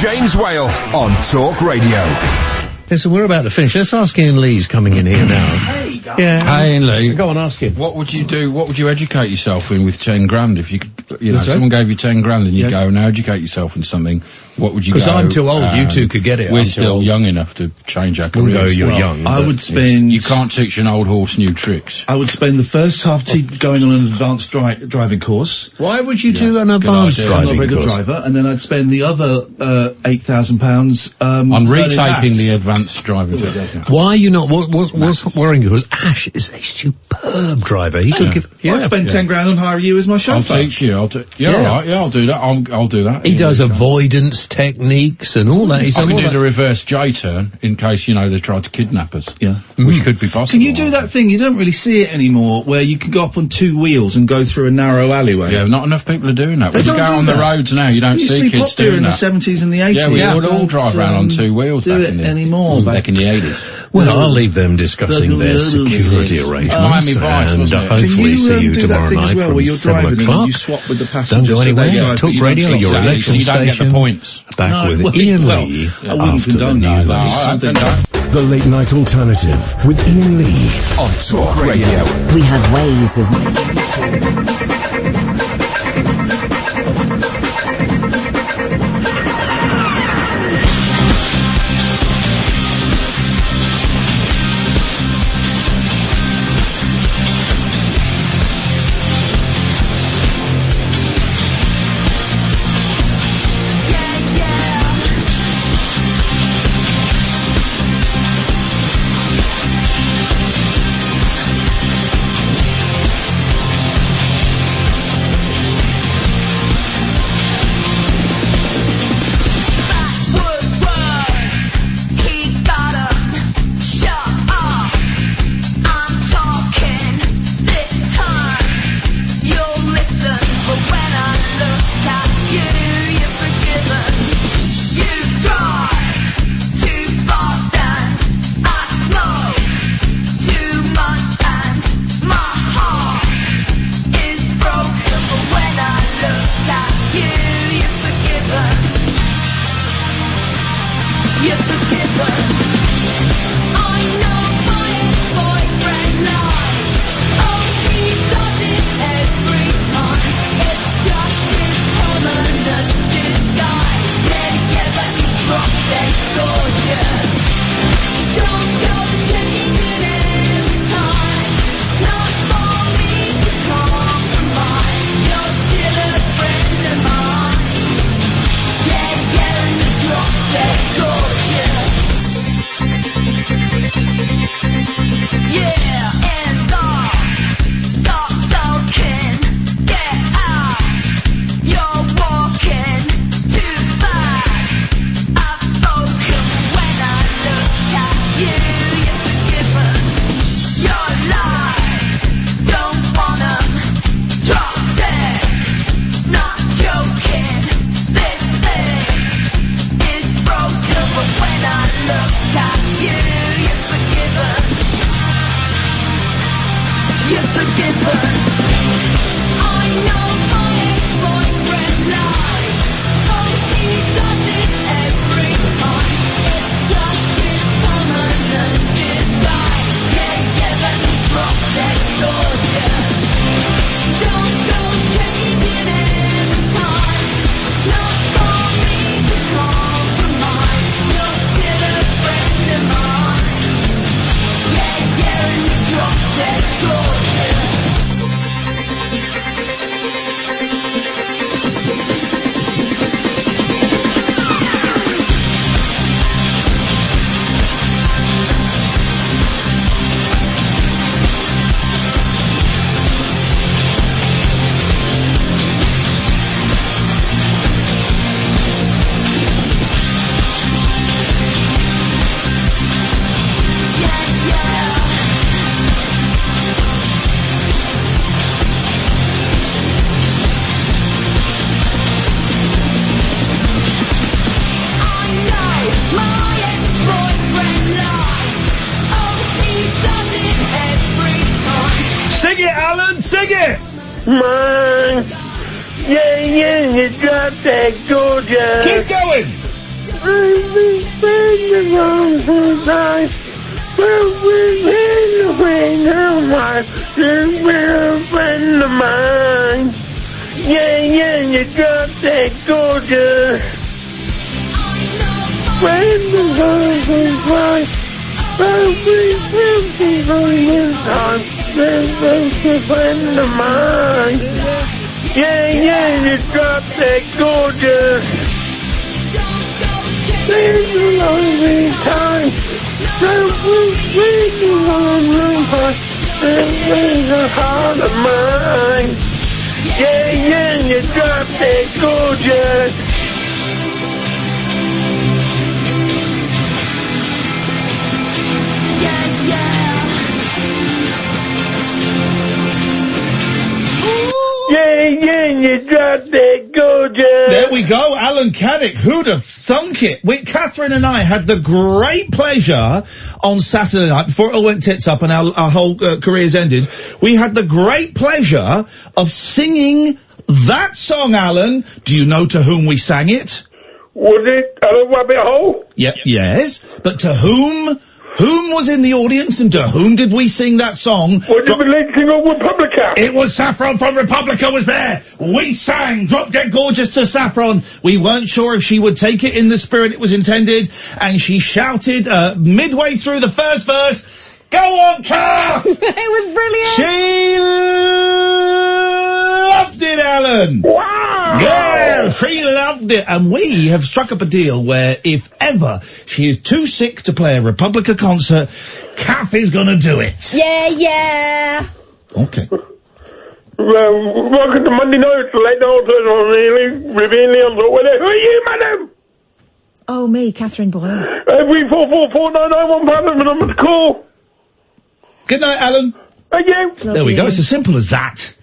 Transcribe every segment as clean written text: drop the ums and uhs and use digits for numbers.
James Whale on Talk Radio. Listen, we're about to finish. Let's ask Iain Lee's coming in here now. Hey, guys. Yeah. Hey, Iain Lee. Go on, ask him. What would you do? What would you educate yourself in with 10 grand? If you could, you know, What's that? someone gave you 10 grand and you Yes. go, now educate yourself in something, what would you go? Because I'm too old, you two could get it. We're I'm too still old. young enough to change our We'll careers. go, you're Well, young. I but would spend... You can't teach an old horse new tricks. I would spend the first half going on an advanced driving course. Why would you do an advanced idea. I'm not a driving very good course? driver, and then I'd spend the other £8,000 On learning retaking maths. the advanced driving course. Why are you not? What's worrying you? Because Ash is a superb driver. He could give. I'd spend 10 grand on hiring you as my I'll chauffeur. teach you. I'll do. Yeah, Yeah. all right. Yeah, I'll do that. I'll do that. He Yeah, does yeah. avoidance techniques and all that. He's I done can all do that. the reverse J-turn in case, you know, they tried to kidnap us. Yeah. Which could be possible. Can you do that thing? You don't really see it anymore, where you can go up on two wheels and go through a narrow alleyway. Yeah, not enough people are doing that. They When you don't go do on the that. roads now, you don't It used to see be kids popular doing in the that. 70s and the 80s. Yeah, we would all Don't, drive around on two wheels do back it in the anymore. back in the 80s. Well, I'll leave them discussing their security arrangements, Miami Vice, and wasn't it? hopefully see you do that tomorrow thing as night well, from where you're 7 driving o'clock. and you swap with the Don't passengers. go so they anywhere. drive, Talk but you Radio, don't your stop. Exactly, election so you don't get the station. points. Back No, with well, Iain well, Lee I wouldn't after the condone that. news. No, I don't. The Late Night Alternative with Iain Lee on Talk Radio. We have ways of... Man, yeah, you drop that gorgeous. Keep going! friend of mine. Yeah, you got that gorgeous. Friend of mine. Friend of mine. Yeah, you got that gorgeous. There's a lonely time. There's a heart of mine. Yeah, you got that gorgeous. Yeah, you got that gorgeous. There we go, Alan Caddick. Who'd have thunk it? Catherine and I had the great pleasure on Saturday night, before it all went tits up and our whole careers ended, we had the great pleasure of singing that song, Alan. Do you know to whom we sang it? Was it a rabbit hole? Yep, yes. But to whom? Whom was in the audience and to whom did we sing that song? Was it the lead singer of Republica? It was Saffron from Republica was there. We sang Drop Dead Gorgeous to Saffron. We weren't sure if she would take it in the spirit it was intended, and she shouted midway through the first verse, "Go on, Car!" It was brilliant. She loved it, Alan. Wow! Yeah, she loved it. And we have struck up a deal where if ever she is too sick to play a Republica concert, Kath is gonna do it. Yeah. Okay. Welcome to Monday night, late alters on Rivian Leon. Who are you, madam? Oh, me, Catherine Boyle. 3444991 number to call. Good night, Alan. Thank you. There we go. It's as simple as that.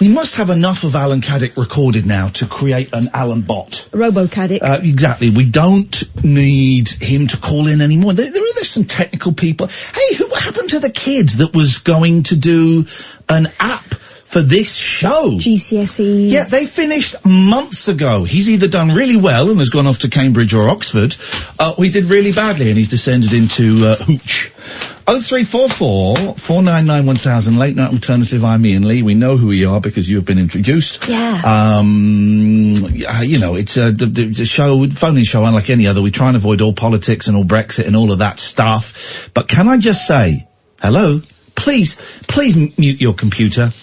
We must have enough of Alan Caddick recorded now to create an Alan bot. Robo-Caddick. Exactly. We don't need him to call in anymore. There's some technical people. Hey, what happened to the kid that was going to do an app for this show? GCSEs. Yeah, they finished months ago. He's either done really well and has gone off to Cambridge or Oxford, or he did really badly and he's descended into hooch. 0344 499 1000, late night alternative. I'm Iain Lee. We know who you are because you have been introduced. Yeah. You know, it's the show, phone-in show, unlike any other. We try and avoid all politics and all Brexit and all of that stuff. But can I just say, hello, please mute your computer.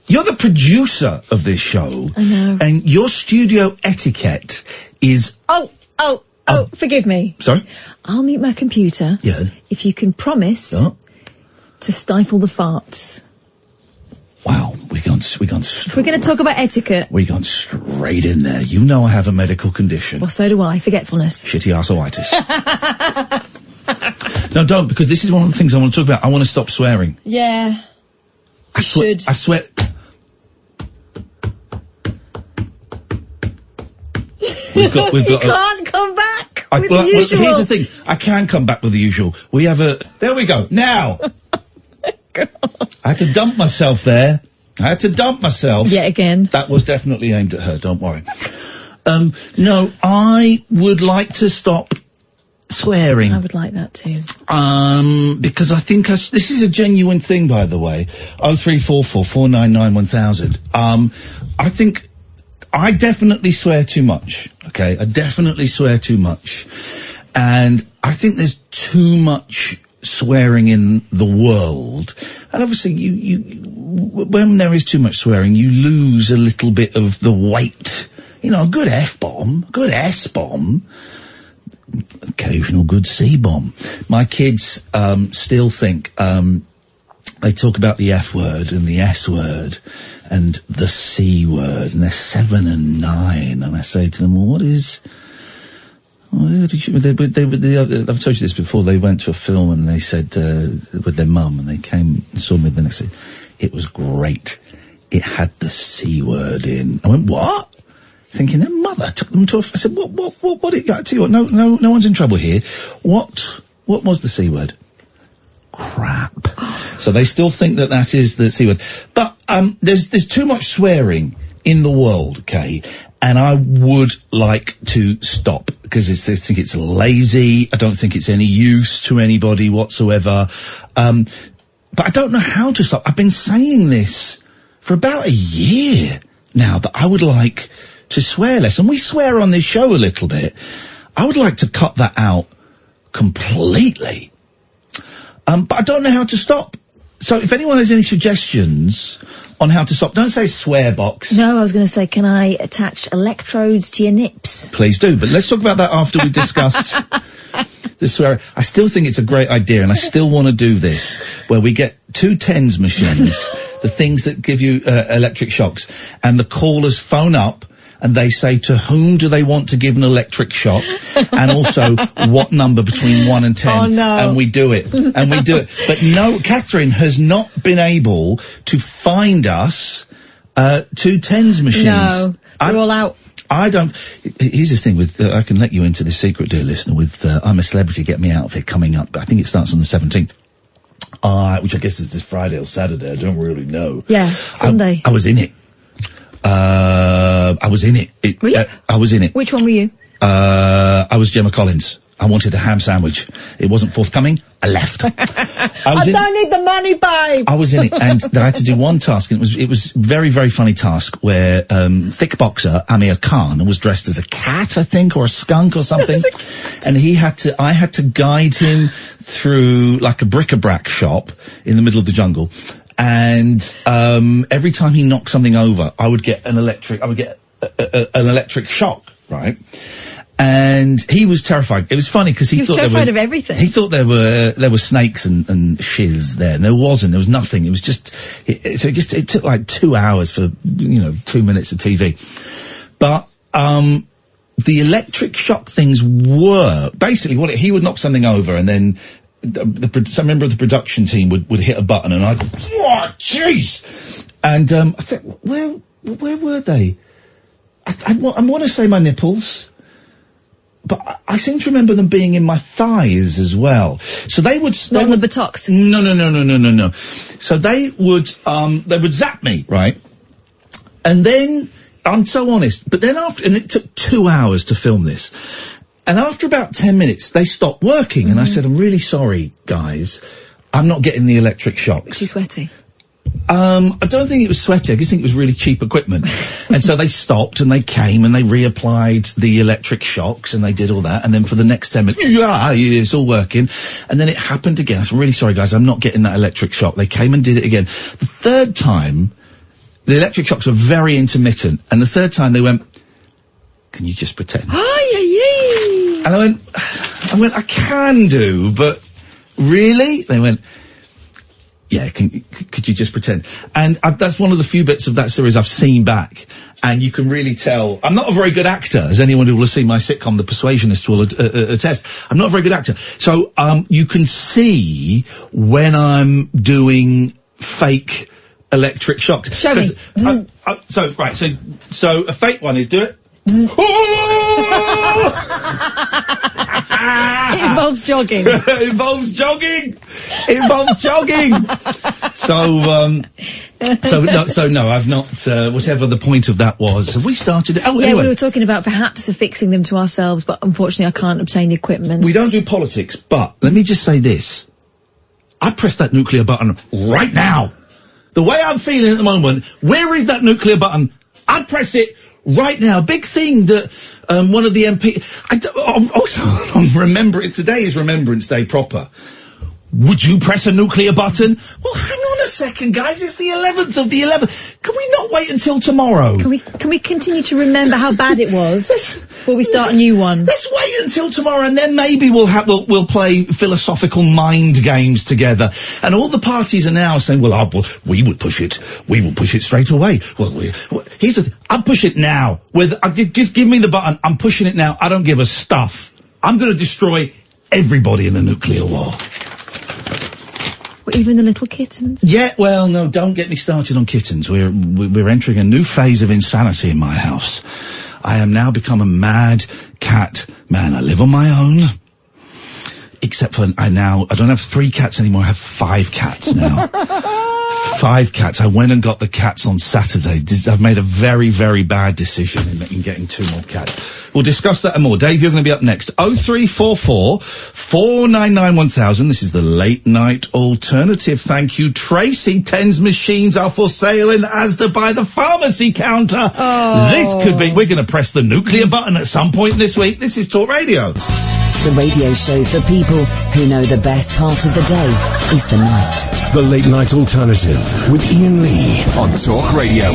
You're the producer of this show. I know. And your studio etiquette is... Oh, forgive me. Sorry? I'll mute my computer. Yeah. If you can promise to stifle the farts. Wow, we've gone If we're going to talk about etiquette. We've gone straight in there. You know I have a medical condition. Well, so do I. Forgetfulness. Shitty arseoitis. No, don't, because this is one of the things I want to talk about. I want to stop swearing. Yeah. I swear. We've got. You can't come back with the well, usual. here's the thing. I can come back with the usual. We have a. There we go. Now. God. I had to dump myself there. Yet again. That was definitely aimed at her. Don't worry. No, I would like to stop swearing. I would like that too. Because I think this is a genuine thing, by the way. 0344 499 1000. I think I definitely swear too much. Okay, I definitely swear too much, and I think there's too much swearing in the world. And obviously, when there is too much swearing, you lose a little bit of the weight. You know, a good F-bomb, a good S-bomb. Occasional good C-bomb. My kids still think they talk about the F word and the S word and the C word, and they're 7 and 9, and I say to them, well, what is... I've told you this before. They went to a film and they said with their mum, and they came and saw me the next day. It was great. It had the C word in. I went, what? Thinking their mother took them to a... I said, what, I tell you what, no one's in trouble here. What was the C word? Crap. So they still think that is the C word. But, there's too much swearing in the world, okay? And I would like to stop because I think it's lazy. I don't think it's any use to anybody whatsoever. But I don't know how to stop. I've been saying this for about a year now that I would like to swear less. And we swear on this show a little bit. I would like to cut that out completely. But I don't know how to stop. So if anyone has any suggestions on how to stop, don't say swear box. No, I was going to say, can I attach electrodes to your nips? Please do, but let's talk about that after we discuss the swear. I still think it's a great idea, and I still want to do this, where we get 2 tens machines, the things that give you electric shocks, and the callers phone up, and they say to whom do they want to give an electric shock, and also what number between 1 and 10. Oh, no. And we do it. But no, Catherine has not been able to find us 2 tens machines. No, they're all out. I don't. Here's the thing with. I can let you into the secret, dear listener. With I'm a Celebrity, Get Me Out of It coming up. I think it starts on the 17th. Which I guess is this Friday or Saturday. I don't really know. Yeah, Sunday. I was in it. I was in it. Were you? I was in it. Which one were you? I was Gemma Collins. I wanted a ham sandwich. It wasn't forthcoming. I left. I don't need the money, babe. I was in it, and I had to do one task, and it was very, very funny task where thick boxer Amir Khan was dressed as a cat, I think, or a skunk or something, and I had to guide him through like a bric-a-brac shop in the middle of the jungle. And every time he knocked something over, I would get an electric shock, right? And he was terrified. It was funny because he thought terrified of everything. He thought there were snakes and shiz there, and there wasn't. There was nothing. It was just it took like 2 hours for 2 minutes of TV. But the electric shock things were basically he would knock something over, and then some member of the production team would hit a button, and I'd go, "Oh, jeez!" And I think, where were they? I want to say my nipples, but I seem to remember them being in my thighs as well. So they would not the buttocks. No. So they would zap me, right? And then I'm so honest, but then and it took 2 hours to film this. And after about 10 minutes, they stopped working, and I said, "I'm really sorry, guys. I'm not getting the electric shocks." Was she sweaty? I don't think it was sweaty. I just think it was really cheap equipment. And so they stopped, and they came, and they reapplied the electric shocks, and they did all that. And then for the next 10 minutes, it's all working. And then it happened again. I said, "Really sorry, guys. I'm not getting that electric shock." They came and did it again. The third time, the electric shocks were very intermittent. And the third time they went, "Can you just pretend?" And I went, "I can do, but really?" They went, "Yeah, could you just pretend?" And that's one of the few bits of that series I've seen back, and you can really tell. I'm not a very good actor, as anyone who will have seen my sitcom, The Persuasionist, will attest. I'm not a very good actor. So, you can see when I'm doing fake electric shocks. Show me. So a fake one is do it. It involves jogging. It involves jogging. So no, I've not. Whatever the point of that was, have we started? Anyway. We were talking about perhaps affixing them to ourselves, but unfortunately, I can't obtain the equipment. We don't do politics, but let me just say this: I'd press that nuclear button right now. The way I'm feeling at the moment, where is that nuclear button? I'd press it right now. Big thing that one of the MP. Today is Remembrance Day proper. Would you press a nuclear button? Well, hang on a second, guys. It's the 11th of the 11th. Can we not wait until tomorrow? Can we continue to remember how bad it was before we start a new one? Let's wait until tomorrow, and then maybe we'll play philosophical mind games together. And all the parties are now saying, "Well, we would push it. We will push it straight away." Well, here's the thing. I'll push it now. Just give me the button. I'm pushing it now. I don't give a stuff. I'm going to destroy everybody in a nuclear war. Even the little kittens? Yeah, well, no, don't get me started on kittens. We're entering a new phase of insanity in my house. I am now become a mad cat man. I live on my own. Except for I don't have 3 cats anymore. I have 5 cats now. 5 cats. I went and got the cats on Saturday. I've made a very, very bad decision in getting 2 more cats. We'll discuss that and more. Dave, you're going to be up next. 0344 499 1000. This is the late night alternative. Thank you, Tracy. Tens machines are for sale in Asda by the pharmacy counter. This could be. We're going to press the nuclear button at some point this week. This is Talk Radio. The radio show for people who know the best part of the day is the night. The late night alternative with Iain Lee on Talk Radio.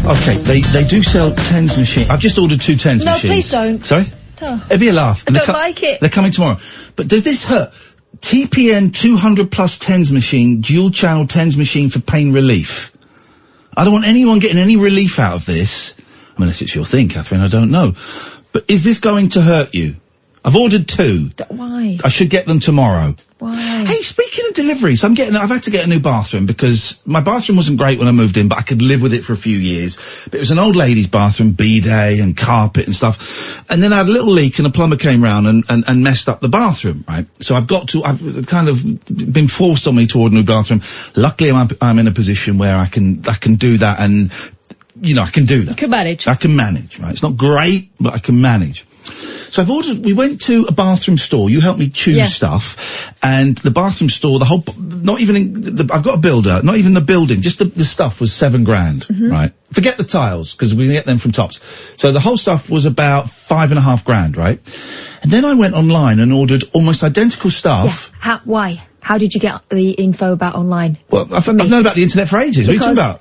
Okay, they do sell tens machines. I've just ordered 2 tens machines. No, please don't. Sorry? Oh. It'd be a laugh. I don't like it. They're coming tomorrow. But does this hurt? TPN 200 plus tens machine, dual channel tens machine for pain relief. I don't want anyone getting any relief out of this. Unless it's your thing, Catherine, I don't know. But is this going to hurt you? I've ordered 2. Why? I should get them tomorrow. Why? Hey, speaking of deliveries, I've had to get a new bathroom because my bathroom wasn't great when I moved in, but I could live with it for a few years. But it was an old lady's bathroom, bidet and carpet and stuff. And then I had a little leak and a plumber came round and messed up the bathroom, right? So I've kind of been forced on me to order a new bathroom. Luckily I'm in a position where I can do that and, you know, I can do that. You can manage. I can manage, right? It's not great, but I can manage. So we went to a bathroom store. You helped me choose stuff. And the bathroom store, I've got a builder, not even the building, just the stuff was $7,000, right? Forget the tiles, because we can get them from Tops. So the whole stuff was about $5,500, right? And then I went online and ordered almost identical stuff. Yeah. Why? How did you get the info about online? Well, I've known about the internet for ages. What are you talking about?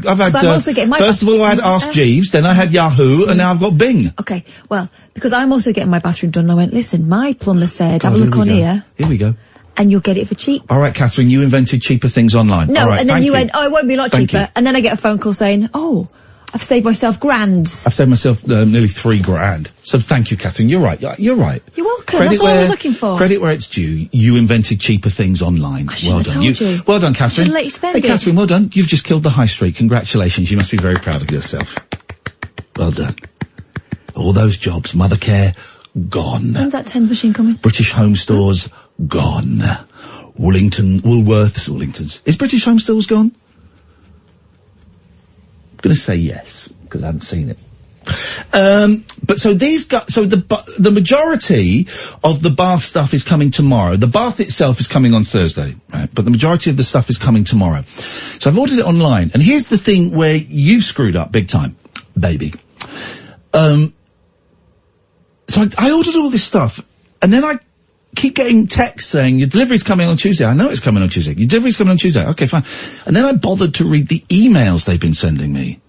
I've had. I'm also getting my first of all, I had Ask Jeeves, then I had Yahoo, and now I've got Bing. Okay, well, because I'm also getting my bathroom done, I went, listen, my plumber said, have a look on here. Here we go. And you'll get it for cheap. All right, Catherine, you invented cheaper things online. No, all right, and then you you went, oh, it won't be a lot cheaper. And then I get a phone call saying, oh, I've saved myself grands. I've saved myself nearly $3,000. So thank you, Catherine. You're right. You're right. You're welcome. That's what I was looking for. Credit where it's due. You invented cheaper things online. Well done. You. Well done, Catherine. Should've let you spend it. Catherine, well done. You've just killed the high street. Congratulations. You must be very proud of yourself. Well done. All those jobs, Mothercare, gone. When's that 10 machine coming? British Home Stores, gone. Woolworths. Is British Home Stores gone? I'm going to say yes, because I haven't seen it. But so the majority of the bath stuff is coming tomorrow. The bath itself is coming on Thursday, right? But the majority of the stuff is coming tomorrow. So I've ordered it online, and here's the thing where you've screwed up big time, baby. So I ordered all this stuff, and then I keep getting texts saying, your delivery's coming on Tuesday. I know it's coming on Tuesday. Your delivery's coming on Tuesday. Okay, fine. And then I bothered to read the emails they've been sending me.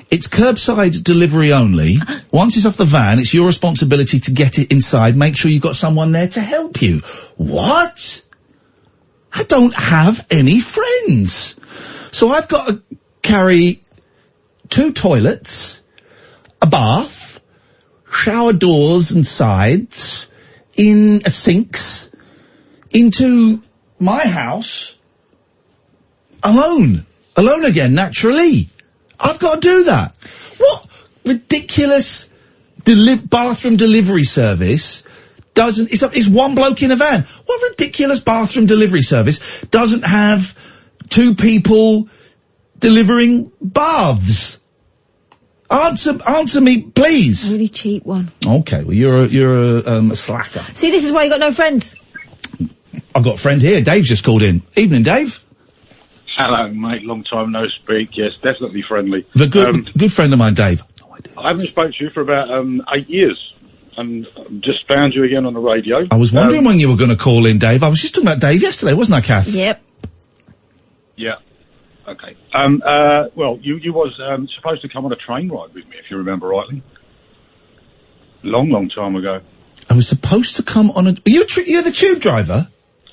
It's curbside delivery only. Once it's off the van, it's your responsibility to get it inside. Make sure you've got someone there to help you. What? I don't have any friends. So I've got to carry 2 toilets, a bath, shower doors and sides, in sinks, into my house, alone again, naturally. I've got to do that. What ridiculous bathroom delivery service it's one bloke in a van. What ridiculous bathroom delivery service doesn't have 2 people delivering baths? Answer me, please. Really cheap one. Okay, well you're a slacker. See, this is why you got no friends. I've got a friend here. Dave's just called in. Evening, Dave. Hello, mate. Long time no speak. Yes, definitely friendly. The good friend of mine, Dave. No idea. I haven't spoken to you for about 8 years, and just found you again on the radio. I was wondering when you were going to call in, Dave. I was just talking about Dave yesterday, wasn't I, Kath? Yep. Yeah. Okay. Well, you was supposed to come on a train ride with me, if you remember rightly. Long time ago. I was supposed to come on you're the tube driver?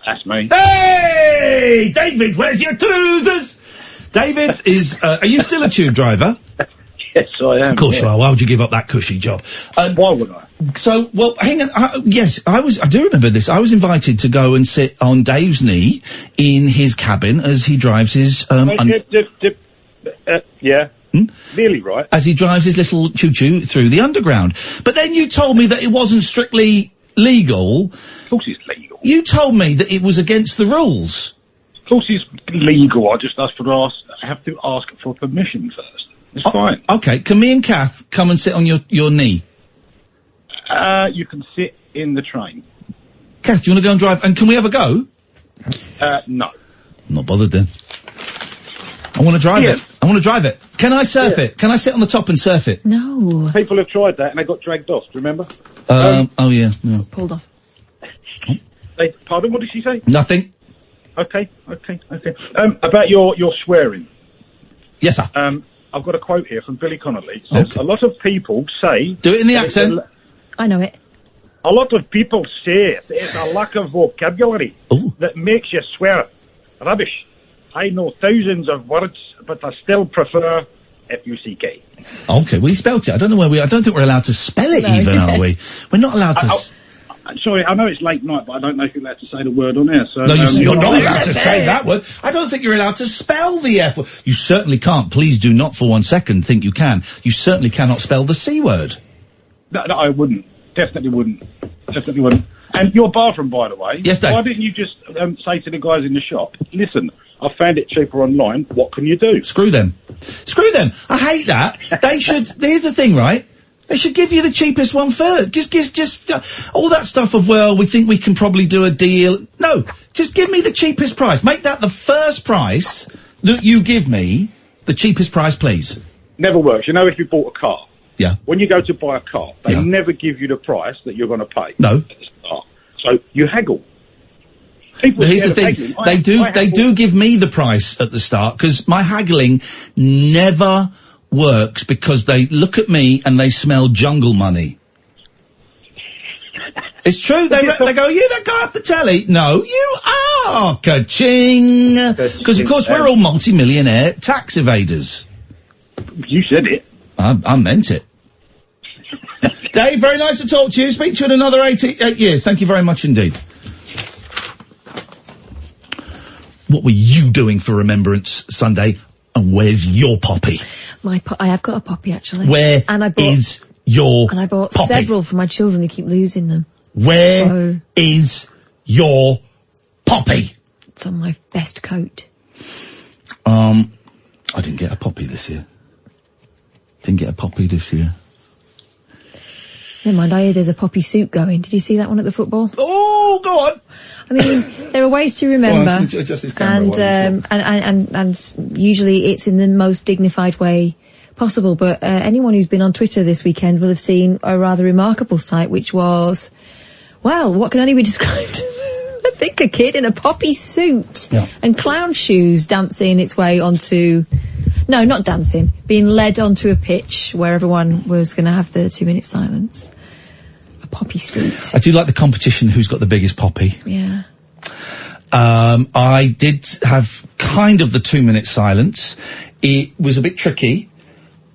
That's me. Hey! David, where's your trousers? David is, are you still a tube driver? Yes, I am. Of course you are. Why would you give up that cushy job? Why would I? So, well, hang on. Yes, I do remember this. I was invited to go and sit on Dave's knee in his cabin as he drives his, yeah. Nearly right. As he drives his little choo-choo through the underground. But then you told me that it wasn't strictly legal. Of course it's legal. You told me that it was against the rules. Of course it's legal. I just have to ask for permission first. It's fine. Okay, can me and Kath come and sit on your knee? You can sit in the train. Kath, do you want to go and drive? And can we have a go? No. I'm not bothered then. I want to drive it. I want to drive it. Can I surf it? Can I sit on the top and surf it? No. People have tried that and they got dragged off, do you remember? Oh yeah. Pulled off. Pardon, what did she say? Nothing. Okay. About your swearing. Yes, sir. I've got a quote here from Billy Connolly. It says, a lot of people say... Do it in the accent. I know it. A lot of people say it's a lack of vocabulary that makes you swear. Rubbish. I know thousands of words, but I still prefer F-U-C-K. Okay, well, he spelt it. I don't know I don't think we're allowed to spell it even, are we? We're not allowed to... Sorry, I know it's late night, but I don't know if you're allowed to say the word on air. So, no, you're not allowed to say that word. I don't think you're allowed to spell the F word. You certainly can't. Please do not for 1 second think you can. You certainly cannot spell the C word. No, I wouldn't. Definitely wouldn't. And your bathroom, by the way. Yes, Dave. Why didn't you just say to the guys in the shop, listen, I found it cheaper online. What can you do? Screw them. I hate that. They should... Here's the thing, right? They should give you the cheapest one first. Just all that stuff of, well, we think we can probably do a deal. No, just give me the cheapest price. Make that the first price that you give me, the cheapest price, please. Never works. You know, if you bought a car. Yeah. When you go to buy a car, they never give you the price that you're going to pay. No. At the start. So you haggle. People Here's the thing. They do give me the price at the start, because my haggling never works, because they look at me and they smell jungle money. It's true. They go, you that guy off the telly? No, you are. Ka-ching. Because, of course, we're all multi-millionaire tax evaders. You said it. I meant it. Dave, very nice to talk to you. Speak to you in another 8 years. Thank you very much indeed. What were you doing for Remembrance Sunday? And where's your poppy? I have got a poppy, actually. Where is your And I bought poppy? several for my children who keep losing them. Where is your poppy? It's on my best coat. I didn't get a poppy this year. Never mind, I hear there's a poppy suit going. Did you see that one at the football? Oh, go on. I mean, there are ways to remember, adjust this camera and usually it's in the most dignified way possible. But anyone who's been on Twitter this weekend will have seen a rather remarkable sight, which was, well, what can only be described? I think a kid in a poppy suit and clown shoes dancing its way onto, no, not dancing, being led onto a pitch where everyone was going to have the 2-minute silence. Poppy suit. I do like the competition who's got the biggest poppy. Yeah. I did have kind of the 2-minute silence. It was a bit tricky.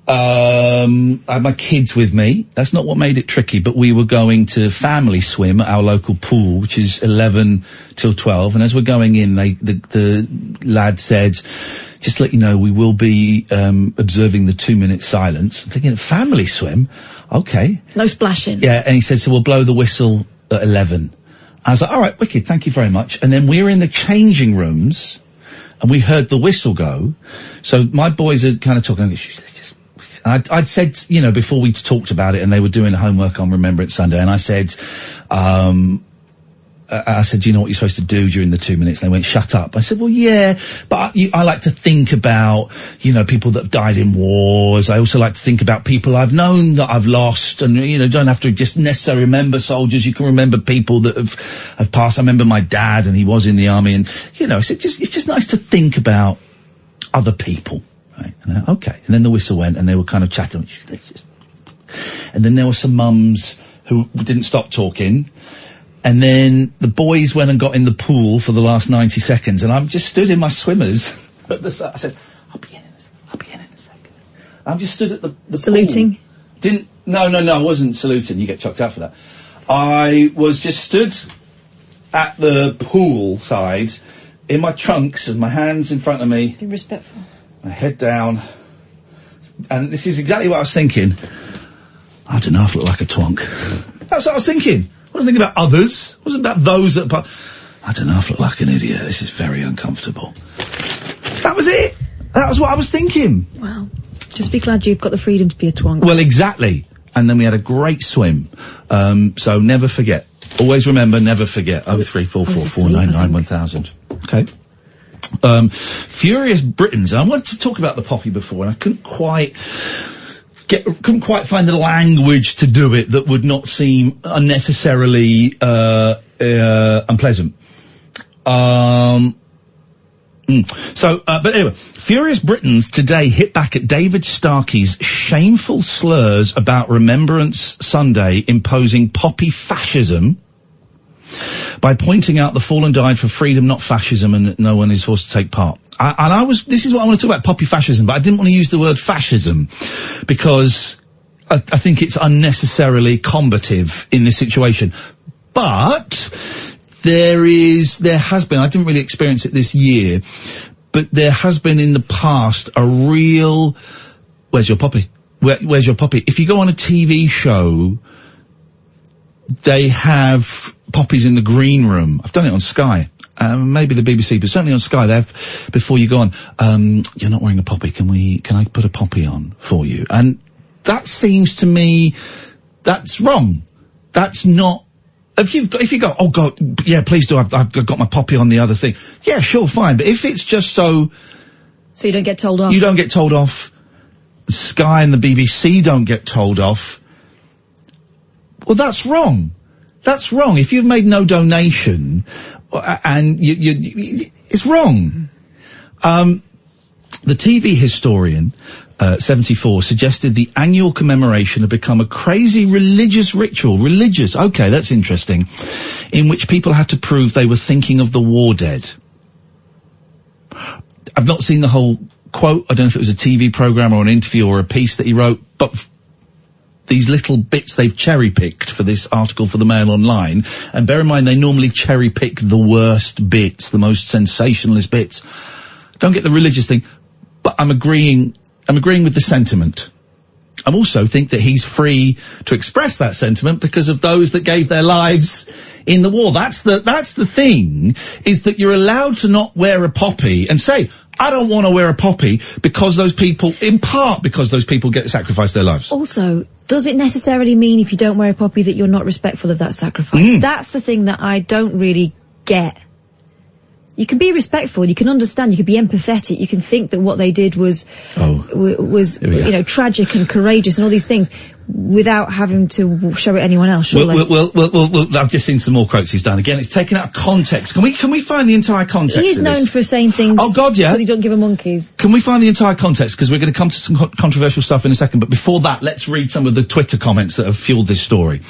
I had my kids with me. That's not what made it tricky, but we were going to family swim at our local pool, which is 11 till 12. And as we're going in, the lad said, just to let you know, we will be observing the 2-minute silence. I'm thinking, family swim? Okay. No splashing. Yeah, and he said, so we'll blow the whistle at 11. I was like, all right, wicked, thank you very much. And then we were in the changing rooms, and we heard the whistle go. So my boys are kind of talking, I'd said, you know, before we talked about it, and they were doing homework on Remembrance Sunday, and I said, do you know what you're supposed to do during the 2 minutes? And they went, shut up. I said, well, yeah, but I like to think about, you know, people that have died in wars. I also like to think about people I've known that I've lost, and, you know, don't have to just necessarily remember soldiers. You can remember people that have passed. I remember my dad, and he was in the army, and, you know, it's just nice to think about other people. Right? And okay. And then the whistle went, and they were kind of chatting. And then there were some mums who didn't stop talking. And then the boys went and got in the pool for the last 90 seconds, and I'm just stood in my swimmers at the side. I said, I'll be in a second. I'm just stood at the saluting? Pool. No, I wasn't saluting. You get chucked out for that. I was just stood at the pool side in my trunks and my hands in front of me. Be respectful. My head down. And this is exactly what I was thinking. I don't know if I look like a twonk. That's what I was thinking. I wasn't thinking about others. It wasn't about those that... I don't know if I look like an idiot. This is very uncomfortable. That was it. That was what I was thinking. Well, just be glad you've got the freedom to be a twonk. Well, exactly. And then we had a great swim. So never forget. Always remember, never forget. 03444991000. Okay. Furious Britons. I wanted to talk about the poppy before, and I couldn't quite find the language to do it that would not seem unnecessarily unpleasant. But anyway, Furious Britons today hit back at David Starkey's shameful slurs about Remembrance Sunday imposing poppy fascism by pointing out the fallen died for freedom, not fascism, and that no one is forced to take part. This is what I want to talk about, poppy fascism, but I didn't want to use the word fascism because I think it's unnecessarily combative in this situation. But there has been, I didn't really experience it this year, but there has been in the past a real, where's your poppy? Where's your poppy? If you go on a TV show, they have poppies in the green room. I've done it on Sky. Maybe the BBC, but certainly on Sky, they have, before you go on, you're not wearing a poppy, can I put a poppy on for you? And that seems to me, that's wrong. That's not, if you go, oh God, yeah, please do, I've got my poppy on the other thing. Yeah, sure, fine. But if it's just so you don't get told off. You don't get told off. Sky and the BBC don't get told off. Well, that's wrong. That's wrong. If you've made no donation, and it's wrong. The TV historian, 74, suggested the annual commemoration had become a crazy religious ritual. Religious, okay, that's interesting. In which people had to prove they were thinking of the war dead. I've not seen the whole quote. I don't know if it was a TV program or an interview or a piece that he wrote, but these little bits they've cherry-picked for this article for the Mail Online. And bear in mind, they normally cherry-pick the worst bits, the most sensationalist bits. Don't get the religious thing, but I'm agreeing with the sentiment. I also think that he's free to express that sentiment because of those that gave their lives in the war. That's the thing, is that you're allowed to not wear a poppy and say, I don't want to wear a poppy because those people, in part because those people get sacrificed their lives. Also, does it necessarily mean if you don't wear a poppy that you're not respectful of that sacrifice? That's the thing that I don't really get. You can be respectful, you can understand, you can be empathetic, you can think that what they did was tragic and courageous and all these things without having to show it anyone else, surely. Well, I've just seen some more quotes he's done. Again, it's taken out of context. Can we find the entire context? He is known for saying things. Oh God, yeah. But he don't give a monkeys. Can we find the entire context? Because we're going to come to some controversial stuff in a second. But before that, let's read some of the Twitter comments that have fueled this story.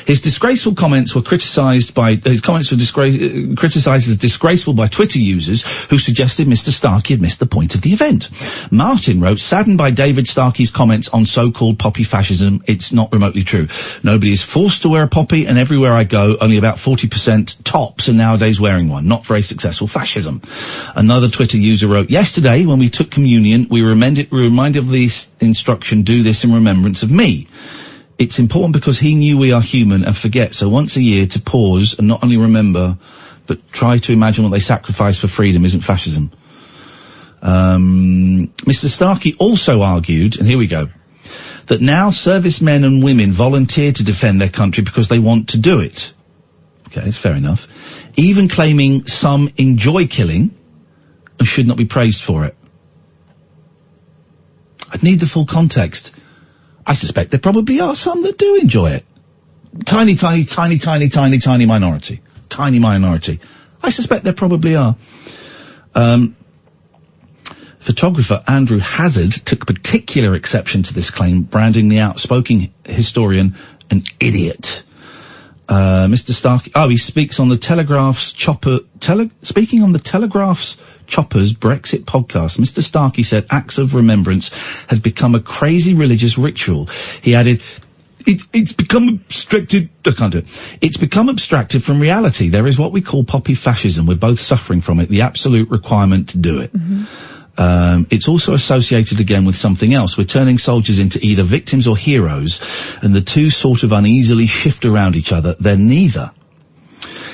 His disgraceful comments were criticised criticised as disgraceful by Twitter users who suggested Mr. Starkey had missed the point of the event. Martin wrote, saddened by David Starkey's comments on so-called poppy fascism. It's not remotely true. Nobody is forced to wear a poppy, and everywhere I go, only about 40% tops are nowadays wearing one. Not very successful fascism. Another Twitter user wrote, yesterday, when we took communion, we were reminded of the instruction, do this in remembrance of me. It's important because he knew we are human and forget, so once a year to pause and not only remember, but try to imagine what they sacrificed for freedom isn't fascism. Mr. Starkey also argued, and here we go, that now servicemen and women volunteer to defend their country because they want to do it. Okay, that's fair enough. Even claiming some enjoy killing and should not be praised for it. I'd need the full context. I suspect there probably are some that do enjoy it. Tiny minority. Tiny minority. I suspect there probably are. Photographer Andrew Hazard took particular exception to this claim, branding the outspoken historian an idiot. Mr. Starkey, he speaks on the Telegraph's Choppers Brexit podcast. Mr. Starkey said acts of remembrance has become a crazy religious ritual. He added, it's become abstracted. I can't do it. It's become abstracted from reality. There is what we call poppy fascism. We're both suffering from it. The absolute requirement to do it. It's also associated again with something else. We're turning soldiers into either victims or heroes, and the two sort of uneasily shift around each other. They're neither.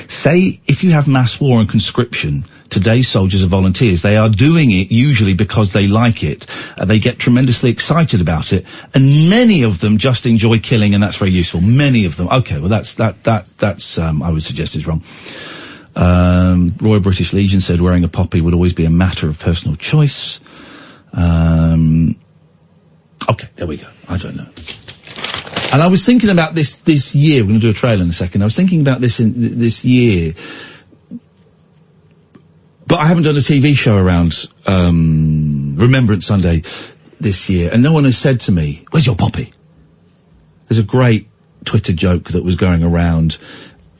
say if you have mass war and conscription, today's soldiers are volunteers. They are doing it usually because they like it. They get tremendously excited about it, and many of them just enjoy killing, and that's very useful. Many of them. Okay, well that's I would suggest is wrong. Royal British Legion said wearing a poppy would always be a matter of personal choice. Okay, there we go. I don't know. And I was thinking about this year. We're going to do a trailer in a second. I was thinking about this this year, but I haven't done a TV show around Remembrance Sunday this year, and no one has said to me, "Where's your poppy?" There's a great Twitter joke that was going around.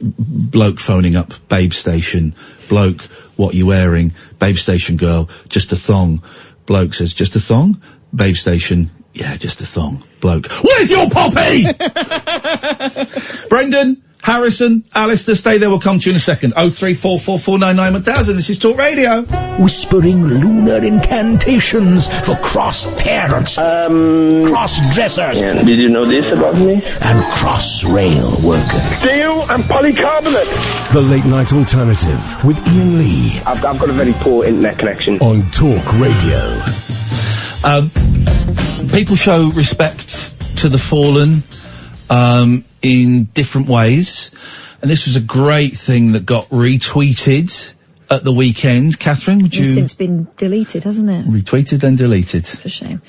Bloke phoning up Babe Station. Bloke, what you wearing? Babe Station girl, just a thong. Bloke says, just a thong? Babe Station, yeah, just a thong. Bloke, where's your poppy? Brendan, Harrison, Alistair, stay there, we'll come to you in a second. 03444991000, this is Talk Radio. Whispering lunar incantations for cross parents, cross dressers, Yeah, did you know this about me? and cross rail workers. Steel and polycarbonate. The Late Night Alternative with Iain Lee I've got a very poor internet connection. on Talk Radio. People show respect to the fallen, in different ways. And this was a great thing that got retweeted at the weekend. Catherine, would you... It's since been deleted, hasn't it? Retweeted and deleted. It's a shame.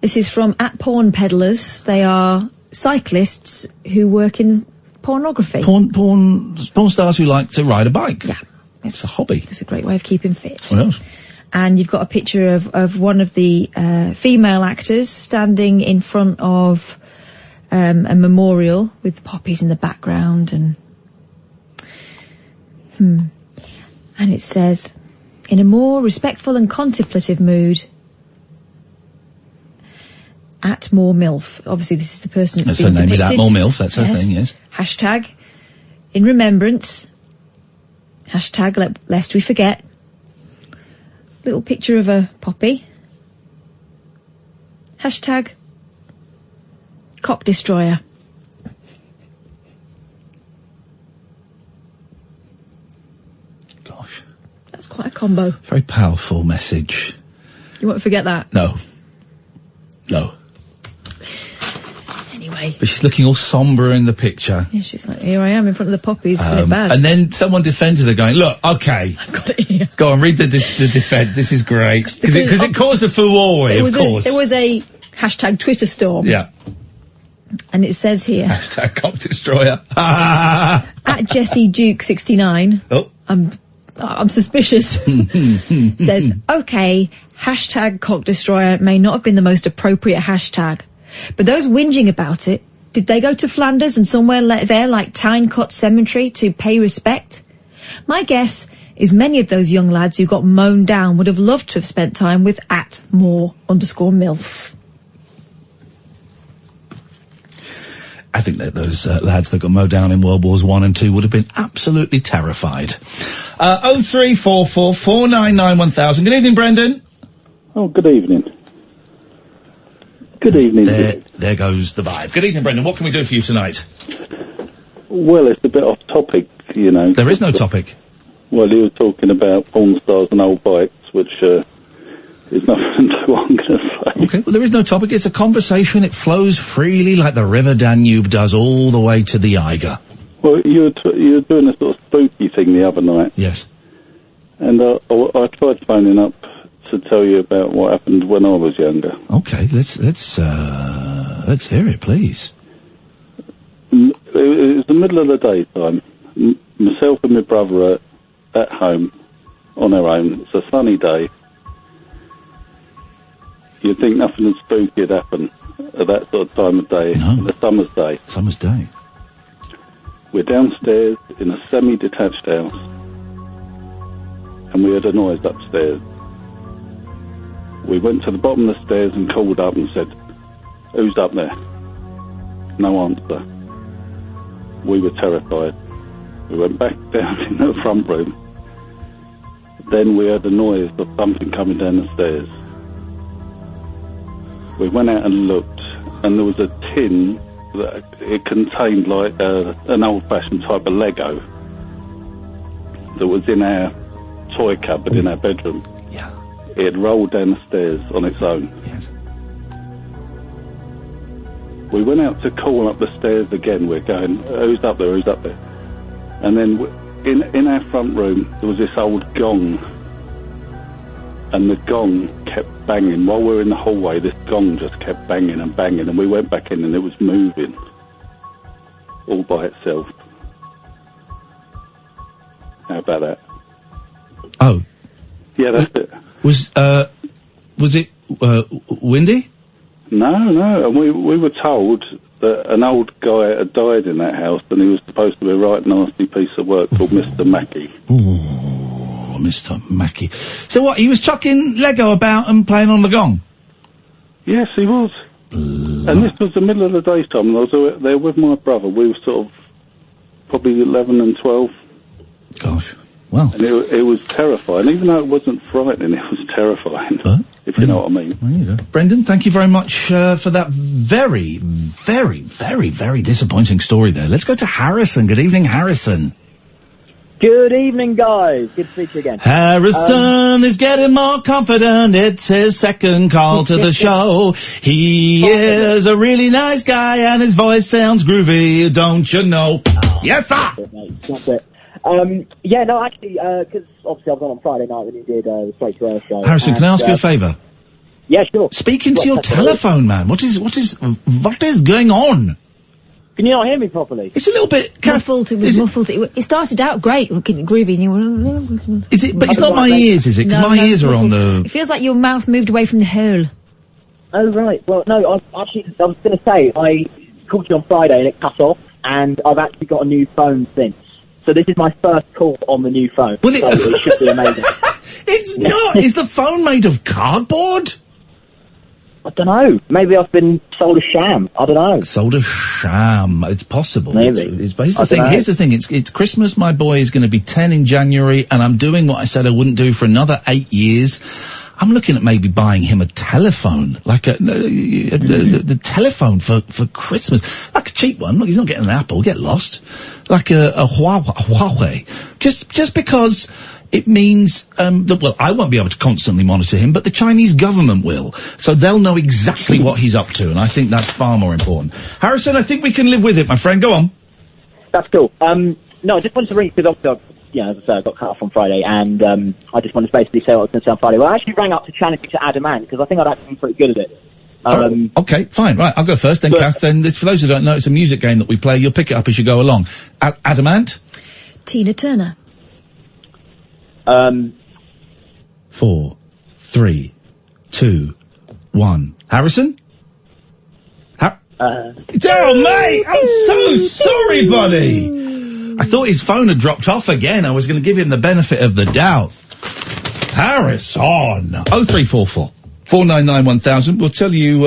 This is from @Porn Peddlers. They are cyclists who work in pornography. Porn stars who like to ride a bike. Yeah. It's a hobby. It's a great way of keeping fit. What else? And you've got a picture of one of the female actors standing in front of a memorial with poppies in the background, and it says, in a more respectful and contemplative mood, @More MILF. Obviously this is the person that's Her been name depicted. is @More MILF, that's her thing, yes. Hashtag in remembrance. Hashtag lest we forget. Little picture of a poppy. Hashtag cock destroyer. Gosh. That's quite a combo. Very powerful message. You won't forget that. No. Anyway. But she's looking all sombre in the picture. Yeah, she's like, here I am in front of the poppies. Isn't it bad? And then someone defended her going, look, okay. I've got it here. Go on, read the defence. This is great. Because it caused a furore, of course. There was a hashtag Twitter storm. Yeah. And it says here. Hashtag cock destroyer. @JessieDuke69. Oh. I'm suspicious. Says, okay, hashtag cock destroyer may not have been the most appropriate hashtag, but those whinging about it, did they go to Flanders and somewhere there like Tynecourt Cemetery to pay respect? My guess is many of those young lads who got mown down would have loved to have spent time with @more_MILF. I think that those lads that got mowed down in World Wars 1 and 2 would have been absolutely terrified. 03444991000. Good evening, Brendan. Oh, good evening. Good evening. There goes the vibe. Good evening, Brendan. What can we do for you tonight? Well, it's a bit off topic, you know. There is no topic. Well, you were talking about porn stars and old bikes, which is nothing to what I'm going to say. Okay, well, there is no topic. It's a conversation. It flows freely like the River Danube does all the way to the Eiger. Well, you were doing a sort of spooky thing the other night. Yes. And I tried phoning up to tell you about what happened when I was younger. Okay, let's hear it, please. It was the middle of the daytime. Myself and my brother are at home on our own. It's a sunny day. You'd think nothing spooky had happened at that sort of time of day. No. A summer's day. Summer's day. We're downstairs in a semi-detached house, and we heard a noise upstairs. We went to the bottom of the stairs and called up and said, "Who's up there?" No answer. We were terrified. We went back down in the front room. Then we heard a noise of something coming down the stairs. We went out and looked, and there was a tin that it contained like an old-fashioned type of Lego. that was in our toy cupboard in our bedroom. Yeah. It had rolled down the stairs on its own. Yes. We went out to call up the stairs again. We're going, who's up there, who's up there? And then in our front room, there was this old gong. And the gong kept banging. While we were in the hallway, this gong just kept banging and banging. And we went back in and it was moving. All by itself. How about that? Oh. Yeah, that's it. Was it windy? No. And we were told that an old guy had died in that house and he was supposed to be a right nasty piece of work called Mr. Mackey. Ooh, Mr. Mackey. So what, he was chucking Lego about and playing on the gong? Yes, he was. And this was the middle of the daytime and I was there with my brother. We were sort of probably 11 and 12. Gosh. Well. And it was terrifying. Even though it wasn't frightening, it was terrifying. If you know what I mean. There you go. Brendan, thank you very much for that very, very, very, very disappointing story there. Let's go to Harrison. Good evening, Harrison. Good evening, guys. Good to speak to you again. Harrison is getting more confident. It's his second call to the show. He is a really nice guy and his voice sounds groovy, don't you know? Yes, sir! That's it, mate. That's it. Yeah, no, actually, because obviously I was on Friday night when you did the Straight to Air show. Harrison, can I ask you a favour? Yeah, sure. Speak into your telephone, man. What is going on? Can you not hear me properly? It's a little bit muffled. It was muffled. It started out great, groovy, and you were. Is it? But it's not my ears, is it? Because my ears are on the. It feels like your mouth moved away from the hole. Oh right. Well, no. I was going to say I called you on Friday and it cut off, and I've actually got a new phone since. So this is my first call on the new phone. Well, so it should be amazing. It's not. Is the phone made of cardboard? I don't know. Maybe I've been sold a sham. I don't know. Sold a sham. It's possible. Maybe. Here's the thing. It's Christmas. My boy is going to be 10 in January, and I'm doing what I said I wouldn't do for another 8 years. I'm looking at maybe buying him a telephone, like the telephone for Christmas, like a cheap one. Look, he's not getting an Apple. Get lost. Like a Huawei. Just because it means that, well, I won't be able to constantly monitor him, but the Chinese government will. So they'll know exactly what he's up to, and I think that's far more important. Harrison, I think we can live with it, my friend. Go on. That's cool. No, I just wanted to ring, because obviously, as I said, I got cut off on Friday, and I just wanted to basically say what I was going to say on Friday. Well, I actually rang up to challenge you to Adamant, because I think I'd actually been pretty good at it. Okay, fine, right, I'll go first, then Kath, then for those who don't know, it's a music game that we play. You'll pick it up as you go along. Adamant? Tina Turner. 4, 3, 2, 1. Harrison? Oh, mate! I'm so sorry, buddy! I thought his phone had dropped off again. I was going to give him the benefit of the doubt. Harrison! 0344 499 1000. We'll tell you,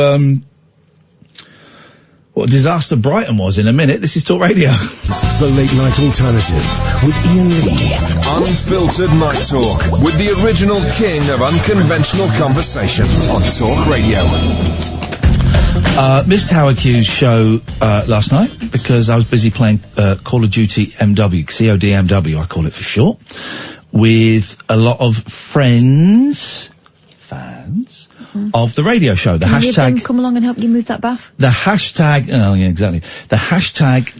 what a disaster Brighton was in a minute. This is Talk Radio. The Late Night Alternative with Iain Lee. Unfiltered Night Talk with the original king of unconventional conversation on Talk Radio. Missed Howard Hughes' show last night because I was busy playing Call of Duty MW, CODMW I call it for short, with a lot of fans of the radio show. The hashtag. Them come along and help you move that bath? The hashtag. Oh, yeah, exactly. The hashtag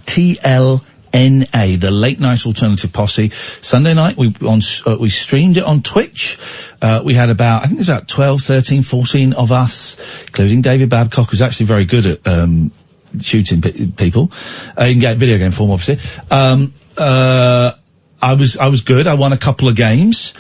TLNA, the Late Night Alternative Posse. Sunday night we streamed it on Twitch. We had I think there's about 12, 13, 14 of us, including David Babcock, who's actually very good at shooting people. In video game form, obviously. I was good. I won a couple of games.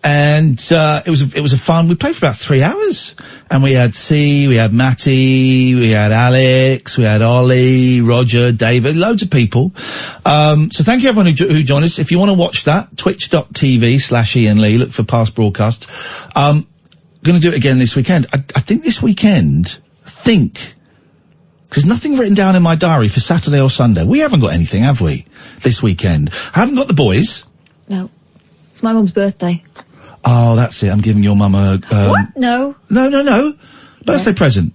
And it was a fun. We played for about 3 hours, and we had C, we had Matty, we had Alex, we had Ollie, Roger, David, loads of people. So thank you everyone who joined us. If you want to watch that, twitch.tv/Iain Lee. Look for past broadcast. Going to do it again this weekend. I think this weekend. Cause there's nothing written down in my diary for Saturday or Sunday. We haven't got anything, have we? This weekend. I haven't got the boys. No. It's my mum's birthday. Oh, that's it. I'm giving your mum a... what? No. No. Birthday present.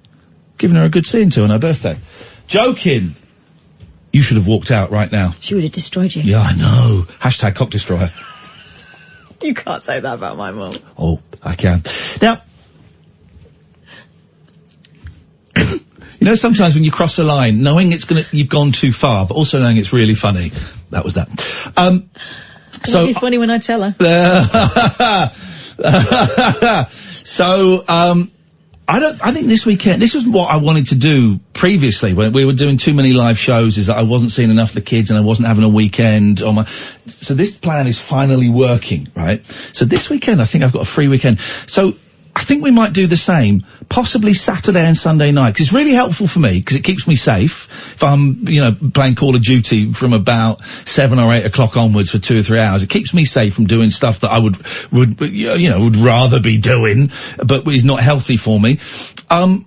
Giving her a good seeing to on her birthday. Joking. You should have walked out right now. She would have destroyed you. Yeah, I know. Hashtag cock destroyer. You can't say that about my mum. Oh, I can. Now, you know, sometimes when you cross a line, knowing you've gone too far, but also knowing it's really funny. That was that. It'll be funny when I tell her. I think this weekend, this was what I wanted to do previously when we were doing too many live shows, is that I wasn't seeing enough of the kids and I wasn't having a weekend so this plan is finally working, right? So this weekend, I think I've got a free weekend. So I think we might do the same, possibly Saturday and Sunday night, 'cause it's really helpful for me, 'cause it keeps me safe. If I'm, playing Call of Duty from about 7 or 8 o'clock onwards for 2 or 3 hours, it keeps me safe from doing stuff that I would rather be doing, but is not healthy for me. And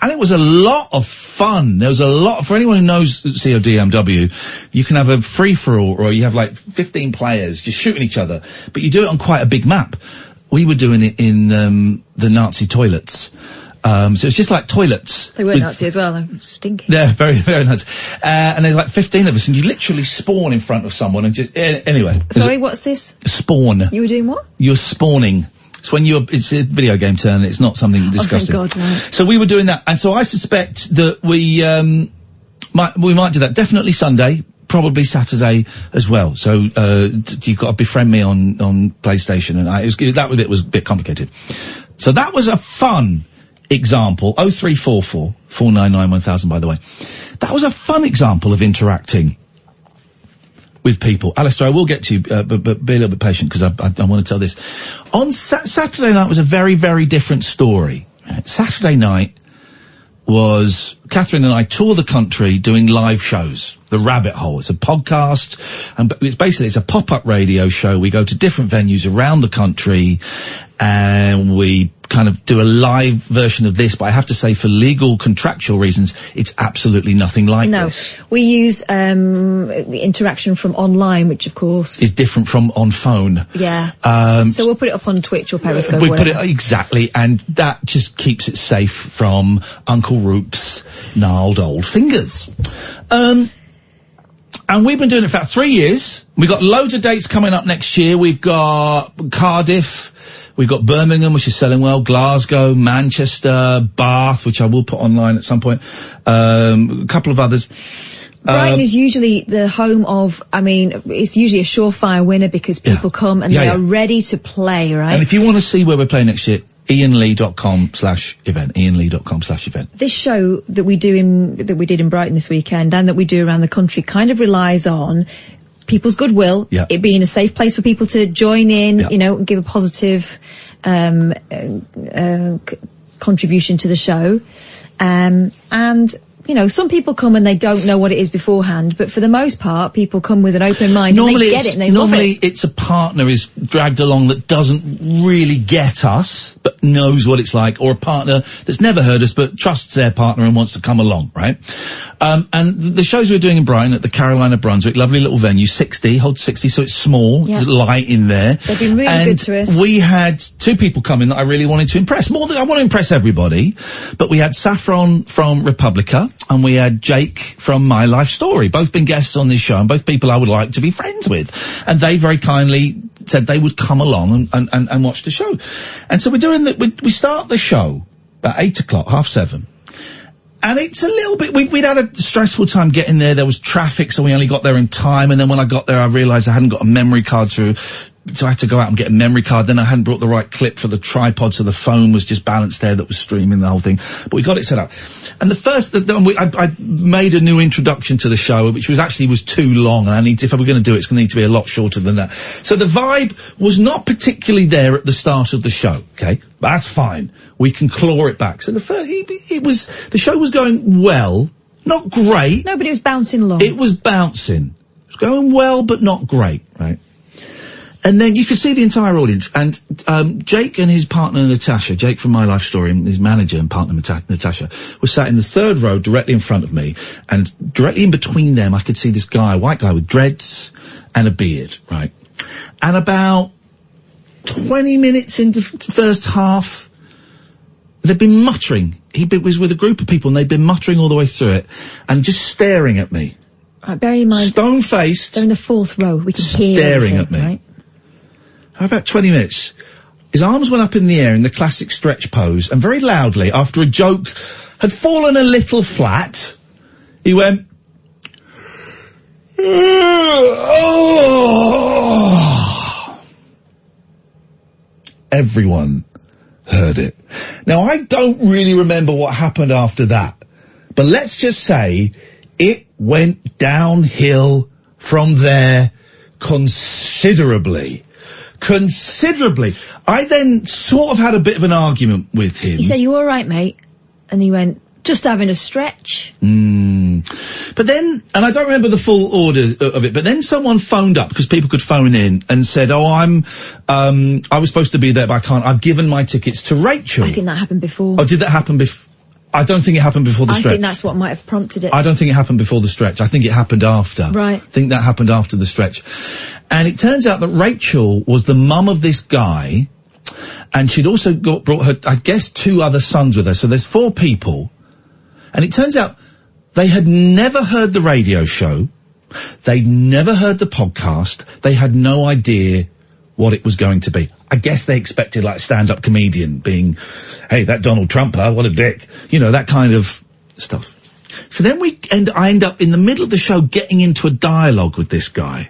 it was a lot of fun. There was a lot, for anyone who knows CODMW, you can have a free-for-all, or you have like 15 players just shooting each other, but you do it on quite a big map. We were doing it in the Nazi toilets. So it's just like toilets. They were Nazi as well, they were stinky. They're very, very Nazi. And there's like 15 of us, and you literally spawn in front of someone and just... anyway. Sorry, what's this? Spawn. You were doing what? You're spawning. It's when it's a video game turn, it's not something disgusting. Oh, thank God, right. So we were doing that, and so I suspect that we might do that. Definitely Sunday. Probably Saturday as well. So, you've got to befriend me on PlayStation, and that was a bit complicated. So that was a fun example. 0344 499 1000, by the way. That was a fun example of interacting with people. Alistair, I will get to you, but be a little bit patient, because I want to tell this. On Saturday night was a very, very different story. Saturday night was Catherine and I tour the country doing live shows. The Rabbit Hole. It's a podcast, and it's a pop-up radio show. We go to different venues around the country, and we kind of do a live version of this, but I have to say, for legal contractual reasons, it's absolutely nothing like this. No, we use interaction from online, which of course is different from on phone. Yeah. So we'll put it up on Twitch or Periscope. We put it exactly, and that just keeps it safe from Uncle Roop's gnarled old fingers. And we've been doing it for about 3 years. We've got loads of dates coming up next year. We've got Cardiff. We've got Birmingham, which is selling well, Glasgow, Manchester, Bath, which I will put online at some point, a couple of others. Brighton is usually the home of, it's usually a surefire winner, because people come and they are ready to play, right? And if you want to see where we're playing next year, IainLee.com/event, IainLee.com/event. This show that we did in Brighton this weekend, and that we do around the country, kind of relies on people's goodwill, it being a safe place for people to join in, give a positive contribution to the show. And some people come and they don't know what it is beforehand, but for the most part, people come with an open mind and they get it and they love it. Normally it's a partner is dragged along that doesn't really get us, but knows what it's like, or a partner that's never heard us but trusts their partner and wants to come along, right? And the shows we're doing in Brighton at the Carolina Brunswick, lovely little venue, holds 60, so it's small, it's light in there. They've been really good to us. We had 2 people come in that I really wanted to impress. More than I want to impress everybody, but we had Saffron from Republica, and we had Jake from My Life Story. Both been guests on this show, and both people I would like to be friends with. And they very kindly said they would come along and watch the show. And so we start the show about 8 o'clock, 6:30. And it's a little bit, we'd had a stressful time getting there. There was traffic, so we only got there in time. And then when I got there, I realised I hadn't got a memory card through. So I had to go out and get a memory card. Then I hadn't brought the right clip for the tripod, so the phone was just balanced there that was streaming the whole thing. But we got it set up. And I made a new introduction to the show, which was too long. And if I were going to do it, it's going to need to be a lot shorter than that. So the vibe was not particularly there at the start of the show, okay? But that's fine. We can claw it back. So the show was going well. Not great. No, but it was bouncing along. It was bouncing. It was going well, but not great, right? And then you could see the entire audience, and Jake and his partner Natasha, Jake from My Life Story, and his manager and partner Natasha, were sat in the third row directly in front of me, and directly in between them I could see this guy, a white guy with dreads and a beard, right? And about 20 minutes into the first half, they've been muttering. He was with a group of people, and they've been muttering all the way through it, and just staring at me. Right, bear in mind, stone-faced. They're in the fourth row. We can hear staring at me. Right? How about 20 minutes? His arms went up in the air in the classic stretch pose, and very loudly, after a joke had fallen a little flat, he went, oh. Everyone heard it. Now, I don't really remember what happened after that, but let's just say it went downhill from there considerably. I then sort of had a bit of an argument with him. You said, you all right, mate? And he went, just having a stretch. But then, and I don't remember the full order of it, but then someone phoned up, because people could phone in, and said, oh, I was supposed to be there, but I can't. I've given my tickets to Rachel. I think that happened before. Oh, did that happen before? I don't think it happened before the stretch. I think that's what might have prompted it. I don't think it happened before the stretch. I think it happened after. Right. I think that happened after the stretch. And it turns out that Rachel was the mum of this guy, and she'd also brought her, I guess, 2 other sons with her. So there's 4 people. And it turns out they had never heard the radio show. They'd never heard the podcast. They had no idea what it was going to be. I guess they expected, like, stand-up comedian being, hey, that Donald Trump, what a dick. You know, that kind of stuff. So then I end up in the middle of the show getting into a dialogue with this guy.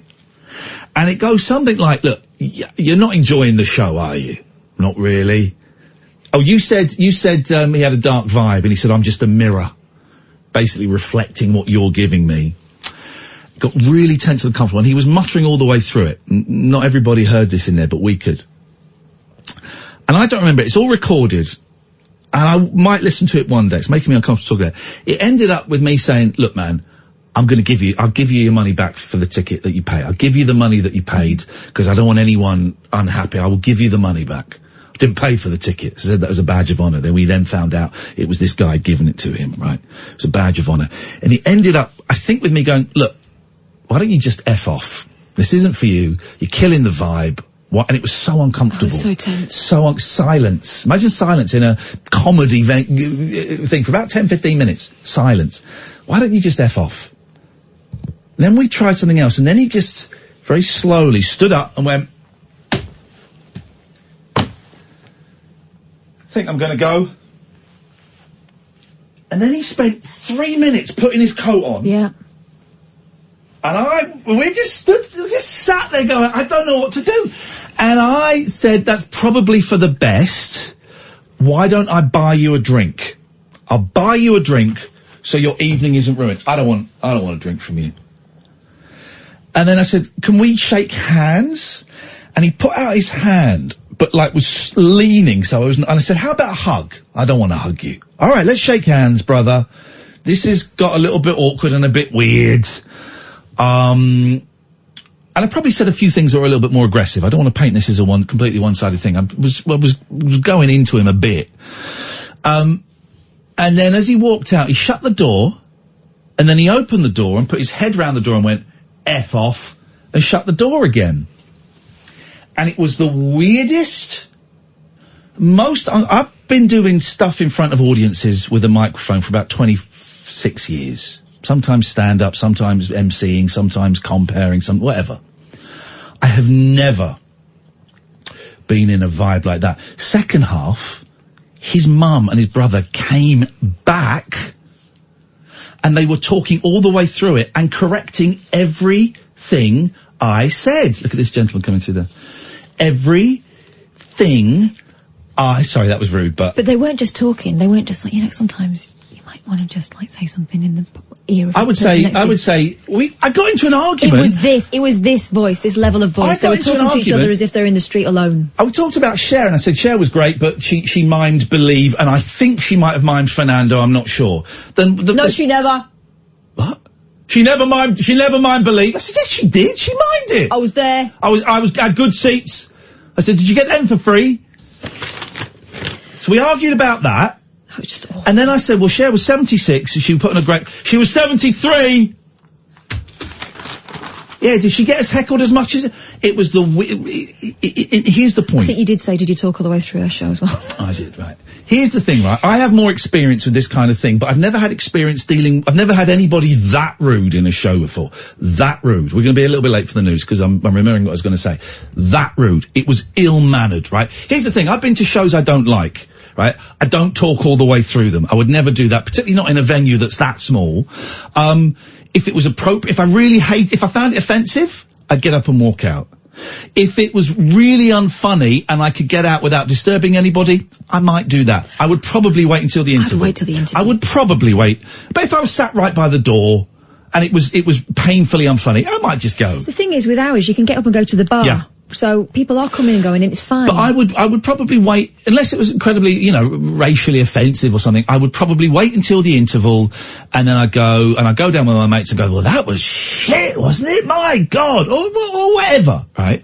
And it goes something like, look, you're not enjoying the show, are you? Not really. Oh, you said he had a dark vibe, and he said, I'm just a mirror, basically reflecting what you're giving me. Got really tense and uncomfortable, and he was muttering all the way through it. Not everybody heard this in there, but we could. And I don't remember, it's all recorded, and I might listen to it one day. It's making me uncomfortable talking about it. It ended up with me saying, look, man, I'll give you your money back for the ticket that you pay. I'll give you the money that you paid, because I don't want anyone unhappy. I will give you the money back. I didn't pay for the ticket. I said that was a badge of honour. Then we then found out it was this guy giving it to him, right? It was a badge of honour. And he ended up, I think, with me going, look, why don't you just F off? This isn't for you. You're killing the vibe. What? And it was so uncomfortable. Oh, so tense. Silence. Imagine silence in a comedy thing for about 10-15 minutes. Silence. Why don't you just F off? Then we tried something else, and then he just very slowly stood up and went, I think I'm going to go. And then he spent 3 minutes putting his coat on. Yeah. And we just sat there going, I don't know what to do. And I said, that's probably for the best. Why don't I buy you a drink? I'll buy you a drink so your evening isn't ruined. I don't want a drink from you. And then I said, can we shake hands? And he put out his hand, but like was leaning, and I said, how about a hug? I don't want to hug you. All right, let's shake hands, brother. This has got a little bit awkward and a bit weird. And I probably said a few things that were a little bit more aggressive. I don't want to paint this as a completely one-sided thing. I was going into him a bit. And then as he walked out, he shut the door, and then he opened the door and put his head round the door and went, F off, and shut the door again. And it was the weirdest, I've been doing stuff in front of audiences with a microphone for about 26 years. Sometimes stand-up, sometimes emceeing, sometimes comparing, whatever. I have never been in a vibe like that. Second half, his mum and his brother came back, and they were talking all the way through it and correcting everything I said. Look at this gentleman coming through there. Sorry, that was rude, but they weren't just talking. They weren't just like, sometimes you might want to just like say something in the ear of I would say, I got into an argument. It was this voice, this level of voice. They were talking to each other as if they're in the street alone. We talked about Cher, and I said Cher was great, but she mimed Believe, and I think she might have mimed Fernando, I'm not sure. She never. What? She never mimed Believe. I said, yes, she did. She mimed it. I was there. I had good seats. I said, did you get them for free? So we argued about that. That was just awful. And then I said, well, Cher was 76, and she put in she was 73! Yeah, did she get us heckled as much as it was here's the point. I think you did say, did you talk all the way through our show as well? I did, right. Here's the thing, right? I have more experience with this kind of thing, but I've never had experience I've never had anybody that rude in a show before. That rude. We're going to be a little bit late for the news because I'm remembering what I was going to say. That rude. It was ill-mannered, right? Here's the thing. I've been to shows I don't like, right? I don't talk all the way through them. I would never do that, particularly not in a venue that's that small. If it was appropriate, if I found it offensive, I'd get up and walk out. If it was really unfunny and I could get out without disturbing anybody, I might do that. I would probably wait until the interval. I'd wait till the interval. I would probably wait. But if I was sat right by the door and it was painfully unfunny, I might just go. The thing is, with ours, you can get up and go to the bar. Yeah. So people are coming and going and it's fine. But I would probably wait, unless it was incredibly, racially offensive or something, I would probably wait until the interval and then I'd go down with my mates and go, well, that was shit, wasn't it? My God, or whatever, right?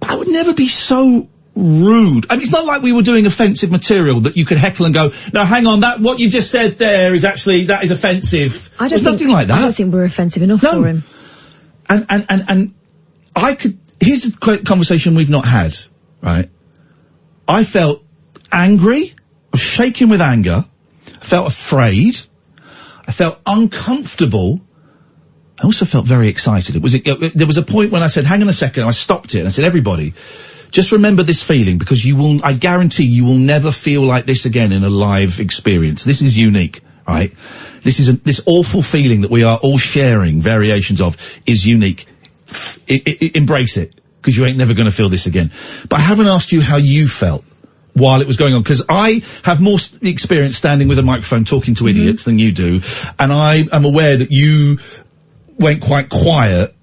But I would never be so rude. I mean, it's not like we were doing offensive material that you could heckle and go, no, hang on, what you just said there is that is offensive. There's nothing like that. I don't think we're offensive enough for him. And here's the conversation we've not had, right? I felt angry. I was shaking with anger. I felt afraid. I felt uncomfortable. I also felt very excited. There was a point when I said, hang on a second, and I stopped it, and I said, everybody, just remember this feeling, because I guarantee you will never feel like this again in a live experience. This is unique, right? This awful feeling that we are all sharing variations of is unique. Embrace it, because you ain't never going to feel this again. But I haven't asked you how you felt while it was going on, because I have more experience standing with a microphone talking to idiots than you do, and I am aware that you went quite quiet,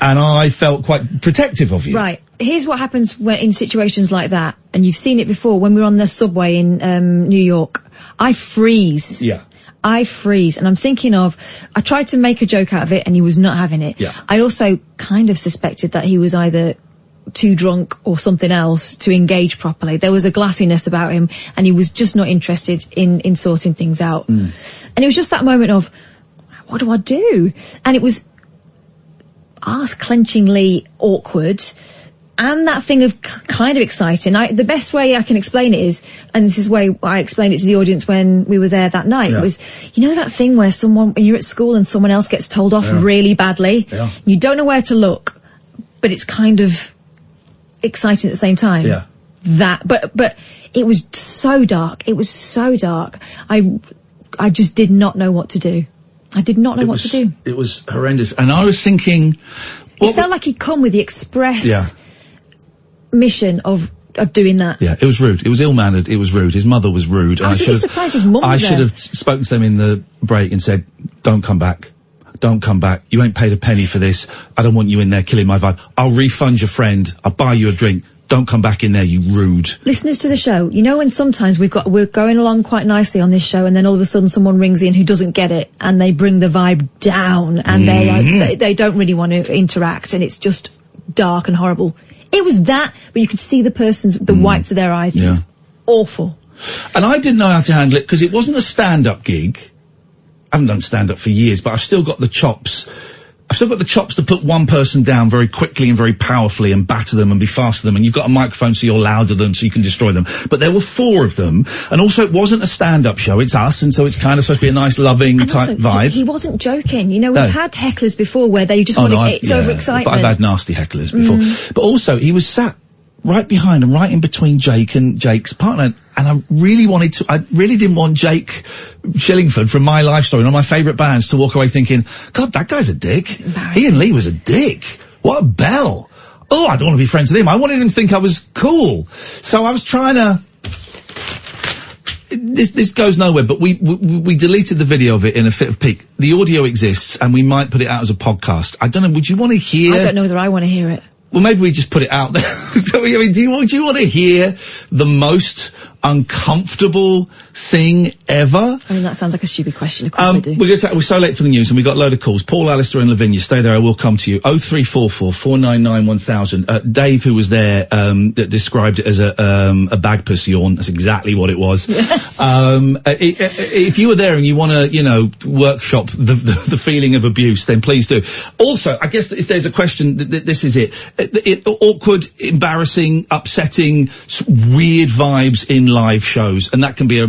and I felt quite protective of you. Right. Here's what happens in situations like that, and you've seen it before when we were on the subway in New York. I freeze. Yeah. I freeze, and I'm thinking I tried to make a joke out of it, and he was not having it. Yeah. I also kind of suspected that he was either too drunk or something else to engage properly. There was a glassiness about him, and he was just not interested in sorting things out. And it was just that moment of, what do I do? And it was arse-clenchingly awkward. And that thing of kind of exciting. The best way I can explain it is, and this is the way I explained it to the audience when we were there that night, was, that thing where when you're at school and someone else gets told off really badly, you don't know where to look, but it's kind of exciting at the same time. Yeah. But it was so dark. It was so dark. I just did not know what to do. I did not know what to do. It was horrendous. And I was thinking, it felt like he'd come with the express mission of doing that. Yeah, it was rude. It was ill-mannered. It was rude. His mother was rude. I was really surprised his mum was there. I should have spoken to them in the break and said, don't come back. Don't come back. You ain't paid a penny for this. I don't want you in there killing my vibe. I'll refund your friend. I'll buy you a drink. Don't come back in there, you rude. Listeners to the show, when sometimes we're going along quite nicely on this show, and then all of a sudden someone rings in who doesn't get it, and they bring the vibe down, and they don't really want to interact, and it's just dark and horrible. It was that, but you could see the whites of their eyes. It was awful. And I didn't know how to handle it, because it wasn't a stand-up gig. I haven't done stand-up for years, but I've still got the chops. I've still got the chops to put one person down very quickly and very powerfully and batter them and be fast to them, and you've got a microphone so you're louder than them so you can destroy them. But there were 4 of them, and also it wasn't a stand-up show, it's us, and so it's kind of supposed to be a nice, loving type vibe. He wasn't joking. We've had hecklers before where they just it's overexcitement. But I've had nasty hecklers before. But also, he was sat right behind and right in between Jake and Jake's partner, and I really didn't want Jake Shillingford from My Life Story, one of my favourite bands, to walk away thinking, God, that guy's a dick. Iain Lee was a dick. What a bell. Oh, I don't want to be friends with him. I wanted him to think I was cool. So I was trying to... This goes nowhere, but we deleted the video of it in a fit of pique. The audio exists, and we might put it out as a podcast. I don't know, would you want to hear... I don't know whether I want to hear it. Well, maybe we just put it out there. I mean, do you want to hear the most uncomfortable thing ever? I mean, that sounds like a stupid question. Of course I do. We're so late for the news, and we got a load of calls. Paul, Alistair, and Lavinya, stay there. I will come to you. 0344 499 1000. Dave, who was there, that described it as a bagpuss yawn. That's exactly what it was. If you were there and you want to, workshop the feeling of abuse, then please do. Also, I guess that if there's a question, this is it. Awkward, embarrassing, upsetting, weird vibes in live shows, and that can be a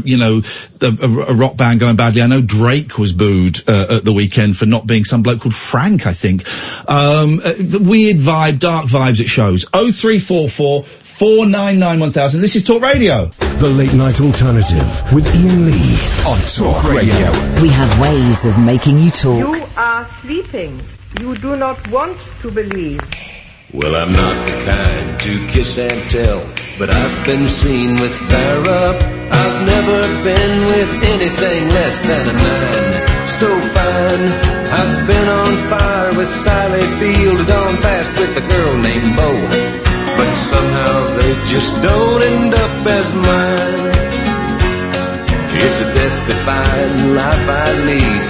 rock band going badly. I know Drake was booed at the weekend for not being some bloke called Frank, I think. The weird vibe, dark vibes at shows. 0344 499 1000. This is Talk Radio. The Late Night Alternative with Iain Lee on Talk Radio. We have ways of making you talk. You are sleeping. You do not want to believe. Well, I'm not the kind to kiss and tell, but I've been seen with Farrah. I've never been with anything less than a 9. So fine, I've been on fire with Sally Field, gone past with a girl named Bo, but somehow they just don't end up as mine. It's a death-defying life I lead.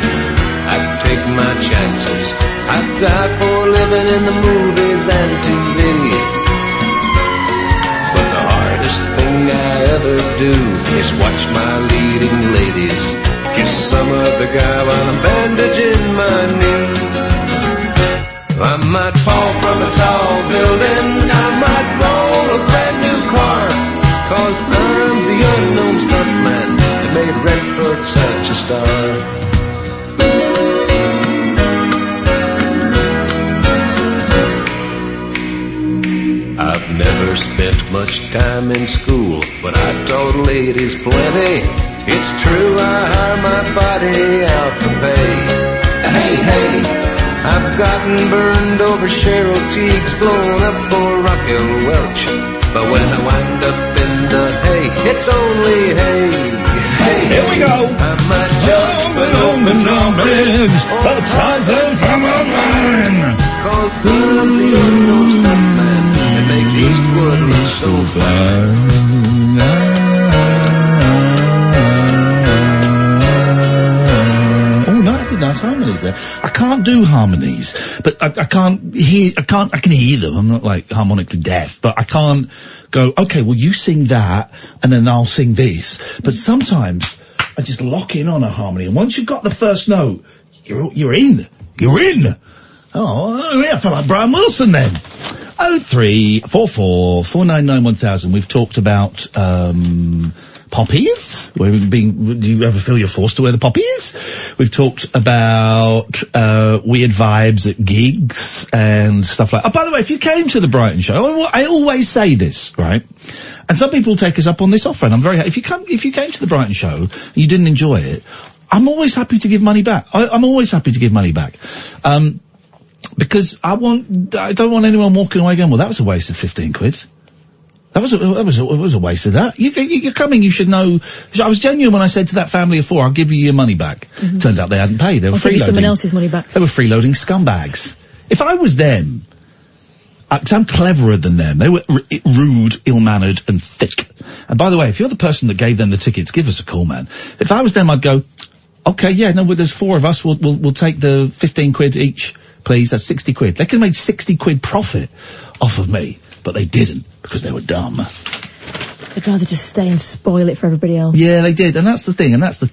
I take my chances. I die for living in the movies and TV. But the hardest thing I ever do is watch my leading ladies kiss some other guy while I'm bandaging my knee. I might fall from a tall building, I might roll a brand new car, 'cause I'm the unknown stuntman that made Redford such a star. I've never spent much time in school, but I taught ladies plenty. It's true, I hire my body out for pay. Hey, hey, I've gotten burned over Cheryl Teague's, blown up for Raquel Welch. But when I wind up in the hay, it's only hay. Hey, here we go. I might jump on the numbers, but Tarzan from a line. 'Cause I'm the unknown stuntman that makes Eastwood look so fine. Oh no, I did nice harmonies there. I can't do harmonies, but I can hear them. I'm not like harmonically deaf, but I can't go, okay, well you sing that and then I'll sing this. But sometimes I just lock in on a harmony, and once you've got the first note, you're in. Oh, yeah, I feel like Brian Wilson then. 0344 499 1000. We've talked about poppies. Do you ever feel you're forced to wear the poppies? We've talked about weird vibes at gigs and stuff like. Oh, by the way, if you came to the Brighton show, I always say this, right? And some people take us up on this offer, and I'm very happy. If you came to the Brighton show and you didn't enjoy it, I'm always happy to give money back. I'm always happy to give money back. Because I don't want anyone walking away going, well, that was a waste of 15 quid. That was a waste of that. You're coming, you should know. I was genuine when I said to that family of 4, I'll give you your money back. Mm-hmm. Turns out they hadn't paid. They were freeloading. I'll give you someone else's money back. They were freeloading scumbags. If I was them, because I'm cleverer than them, they were rude, ill-mannered, and thick. And by the way, if you're the person that gave them the tickets, give us a call, man. If I was them, I'd go, okay, yeah, no, well, there's 4 of us, we'll take the 15 quid each. Please, that's 60 quid. They could have made 60 quid profit off of me, but they didn't, because they were dumb. They'd rather just stay and spoil it for everybody else. Yeah, they did, and that's the thing. That's soured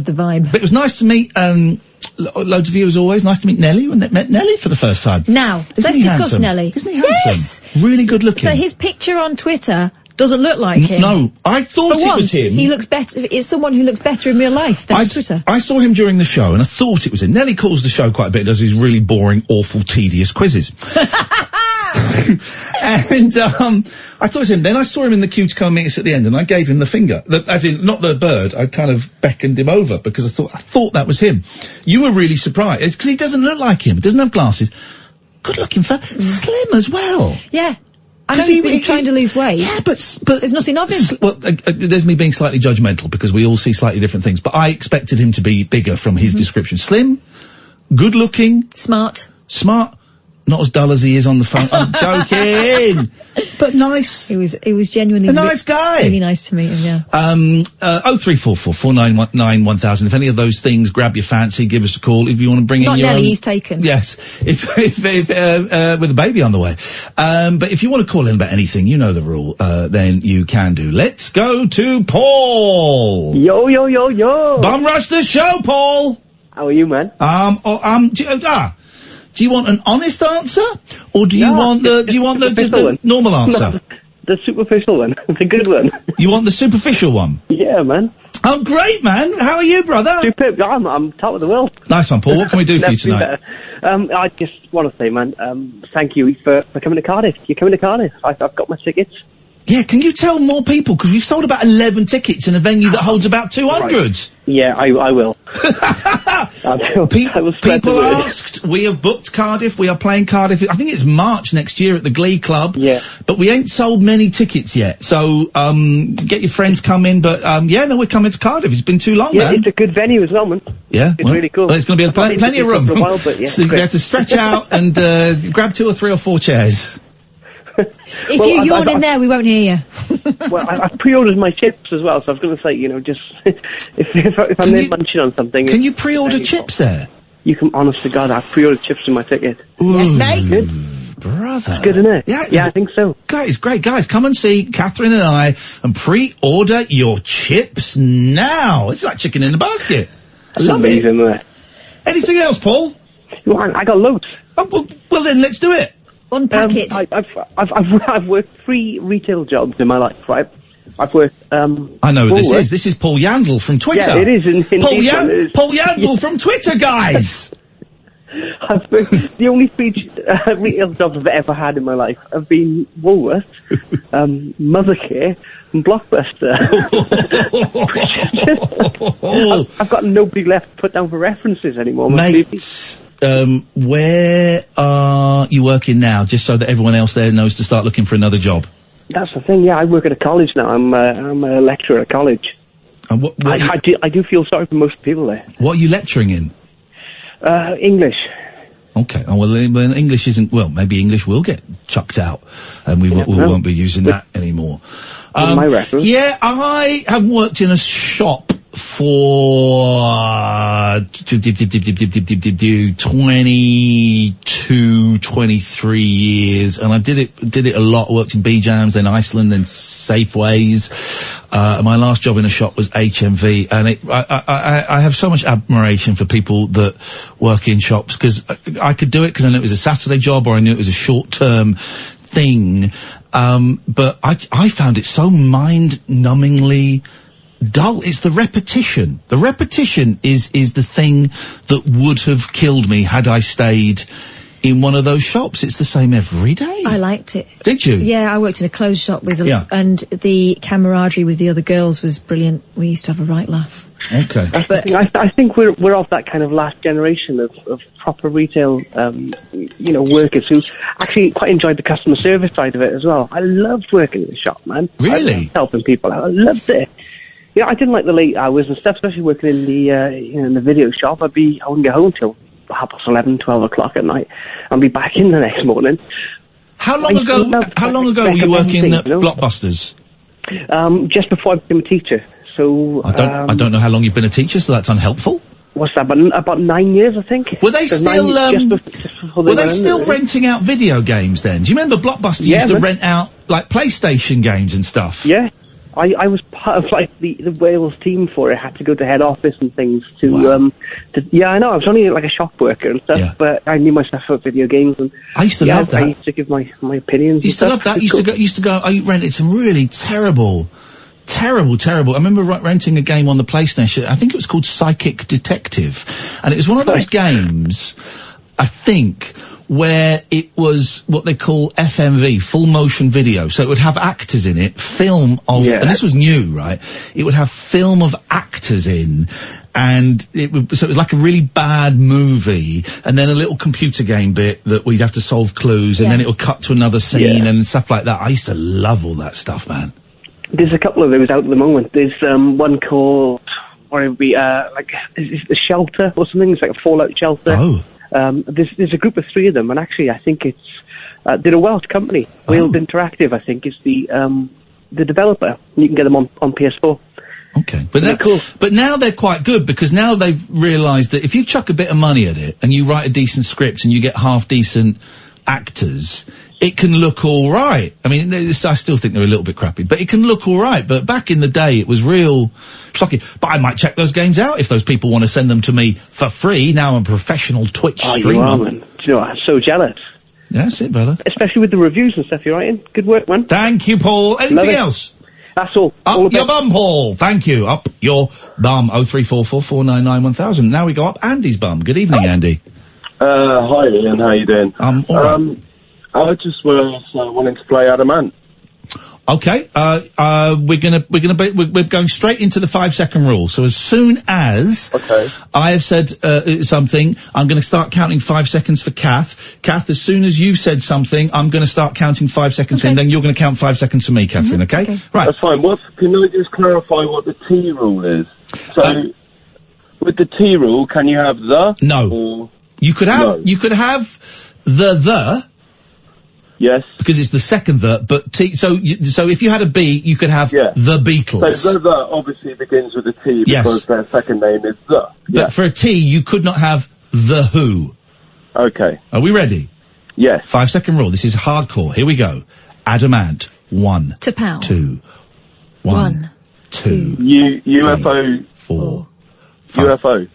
the vibe. But it was nice to meet, loads of you as always. Nice to meet Nelly. We met Nelly for the first time. Now, let's discuss Nelly. Isn't he handsome? Yes! Really good looking. So his picture on Twitter doesn't look like him. No, I thought it was him. He looks better. It's someone who looks better in real life than on Twitter. I saw him during the show, and I thought it was him. Nelly calls the show quite a bit. Does these really boring, awful, tedious quizzes. And I thought it was him. Then I saw him in the queue to come and meet us at the end, and I gave him the finger. As in, not the bird. I kind of beckoned him over because I thought that was him. You were really surprised. It's because he doesn't look like him. He doesn't have glasses. Good looking fella. Slim as well. Yeah. I know he's been trying to lose weight. Yeah, but there's nothing of him. Well, there's me being slightly judgmental because we all see slightly different things. But I expected him to be bigger from his description. Slim, good looking, smart, Not as dull as he is on the phone. I'm joking. But nice. He was genuinely a nice guy. Really nice to meet him, yeah. 0344 499 1000. If any of those things grab your fancy, give us a call. If you want to bring Not in your Nelly, own... he's taken. Yes. If with a baby on the way. But if you want to call in about anything, you know the rule, then you can do. Let's go to Paul. Yo, yo, yo, yo. Bum rush the show, Paul. How are you, man? Do you want an honest answer, or do you want the just the normal answer? No, the superficial one, the good one. You want the superficial one? Yeah, man. Oh, great, man. How are you, brother? Superb. I'm top of the world. Nice one, Paul. What can we do for you tonight? I just want to say, man, thank you for coming to Cardiff. You're coming to Cardiff. I've got my tickets. Yeah, can you tell more people? Because we've sold about 11 tickets in a venue that holds about 200. Right. Yeah, I will. People asked. We have booked Cardiff. We are playing Cardiff. I think it's March next year at the Glee Club. Yeah. But we ain't sold many tickets yet. So, get your friends come in. But, we're coming to Cardiff. It's been too long, man. Yeah, it's a good venue as well, man. Yeah. It's really cool. Well, it's going to be plenty of room. For a while, but yeah, so you have to stretch out and, grab 2 or 3 or 4 chairs. If you yawn in there, we won't hear you. Well, I've pre-ordered my chips as well, so I was going to say, just if I'm there munching on something. Can you pre-order chips there? You can, honest to God, I've pre-ordered chips in my ticket. Yes, mate. Good. Brother. It's good, isn't it? Yeah, I think so. Guys, great. Guys, come and see Catherine and I and pre-order your chips now. It's like chicken in a basket. I love it. Anything else, Paul? Well, I got loads. Oh, well then, let's do it. Unpack it. I've worked 3 retail jobs in my life, right? I've worked, I know who this is. This is Paul Yandel from Twitter. Yeah, it is. Paul Yandel from Twitter, guys! I've worked, the only 3 retail jobs I've ever had in my life have been Woolworths, Mothercare, and Blockbuster. I've got nobody left to put down for references anymore. Mate, where are you working now, just so that everyone else there knows to start looking for another job? That's the thing, yeah, I work at a college now. I'm a lecturer at a college. And I do feel sorry for most people there. What are you lecturing in? English. Okay. Oh, well, then English isn't... Well, maybe English will get chucked out, and we won't be using that anymore. My reference. Yeah, I haven't worked in a shop for 22, 23 years, and I did it a lot. I worked in B-Jams, then Iceland, then Safeways. My last job in a shop was HMV, and I have so much admiration for people that work in shops, because I could do it because I knew it was a Saturday job, or I knew it was a short-term thing. But I found it so mind-numbingly dull. It's the repetition. The repetition is the thing that would have killed me had I stayed in one of those shops. It's the same every day. I liked it. Did you? Yeah, I worked in a clothes shop with and the camaraderie with the other girls was brilliant. We used to have a right laugh. Okay. I think we're of that kind of last generation of proper retail, workers who actually quite enjoyed the customer service side of it as well. I loved working in the shop, man. Really? I loved helping people out. I loved it. Yeah, I didn't like the late hours and stuff, especially working in the in the video shop. I wouldn't get home till 11:30, 12 o'clock at night, and be back in the next morning. How long ago were you working at Blockbusters? Just before I became a teacher. So I don't know how long you've been a teacher, so that's unhelpful. What's that? About 9 years, I think. Were they still renting out video games then? Do you remember Blockbuster used to rent out like PlayStation games and stuff? Yeah. I was part of like the Wales team for it. I had to go to head office and things to I know I was only like a shop worker and stuff, but I knew my stuff about video games, and I used to love that. I used to give my opinions. You used to love that. Used to go. I rented some really terrible. I remember renting a game on the PlayStation. I think it was called Psychic Detective, and it was one of those games, I think, where it was what they call FMV, full motion video. So it would have actors in it, film of, and this was new, right? It would have film of actors in, and so it was like a really bad movie, and then a little computer game bit that we'd have to solve clues, and then it would cut to another scene and stuff like that. I used to love all that stuff, man. There's a couple of those out at the moment. There's one called, or it would be, is the Shelter or something? It's like a Fallout Shelter. Oh. There's a group of 3 of them, and actually I think it's they're a Welsh company. Wales Interactive, I think, is the developer. You can get them on PS4. Okay, but now they're quite good, because now they've realised that if you chuck a bit of money at it and you write a decent script and you get half decent actors, it can look all right. I mean, I still think they're a little bit crappy, but it can look all right. But back in the day, it was real shocking. But I might check those games out if those people want to send them to me for free. Now I'm a professional Twitch streamer. You are, man. Do you know what? I'm so jealous. Yeah, that's it, brother. Especially with the reviews and stuff you're writing. Good work, man. Thank you, Paul. Anything else? That's all. Up your bum, Paul. Thank you. Up your bum. 0344 499 1000. Now we go up Andy's bum. Good evening, Andy. Hi, Ian. How you doing? All right. I just was wanting to play Adamant. Okay. We're going straight into the 5-second rule. So as soon as I have said something, I'm going to start counting 5 seconds for Kath. Kath, as soon as you've said something, I'm going to start counting 5 seconds for him. Then you're going to count 5 seconds for me, Catherine. Okay? Right. That's fine. Can I just clarify what the T rule is? So, with the T rule, can you have the? No. Or you could have. No. You could have the. Yes. Because it's the second but T, so if you had a B, you could have the Beatles. So the obviously begins with a T because their second name is the. But for a T, you could not have the Who. Okay. Are we ready? Yes. 5-second rule. This is hardcore. Here we go. Adamant. 1. To pound. 2. 1. 2. UFO. 4. UFO.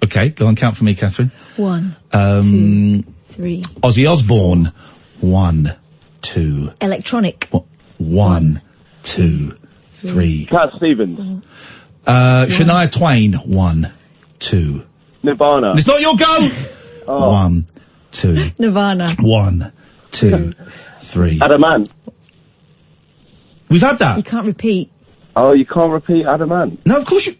Okay, go on, count for me, Catherine. 1. 2. 3. Ozzy Osbourne. 1, 2. Electronic. 1, 2, 3. Cat Stevens. Shania Twain. 1, 2. Nirvana. It's not your go! 1, 2. Nirvana. 1, 2, 3. Adamant. We've had that. You can't repeat. Oh, you can't repeat Adamant? No, of course you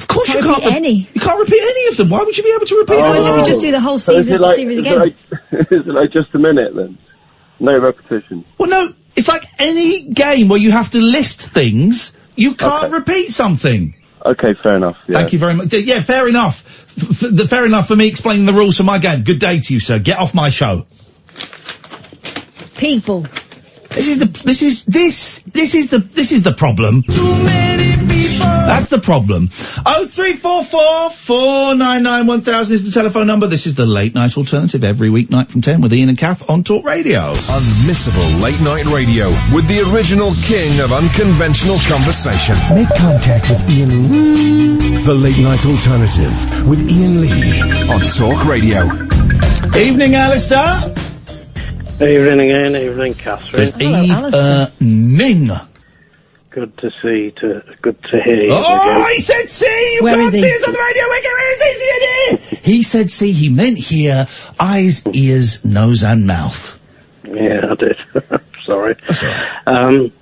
can't. Any. You can't repeat any of them. Why would you be able to repeat Why don't we just do the whole series again? Is it like just a minute then? No repetition. Well, no, it's like any game where you have to list things. You can't repeat something. Okay, fair enough. Yeah. Thank you very much. Yeah, fair enough. Fair enough for me explaining the rules for my game. Good day to you, sir. Get off my show. People. This is the problem. Too many people. That's the problem. 0344 499 1000 is the telephone number. This is the late night alternative every weeknight from 10 with Ian and Kath on Talk Radio. Unmissable late night radio with the original king of unconventional conversation. Make contact with Ian Lee. The late night alternative with Ian Lee on Talk Radio. Evening, Alistair. Evening, Ian. Evening, Catherine. Good evening. Good to see. Good to hear you. Oh, he said see. You can't see us on the radio. Where is he? He said see. He meant hear. Eyes, ears, nose, and mouth. Yeah, I did. Sorry. That's all right.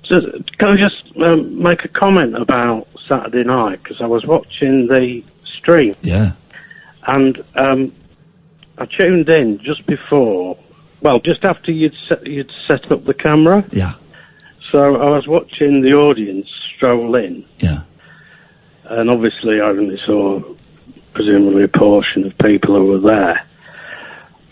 Can I just make a comment about Saturday night? Because I was watching the stream. Yeah. And I tuned in just before. Well, just after you'd set up the camera. Yeah. So I was watching the audience stroll in. Yeah. And obviously I only saw presumably a portion of people who were there.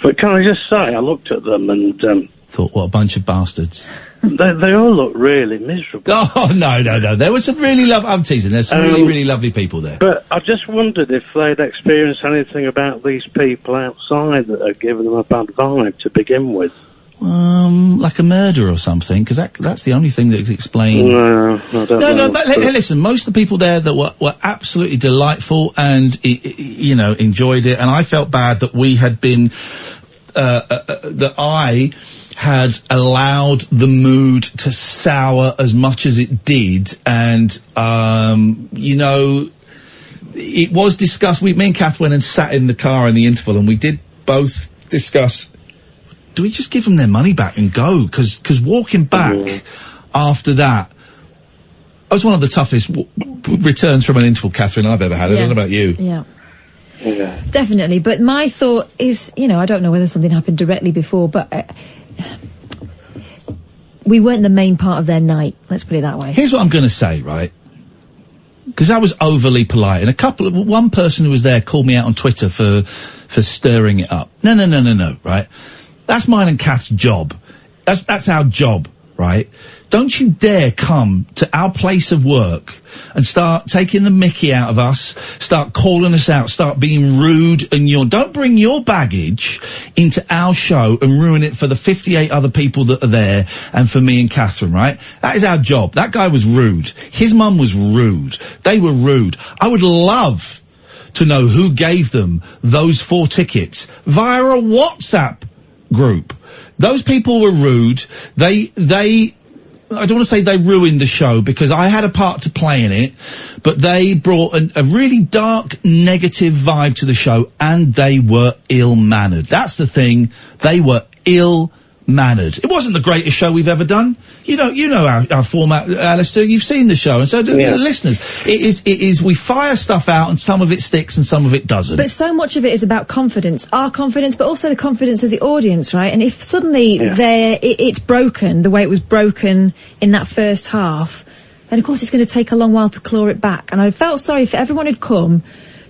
But can I just say, I looked at them and thought, what a bunch of bastards. They all look really miserable. Oh, no. There was some really I'm teasing. There's some really lovely people there. But I just wondered if they'd experienced anything about these people outside that had given them a bad vibe to begin with. Like a murder or something, because that's the only thing that could explain. No, I don't know. No, but listen, most of the people there that were absolutely delightful and, enjoyed it, and I felt bad that we had been, that I had allowed the mood to sour as much as it did, and, it was discussed. Me and Kath went and sat in the car in the interval, and we did both discuss, do we just give them their money back and go? Because walking back after that, that was one of the toughest returns from an interval, Catherine, I've ever had. I don't know about you. Yeah. Definitely. But my thought is, I don't know whether something happened directly before, but we weren't the main part of their night. Let's put it that way. Here's what I'm going to say, right? Because I was overly polite, and one person who was there called me out on Twitter for for stirring it up. No, right? That's mine and Kath's job. That's our job, right? Don't you dare come to our place of work and start taking the mickey out of us, start calling us out, start being rude and don't bring your baggage into our show and ruin it for the 58 other people that are there and for me and Catherine, right? That is our job. That guy was rude. His mum was rude. They were rude. I would love to know who gave them those 4 tickets via a WhatsApp group. Those people were rude. I don't want to say they ruined the show because I had a part to play in it, but they brought a really dark, negative vibe to the show, and they were ill-mannered. That's the thing. They were ill-mannered. It wasn't the greatest show we've ever done. You know our format, Alistair. You've seen the show, and so do the listeners. It is we fire stuff out, and some of it sticks and some of it doesn't. But so much of it is about confidence, our confidence, but also the confidence of the audience, right? And if suddenly it's broken the way it was broken in that first half, then of course it's going to take a long while to claw it back. And I felt sorry for everyone who'd come,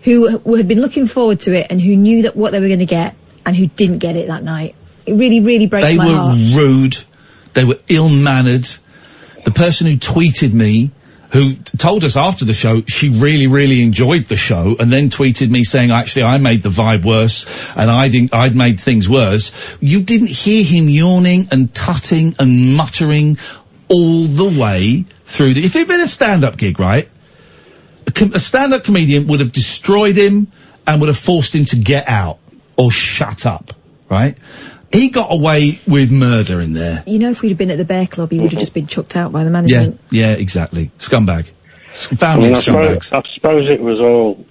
who had been looking forward to it, and who knew that what they were going to get, and who didn't get it that night. It really, really breaks my heart. They were rude. They were ill-mannered. The person who tweeted me, who told us after the show she really, really enjoyed the show, and then tweeted me saying, actually, I made the vibe worse, and I'd made things worse. You didn't hear him yawning and tutting and muttering all the way through. If it had been a stand-up gig, right, a stand-up comedian would have destroyed him and would have forced him to get out or shut up, right? He got away with murder in there. You know, if we'd have been at the Bear Club, he would have just been chucked out by the management. Yeah, exactly. Scumbag. Family scumbags. I suppose it was all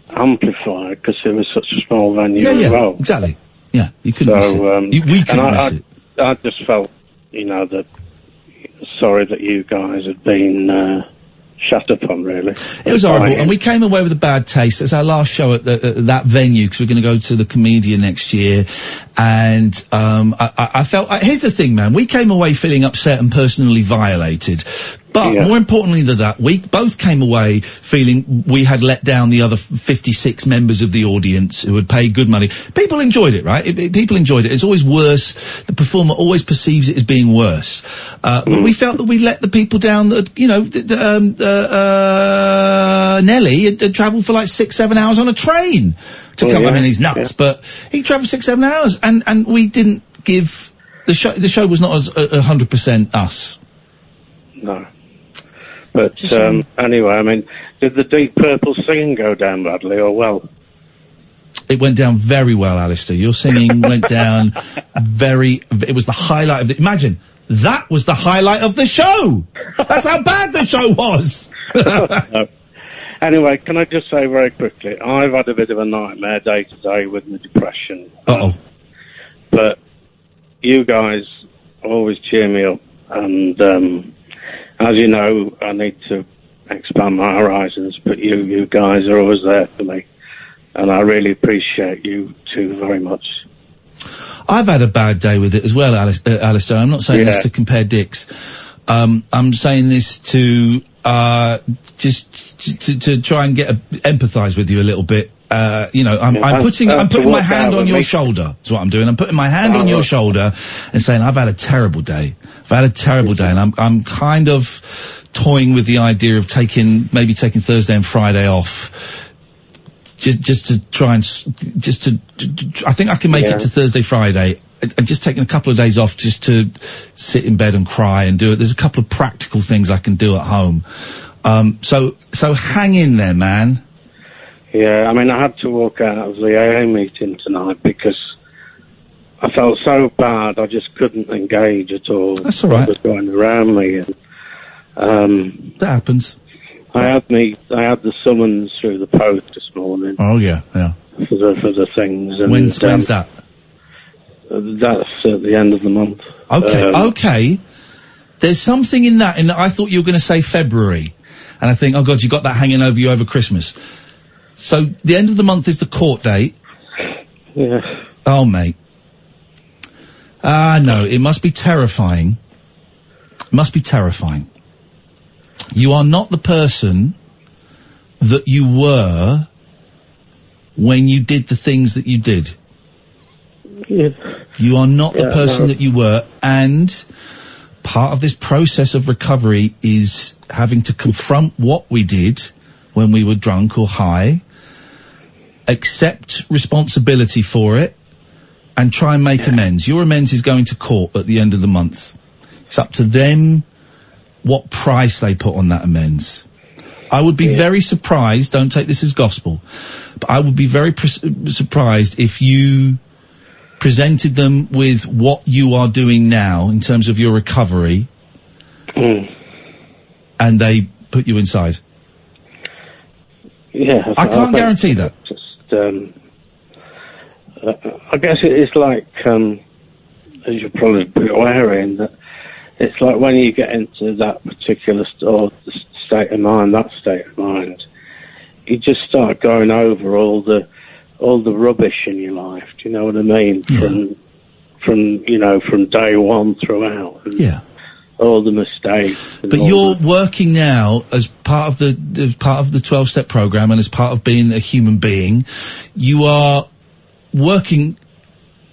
amplified because it was such a small venue as well. Exactly. Yeah, you couldn't miss it. We couldn't miss it. I just felt, sorry that you guys had been shut up on, really. It was horrible, and we came away with a bad taste. It's our last show at that venue, because we're going to go to the Comedian next year, and I felt... here's the thing, man. We came away feeling upset and personally violated. But more importantly than that, we both came away feeling we had let down the other 56 members of the audience who had paid good money. People enjoyed it, right? People enjoyed it. It's always worse. The performer always perceives it as being worse. But we felt that we let the people down that, Nelly had travelled for like 6-7 hours on a train to come. I mean, he's nuts, but he travelled 6-7 hours, and we didn't give the show was not as 100% us. No. But anyway, I mean, did the Deep Purple singing go down badly or well? It went down very well, Alistair. Your singing went down it was the highlight of imagine, that was the highlight of the show! That's how bad the show was! No. Anyway, can I just say very quickly, I've had a bit of a nightmare day to day with my depression. But you guys always cheer me up, and as you know, I need to expand my horizons, but you guys are always there for me, and I really appreciate you two very much. I've had a bad day with it as well, Alistair. I'm not saying this to compare dicks. I'm saying this to just to try and empathise with you a little bit. I'm putting my hand on your shoulder. That's what I'm doing. I'm putting my hand on your shoulder and saying I've had a terrible day. And I'm kind of toying with the idea of taking Thursday and Friday off. Just to try and I think I can make it to Thursday, Friday, and just taking a couple of days off just to sit in bed and cry and do it. There's a couple of practical things I can do at home. So hang in there, man. Yeah, I mean, I had to walk out of the AA meeting tonight because I felt so bad. I just couldn't engage at all. That's all right. What was going around me, and that happens. I had the summons through the post this morning. Oh yeah. For the things. And when's that? That's at the end of the month. Okay. There's something in that. I thought you were going to say February, and I think, oh God, you got that hanging over you over Christmas. So the end of the month is the court date. Yeah. Oh mate. No, it must be terrifying. You are not the person that you were when you did the things that you did. Yeah. You are not the person that you were, and part of this process of recovery is having to confront what we did when we were drunk or high, accept responsibility for it, and try and make amends. Your amends is going to court at the end of the month. It's up to them what price they put on that amends. I would be very surprised, don't take this as gospel, but I would be very surprised if you presented them with what you are doing now in terms of your recovery, and they put you inside. Yeah. I can't guarantee that. Just, I guess it is like, as you're probably aware, in that it's like when you get into that particular state of mind, you just start going over all the rubbish in your life. Do you know what I mean? From day one throughout. Yeah. All the mistakes. But you're working now as part of the 12-step program, and as part of being a human being, you are working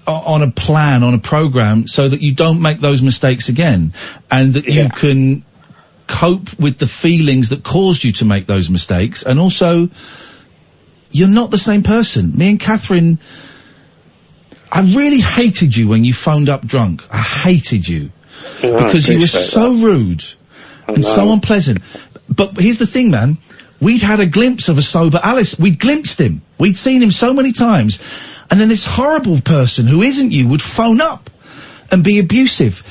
on a plan, on a program, so that you don't make those mistakes again, and that you can cope with the feelings that caused you to make those mistakes. And also, you're not the same person. Me and Catherine, I really hated you when you phoned up drunk. I hated you. Because you were so rude and so unpleasant. But here's the thing, man. We'd had a glimpse of a sober Alice. We'd glimpsed him. We'd seen him so many times. And then this horrible person who isn't you would phone up and be abusive.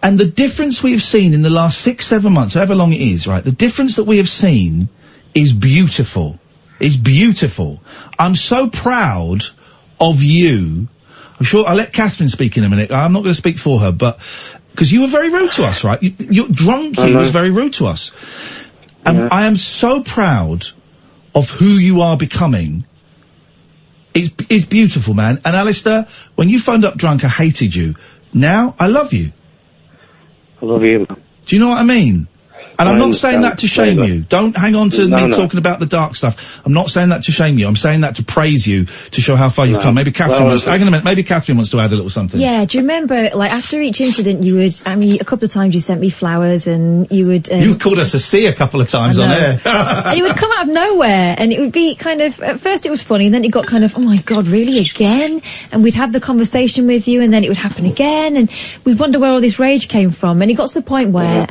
And the difference we have seen in the last 6-7 months, however long it is, right? The difference that we have seen is beautiful. Is beautiful. I'm so proud of you. I'm sure I'll let Catherine speak in a minute. I'm not going to speak for her, but because you were very rude to us, right? You're drunk. You was very rude to us, and I am so proud of who you are becoming. It's beautiful, man. And Alistair, when you phoned up drunk, I hated you. Now I love you. I love you. Do you know what I mean? And I'm not saying that to shame you. Don't hang on to me talking about the dark stuff. I'm not saying that to shame you. I'm saying that to praise you, to show how far you've come. Maybe Catherine wants to, hang on a minute, maybe Catherine wants to add a little something. Yeah, do you remember, like, after each incident you would, I mean, a couple of times you sent me flowers and you would... you called us a C a couple of times on air. And it would come out of nowhere, and it would be kind of, at first it was funny, and then it got kind of, oh my God, really, again? And we'd have the conversation with you, and then it would happen again, and we'd wonder where all this rage came from, and it got to the point where...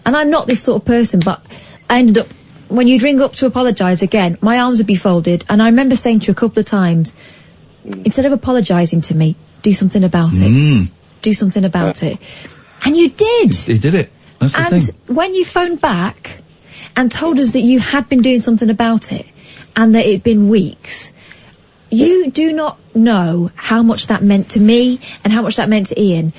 and I'm not this sort of person, but I ended up, when you'd ring up to apologise again, my arms would be folded. And I remember saying to you a couple of times, instead of apologising to me, do something about it. Do something about it. And you did. You did it. That's the thing. And when you phoned back and told us that you had been doing something about it, and that it'd been weeks, you do not know how much that meant to me and how much that meant to Iain.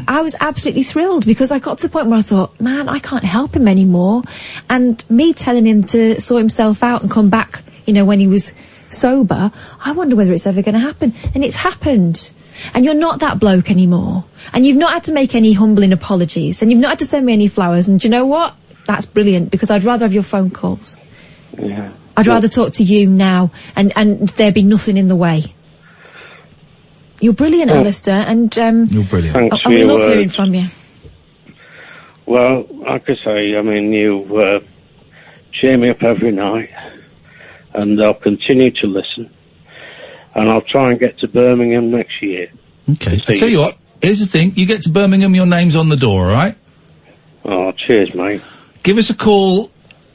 I was absolutely thrilled, because I got to the point where I thought, man, I can't help him anymore. And me telling him to sort himself out and come back, you know, when he was sober, I wonder whether it's ever going to happen. And it's happened. And you're not that bloke anymore. And you've not had to make any humbling apologies. And you've not had to send me any flowers. And do you know what? That's brilliant, because I'd rather have your phone calls. Yeah. I'd rather talk to you now, and there be nothing in the way. You're brilliant, Alistair, and you're brilliant. Thanks for we your love words. hearing from you. Well, like I say, I mean, you cheer me up every night, and I'll continue to listen, and I'll try and get to Birmingham next year. Okay. I tell you what, here's the thing: you get to Birmingham, your name's on the door, all right? Oh, cheers, mate. Give us a call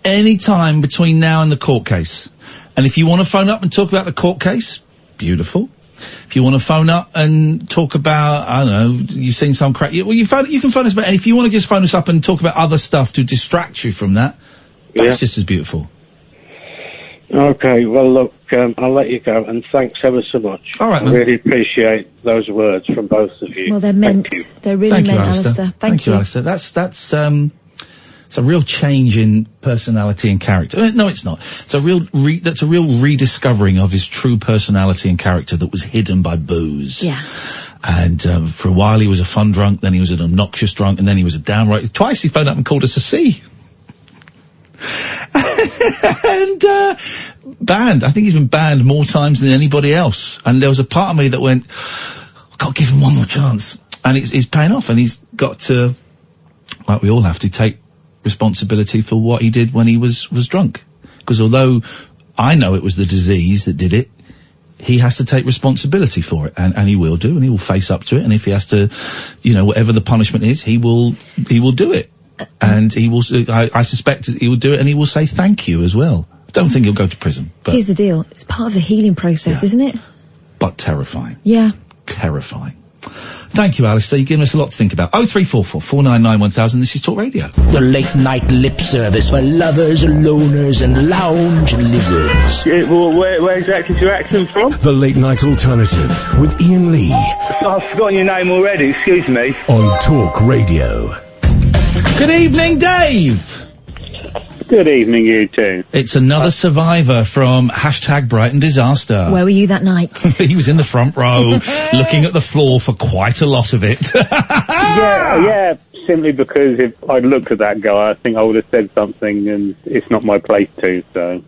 any time between now and the court case. And if you want to phone up and talk about the court case, beautiful. If you want to phone up and talk about, I don't know, you've seen some crap, well, you can phone us about, and if you want to just phone us up and talk about other stuff to distract you from that, that's just as beautiful. Okay, well, look, I'll let you go, and thanks ever so much. All right, I man. really appreciate those words from both of you. Well, they're meant. They're really meant, Alistair. Thank you. Alistair. That's it's a real change in personality and character. No, it's not. It's a real that's a real rediscovering of his true personality and character that was hidden by booze. Yeah. And for a while he was a fun drunk, then he was an obnoxious drunk, and then he was a downright... Twice he phoned up and called us a C. And, banned. I think he's been banned more times than anybody else. And there was a part of me that went, I've got to give him one more chance. And it's paying off, and he's got to, like we all have to, take responsibility for what he did when he was drunk. Because although I know it was the disease that did it, he has to take responsibility for it, and he will do, and he will face up to it, and if he has to, you know, whatever the punishment is, he will do it. And he will, I suspect he will do it, and he will say thank you as well. I don't think he'll go to prison. But here's the deal. It's part of the healing process, isn't it? But terrifying. Yeah. Terrifying. Thank you, Alistair. You've given us a lot to think about. 0344 499 1000. This is Talk Radio. The late night lip service for lovers, loners, and lounge lizards. Yeah, well, where exactly is your accent from? The Late Night Alternative with Iain Lee I've forgotten your name already, excuse me. on Talk Radio. Good evening, Dave. Good evening, you two. It's another survivor from #Brighton Disaster. Where were you that night? He was in the front row, looking at the floor for quite a lot of it. Yeah, simply because if I'd looked at that guy, I think I would have said something, and it's not my place to, so,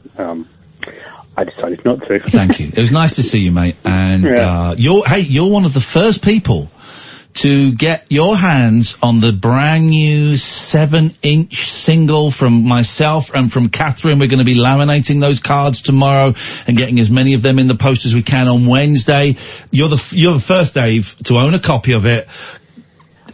I decided not to. Thank you. It was nice to see you, mate. And, you're one of the first people to get your hands on the brand new 7-inch single from myself and from Catherine. We're going to be laminating those cards tomorrow and getting as many of them in the post as we can on Wednesday. You're the first, Dave, to own a copy of it.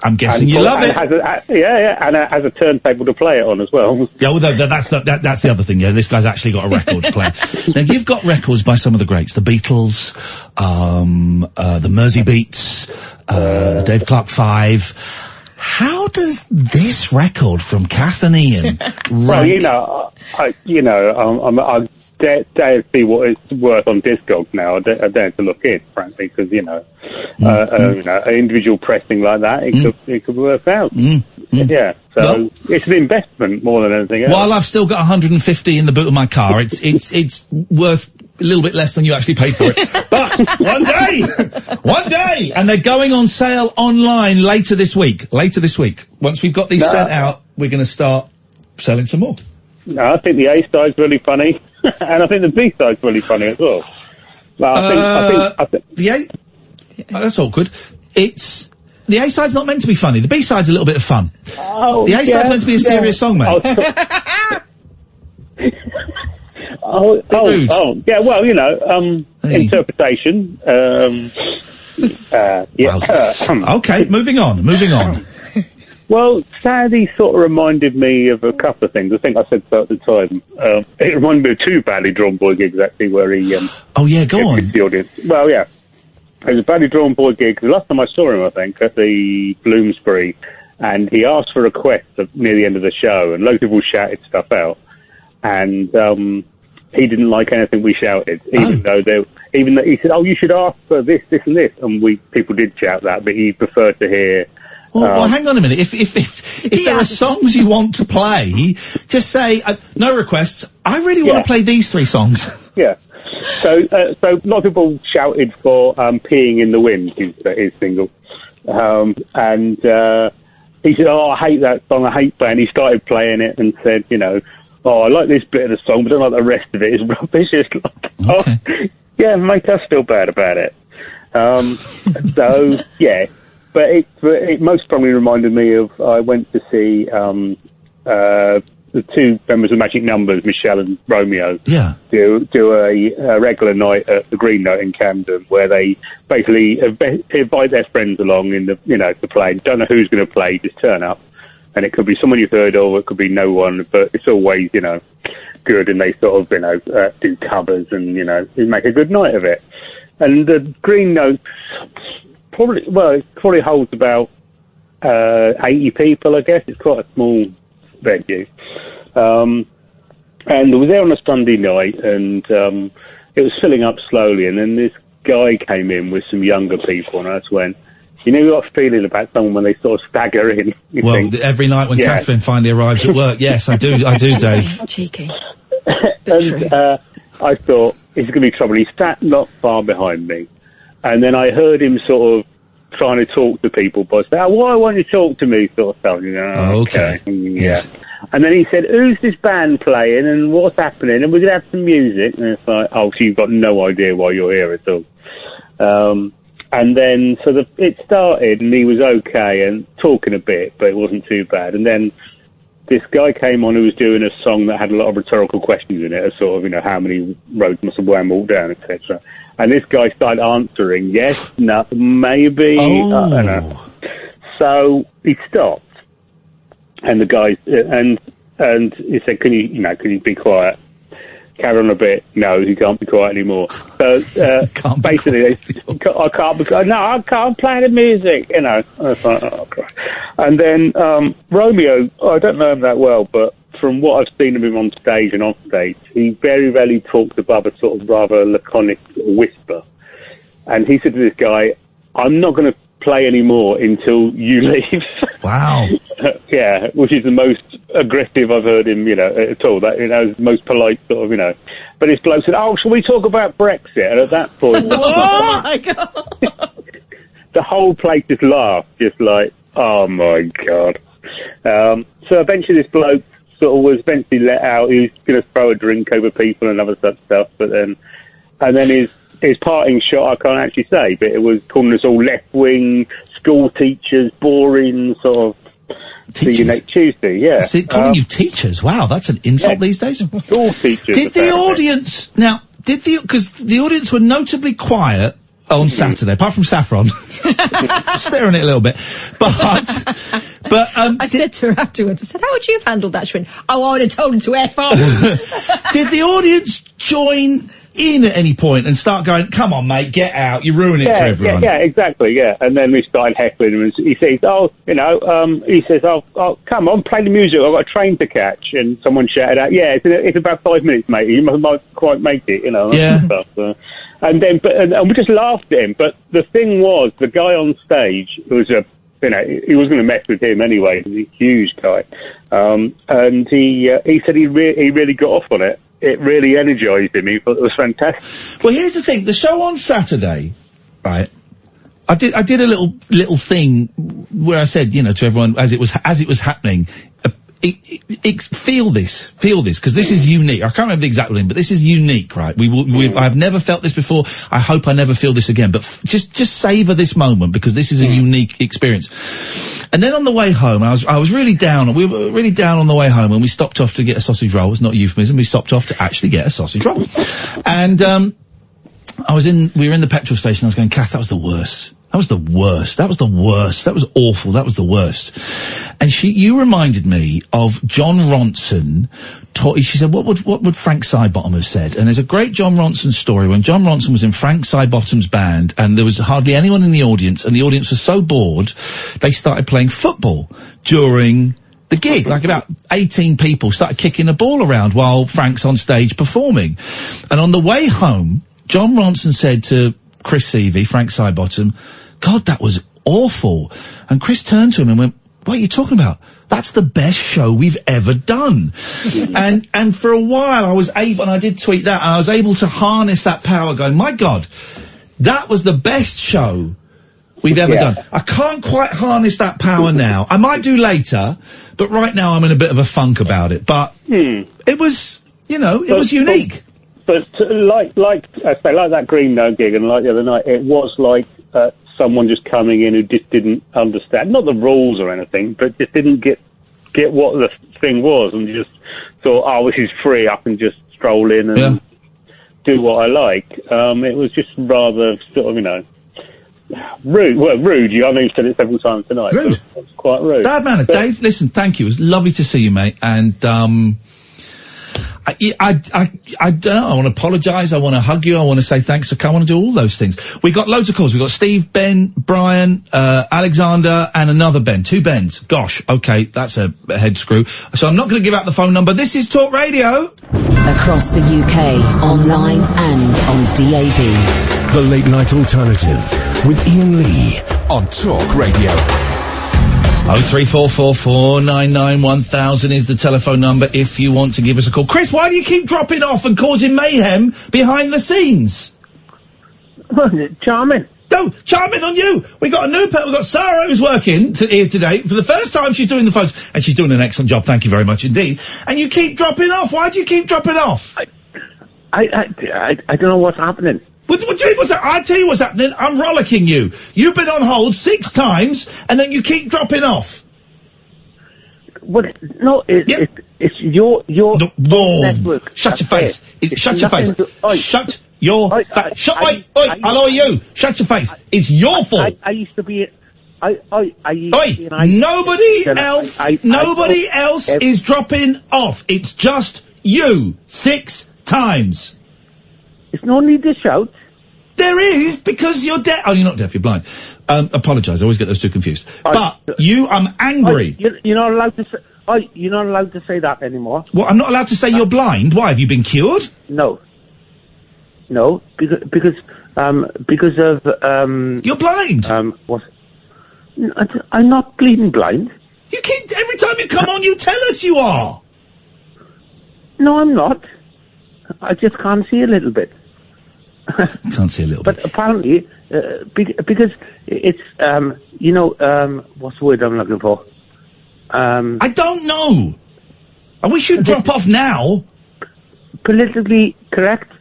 I'm guessing you love it. And has a turntable to play it on as well. Yeah, well, that's the other thing. Yeah, this guy's actually got a record player. Now, you've got records by some of the greats, the Beatles, the Mersey Beats, the Dave Clark 5. How does this record from Kath and Iain rank? Well, I dare to see what it's worth on Discogs now. I dare to look in, frankly, because an individual pressing like that, it could work out. Yeah, so it's an investment more than anything else. While I've still got 150 in the boot of my car, it's worth a little bit less than you actually paid for it. But one day, and they're going on sale online later this week. Once we've got these sent out, we're going to start selling some more. No, I think the A side's really funny, and I think the B side's really funny as well. Well, I think the A. Oh, that's awkward. The A side's not meant to be funny. The B side's a little bit of fun. Oh, the A side's meant to be a serious song, mate. Yeah. Well, interpretation. Okay, moving on. Well, Sadie sort of reminded me of a couple of things. I think I said so at the time. It reminded me of two badly drawn boy gigs, actually, where he... go on. The audience. Well, yeah. It was a badly drawn boy gig. The last time I saw him, I think, at the Bloomsbury, and he asked for requests near the end of the show, and loads of people shouted stuff out. And he didn't like anything we shouted, even though he said, "Oh, you should ask for this, this, and this," and people did shout that, but he preferred to hear. Well, hang on a minute. If there are songs you want to play, just say no requests. I really want to play these 3 songs. Yeah. So a lot of people shouted for "Peeing in the Wind," his single, and he said, "Oh, I hate that song. I hate playing." He started playing it and said, "Oh, I like this bit of the song, but I don't like the rest of it. It's rubbish." It's like, okay. Yeah, make us feel bad about it. So yeah, but it most strongly reminded me of I went to see the 2 members of Magic Numbers, Michelle and Romeo, do a regular night at the Green Note in Camden, where they basically invite their friends along to play. Don't know who's going to play, just turn up. And it could be someone you've heard of, it could be no one, but it's always, good, and they sort of, do covers and, make a good night of it. And the Green Note it probably holds about 80 people, I guess. It's quite a small venue. And I was there on a Sunday night, and it was filling up slowly, and then this guy came in with some younger people, and I just went, you know what feeling about someone when they sort of stagger in? Every night when Catherine finally arrives at work, yes, I do, Dave. Cheeky. And I thought, it's going to be trouble. He sat not far behind me, and then I heard him sort of trying to talk to people by saying, why won't you talk to me, sort of stuff, you know. Okay. Yeah. Yes. And then he said, who's this band playing and what's happening? And we're going to have some music. And it's like, oh, so you've got no idea why you're here at all. And then, so it started and he was okay and talking a bit, but it wasn't too bad. And then this guy came on who was doing a song that had a lot of rhetorical questions in it, a sort of, you know, how many roads must a man walk down, etc. And this guy started answering, yes, no, maybe, I don't know. So he stopped. And the guy, and he said, can you be quiet? Carry on a bit. No, you can't be quiet anymore. So, basically, I can't be quiet. No, I can't play the music, you know. I was like, oh, Christ. And then, Romeo, I don't know him that well, but from what I've seen of him on stage and off stage, he very rarely talks above a sort of rather laconic whisper. And he said to this guy, I'm not going to play anymore until you leave. Wow. Yeah, which is the most aggressive I've heard him, you know, at all. That, you know, most polite sort of, you know. But this bloke said, oh, shall we talk about Brexit? And at that point... Oh, my God. The whole place just laughed, just like, oh, my God. So eventually this bloke sort of was eventually let out. He was going to throw a drink over people and other such stuff, but then... And then his parting shot, I can't actually say, but it was calling us all left-wing, school teachers, boring, sort of... Teachers? Next Tuesday, yeah. See, calling you teachers? Wow, that's an insult these days. School teachers. Did the audience because the audience were notably quiet on Saturday, apart from Saffron, staring it a little bit, but I said to her afterwards, I said, how would you have handled that? She went, oh, I would have told him to F off. Did the audience join in at any point and start going, come on, mate, get out, you're ruining it for everyone? Yeah, exactly, yeah. And then we started heckling him, and he says, come on, play the music, I've got a train to catch. And someone shouted out, yeah, it's about 5 minutes, mate, you might quite make it, you know. Yeah. Stuff, and then, and we just laughed at him, but the thing was, the guy on stage was he was going to mess with him anyway, he's a huge guy. And he said he really got off on it. It really energised him. He thought it was fantastic. Well, here's the thing. The show on Saturday, right? I did a little thing where I said, you know, to everyone as it was happening, feel this, because this is unique. I can't remember the exact name, but this is unique, right? I've never felt this before. I hope I never feel this again, but just savour this moment because this is a unique experience. And then on the way home, I was really down. We were really down on the way home, and we stopped off to get a sausage roll. It's not a euphemism. We stopped off to actually get a sausage roll. And, we were in the petrol station. I was going, Kath, that was the worst. That was the worst. That was the worst. That was awful. That was the worst. And you reminded me of John Ronson. She said, what would Frank Sidebottom have said? And there's a great John Ronson story when John Ronson was in Frank Sidebottom's band and there was hardly anyone in the audience and the audience was so bored, they started playing football during the gig. Like about 18 people started kicking a ball around while Frank's on stage performing. And on the way home, John Ronson said to Chris Seavey, Frank Sidebottom, God, that was awful. And Chris turned to him and went, what are you talking about? That's the best show we've ever done. And for a while I was able, and I did tweet that, and I was able to harness that power going, my God, that was the best show we've ever done. I can't quite harness that power now. I might do later, but right now I'm in a bit of a funk about it. But it was, it was unique. But like I say, like that Green Note gig and like the other night, it was like someone just coming in who just didn't understand, not the rules or anything, but just didn't get what the thing was and just thought, oh, this is free, I can just stroll in and do what I like. It was just rather sort of, rude. Well, rude. I know you've said it several times tonight. Rude. It was quite rude. Bad manner. Dave, listen, thank you. It was lovely to see you, mate. And, I don't know, I want to apologise, I want to hug you, I want to say thanks, I want to do all those things. We got loads of calls, we got Steve, Ben, Brian, Alexander, and another Ben, 2 Bens. Gosh, okay, that's a head screw. So I'm not going to give out the phone number, this is Talk Radio. Across the UK, online and on DAB. The Late Night Alternative with Iain Lee on Talk Radio. 03444991000 is the telephone number if you want to give us a call. Chris, why do you keep dropping off and causing mayhem behind the scenes? Wasn't it charming? No, chime in on you. We got a new we got Sarah who's working here today. For the first time she's doing the phones, and she's doing an excellent job, thank you very much indeed. And you keep dropping off. Why do you keep dropping off? I don't know what's happening. What do you mean what's happening? I tell you what's happening. I'm rollicking you. You've been on hold 6 times, and then you keep dropping off. What? No, it's your network. Shut your face. Shut your face. Shut your face. Shut. Hello, you. Shut your face. It's your fault. I used to be. Nobody else is dropping off. It's just you. 6 times. There's no need to shout. There is, because you're deaf. Oh, you're not deaf, you're blind. Apologise, I always get those two confused. I'm angry. You're not allowed to say, you're not allowed to say that anymore. Well, I'm not allowed to say you're blind? Why, have you been cured? No. No, because of, You're blind? What? I'm not bleeding blind. You keep, every time you come on, you tell us you are. No, I'm not. I just can't see a little bit. Can't see a little bit. But apparently, because it's, what's the word I'm looking for? I don't know. We should drop off now. Politically correct.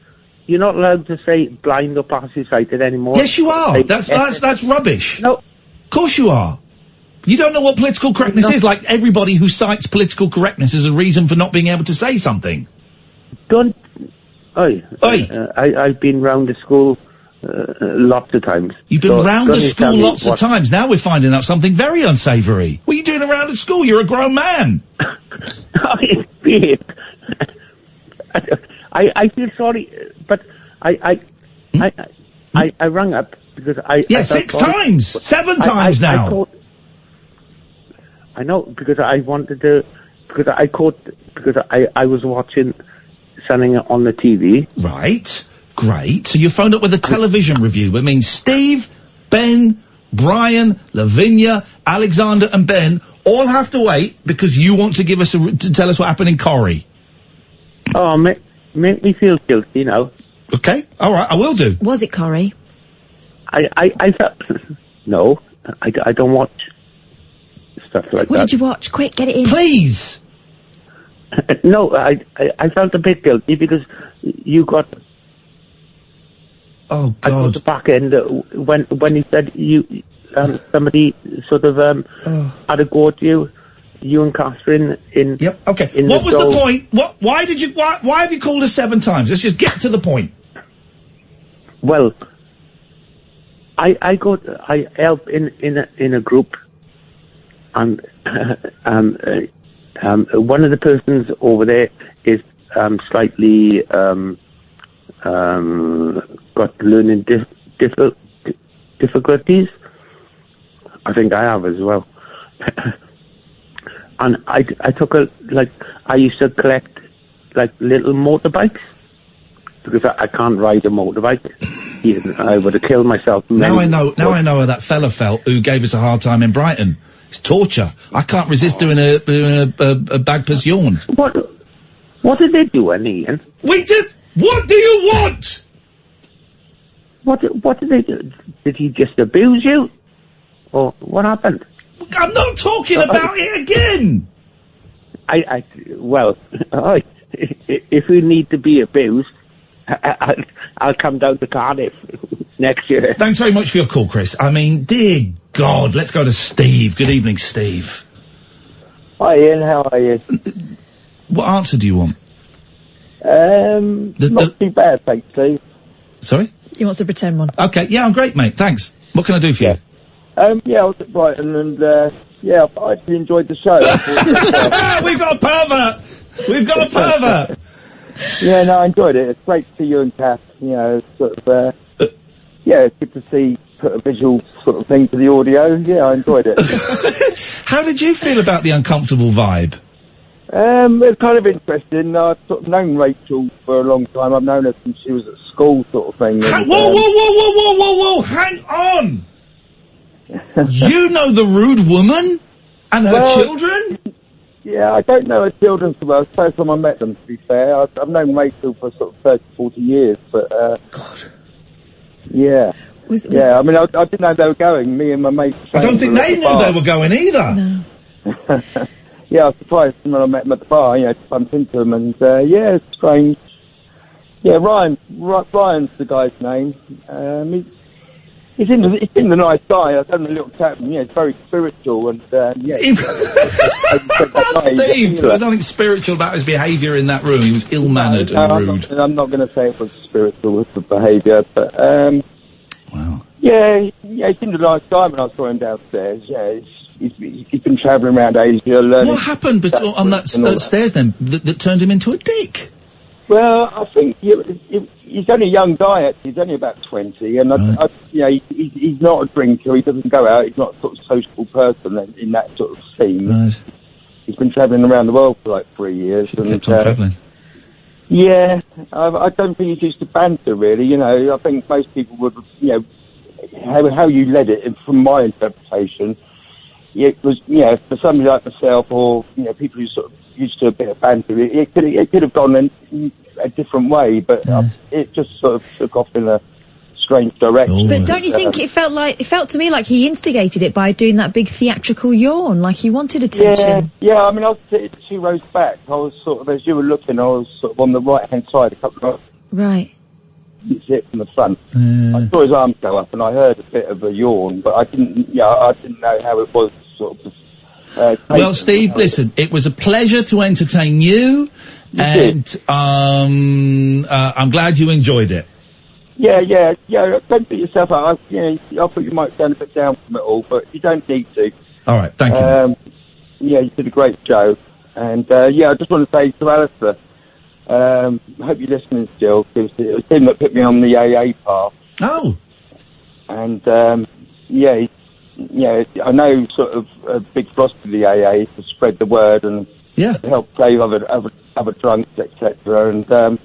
You're not allowed to say blind or partially sighted anymore. Yes, you are. That's rubbish. No. Of course you are. You don't know what political correctness is, like everybody who cites political correctness as a reason for not being able to say something. I've been round the school lots of times. You've been round the school lots of times. Now we're finding out something very unsavoury. What are you doing around at school? You're a grown man. I feel sorry, but I rang up because I... Yeah, 6 times! 7 times now! I know, because I wanted to... Because I was watching something on the TV. Right. Great. So you phoned up with a television review. It means Steve, Ben, Brian, Lavinya, Alexander and Ben all have to wait because you want to give us to tell us what happened in Corrie. Oh, make me feel guilty, now. Okay. All right, I will do. Was it Corrie? I felt... No, I don't watch stuff like that. What did you watch? Quick, get it in. Please! No, I felt a bit guilty because you got... Oh, God. I got the back end when you said somebody sort of had a go at you and Catherine in... Yep, okay. What was the point? Why have you called us 7 times? Let's just get to the point. Well, I help in a group, and one of the persons over there is slightly got learning difficulties. I think I have as well. And I took I used to collect little motorbikes because I can't ride a motorbike. I would have killed myself. Now I know how that fella felt who gave us a hard time in Brighton. It's torture. I can't resist doing a bagpuss yawn. What did they do, Iain? What do you want? What did they do? Did he just abuse you? Or what happened? I'm not talking about it again. Well, if we need to be abused, I'll come down to Cardiff next year. Thanks very much for your call, Chris. I mean, dear God, let's go to Steve. Good evening, Steve. Hi, Ian. How are you? What answer do you want? Not too bad, thanks, Steve. Sorry? He wants to pretend one. Okay, yeah, I'm great, mate. Thanks. What can I do for you? I was at Brighton and, I actually enjoyed the show. We've got a pervert! We've got a pervert! Yeah, no, I enjoyed it. It's great to see you and Kath, sort of, it's good to see, put a visual sort of thing to the audio. Yeah, I enjoyed it. How did you feel about the uncomfortable vibe? It's kind of interesting. I've sort of known Rachel for a long time. I've known her since she was at school, sort of thing. Whoa! Hang on! You know the rude woman and her children? Yeah, I don't know her children so well. It's the first time I met them, to be fair. I've known Rachel for sort of 30, 40 years, but... God. Yeah. Yeah, I mean, I didn't know they were going. Me and my mate. I don't think they knew they were going either. No. Yeah, I was surprised when I met them at the bar. You know, to bump into them, and yeah, it's strange. Yeah, Ryan's the guy's name. He seems a nice guy. I've done a little chat with him. Yeah, he's very spiritual and yeah. Steve, there's nothing spiritual about his behaviour in that room. He was ill-mannered and rude. I'm not going to say it was spiritual with the behaviour, but wow. Yeah, he seemed a nice guy when I saw him downstairs. Yeah, he's been travelling around Asia, learning. What happened on that stairs then that turned him into a dick? Well, I think he's only a young guy. Actually, he's only about 20, and he's not a drinker. He doesn't go out. He's not a sort of sociable person in that sort of scene. Right. He's been travelling around the world for like 3 years. Kept on travelling. Yeah, I don't think he's used to banter really. You know, I think most people would, you know, how you led it, from my interpretation, it was, you know, for somebody like myself or, you know, people who sort of used to a bit of banter, it could have gone in a different way, but it just sort of took off in a strange direction. But don't you think it felt to me like he instigated it by doing that big theatrical yawn, like he wanted attention? Yeah, I mean, I was sitting 2 rows back. I was sort of, as you were looking, I was sort of on the right-hand side, a couple of rows. Right. Sit from the front. I saw his arms go up and I heard a bit of a yawn, but I didn't know how it was sort of. Well, Steve, listen, it was a pleasure to entertain you, and I'm glad you enjoyed it. Yeah. Don't beat yourself up. I thought you might sound a bit down from it all, but you don't need to. All right, thank you. Yeah, you did a great show, and I just want to say to Alistair, I hope you're listening still, because it was him that put me on the AA path. Oh. And I know sort of a big philosophy of the AA is to spread the word and help save other drunks, etc. And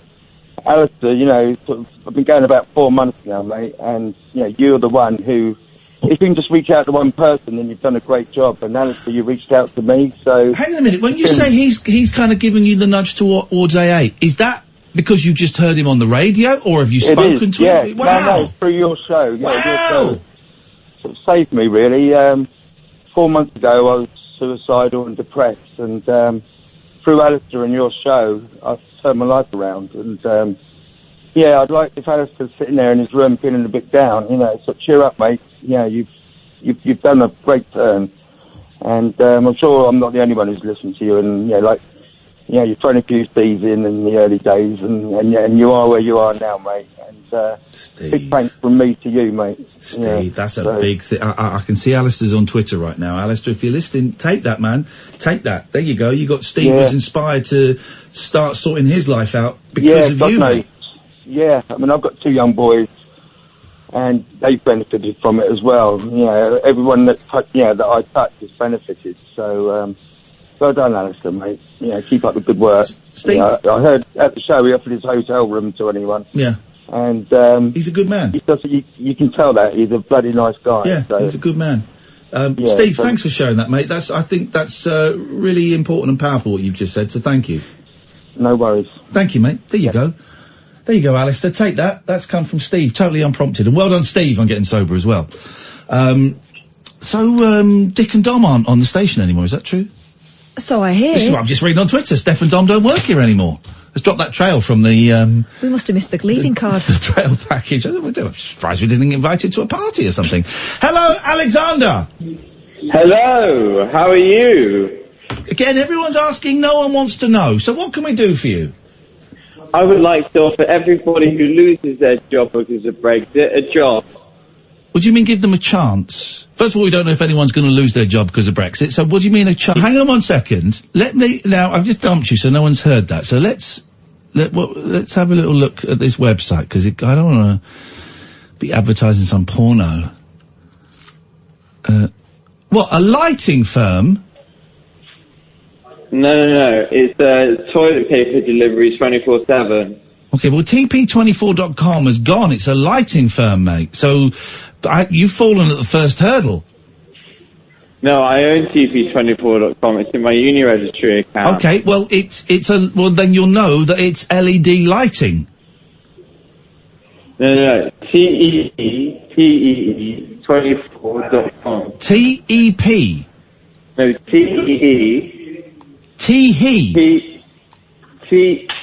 Alistair, you know, sort of, I've been going about 4 months now, mate, and you know, you're the one who, if you can just reach out to one person, then you've done a great job. And Alistair, you reached out to me, so. Hang on a minute. When you say he's kind of giving you the nudge towards AA, is that because you just heard him on the radio, or have you spoken to him? Wow. No, through your show. Yeah, your show. Sort of saved me, really. 4 months ago, I was suicidal and depressed, and through Alistair and your show, I've turned my life around. And I'd like, if Alistair's sitting there in his room feeling a bit down, you know, so cheer up, mate. Yeah, you've done a great turn, and I'm sure I'm not the only one who's listened to you. And you've thrown a few seeds in the early days, and you are where you are now, mate. And big thanks from me to you, mate. Steve, that's a big thing. I can see Alistair's on Twitter right now. Alistair, if you're listening, take that, man. Take that. There you go. You got Steve was inspired to start sorting his life out because of you, mate. Yeah, I mean, I've got 2 young boys, and they've benefited from it as well. You know, everyone that I touched has benefited. So, well done, Alistair, mate. Yeah, keep up the good work. Steve, I heard at the show he offered his hotel room to anyone. Yeah. And he's a good man. You can tell that he's a bloody nice guy. Yeah, so. He's a good man. Steve, thanks for sharing that, mate. I think that's really important and powerful what you've just said. So thank you. No worries. Thank you, mate. There you go. There you go, Alistair. Take that. That's come from Steve, totally unprompted. And well done, Steve, on getting sober as well. So Dick and Dom aren't on the station anymore. Is that true? So I hear. This is what I'm just reading on Twitter. Steph and Dom don't work here anymore. Let's drop that trail from the. We must have missed the leaving card. The trail package. I'm surprised we didn't get invited to a party or something. Hello, Alexander. Hello. How are you? Again, everyone's asking. No one wants to know. So what can we do for you? I would like to offer everybody who loses their job because of Brexit a job. What do you mean give them a chance? First of all, we don't know if anyone's going to lose their job because of Brexit. So what do you mean a chance? Hang on 1 second. Now, I've just dumped you so no one's heard that. So let's have a little look at this website, because I don't want to be advertising some porno. What, a lighting firm? No. It's toilet paper deliveries 24/7. Okay, well, TP24.com has gone. It's a lighting firm, mate. So, you've fallen at the first hurdle. No, I own TP24.com. It's in my uni registry account. Okay, well, well, then you'll know that it's LED lighting. No. TEEPEE24.com. TEP. No, TEE. Tee.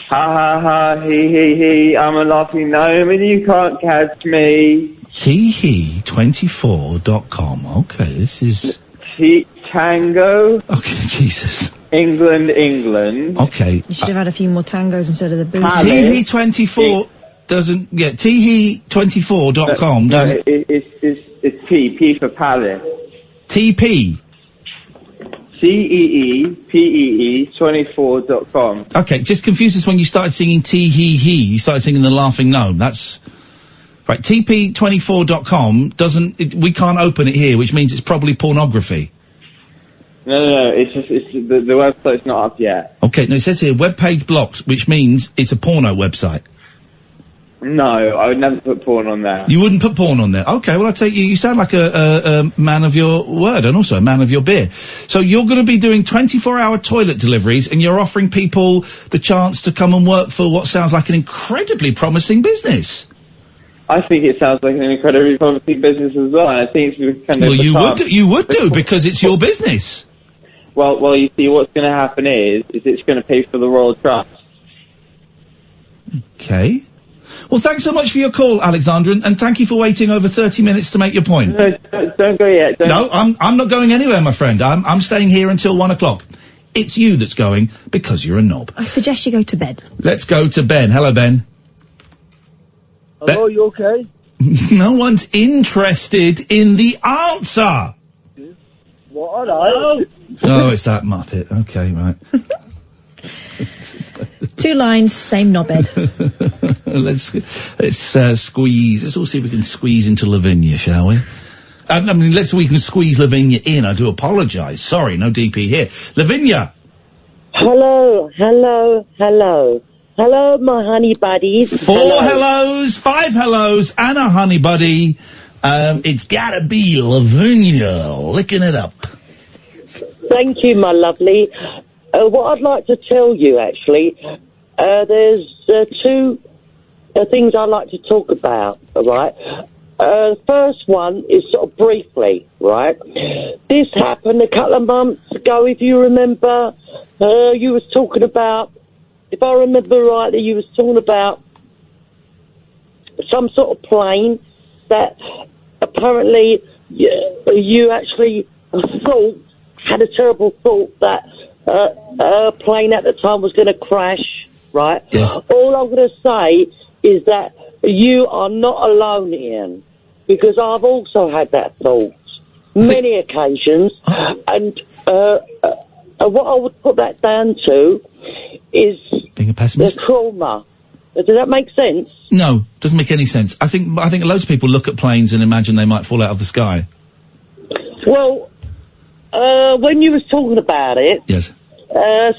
Ha, he, I'm a laughing gnome and you can't catch me. Teehee24.com. Okay, this is... Tango. Okay, Jesus. England. Okay. You should have had a few more tangos instead of the booty. Teehee24 doesn't... Yeah, teehee24.com doesn't... It's P for Palace. TP. CEEPEE24.com. Okay, just confused us when you started singing tee-hee-hee. You started singing the Laughing Gnome. That's... Right, TP24.com doesn't... we can't open it here, which means it's probably pornography. No, it's the website's not up yet. Okay, no, it says here, webpage blocks, which means it's a porno website. No, I would never put porn on there. You wouldn't put porn on there? Okay, well, I take you sound like a man of your word, and also a man of your beer. So you're gonna be doing 24-hour toilet deliveries, and you're offering people the chance to come and work for what sounds like an incredibly promising business. I think it sounds like an incredibly promising business as well, and I think it's kind of... Well, you would do, because it's your business. Well, you see, what's gonna happen is it's gonna pay for the Royal Trust. Okay. Well, thanks so much for your call, Alexander, and thank you for waiting over 30 minutes to make your point. No, don't go yet. No, I'm not going anywhere, my friend. I'm staying here until 1 o'clock. It's you that's going, because you're a knob. I suggest you go to bed. Let's go to Ben. Hello, Ben. Hello, you okay? No one's interested in the answer. What? Hello? Oh, it's that Muppet. Okay, right. 2 lines, same knobhead. Let's squeeze. Let's all see if we can squeeze into Lavinya, shall we? We can squeeze Lavinya in. I do apologise. Sorry, no DP here. Lavinya. Hello, my honey buddies. 4 hellos, 5 hellos, and a honey buddy. It's gotta be Lavinya licking it up. Thank you, my lovely. What I'd like to tell you, actually, there's 2 things I'd like to talk about, all right? The first one is sort of briefly, right? This happened a couple of months ago, if you remember. You was talking about, if I remember rightly, you was talking about some sort of plane that apparently you actually had a terrible thought that a plane at the time was going to crash, right? Yes. All I'm going to say is that you are not alone, Ian, because I've also had that thought many occasions, and what I would put that down to is being a pessimist. The trauma. Does that make sense? No, doesn't make any sense. I think loads of people look at planes and imagine they might fall out of the sky. Well, when you was talking about it, yes,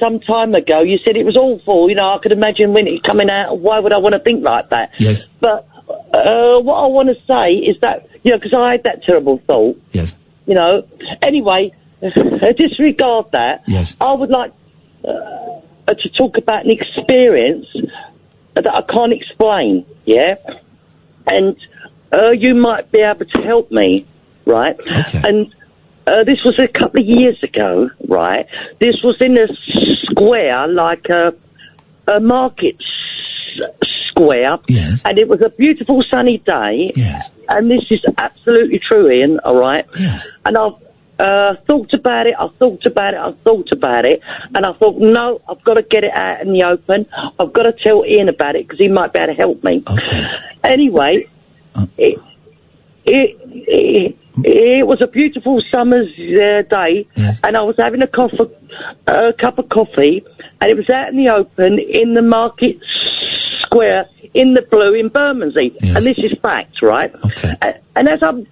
some time ago, you said it was awful. You know, I could imagine when it coming out. Why would I want to think like that? Yes. But what I want to say is that, you know, because I had that terrible thought. Yes. You know. Anyway, disregard that. Yes. I would like to talk about an experience that I can't explain. Yeah. And you might be able to help me, right? Okay. And this was a couple of years ago, right? This was in a square, like a market square. Yes. And it was a beautiful sunny day. Yes. And this is absolutely true, Ian, all right? Yes. And I've thought about it, and I thought, no, I've got to get it out in the open. I've got to tell Ian about it, because he might be able to help me. Okay. Anyway, it was a beautiful summer's day, yes, and I was having a cup of coffee, and it was out in the open in the market square in the blue in Bermondsey, yes, and this is fact, right? Okay. And as I'm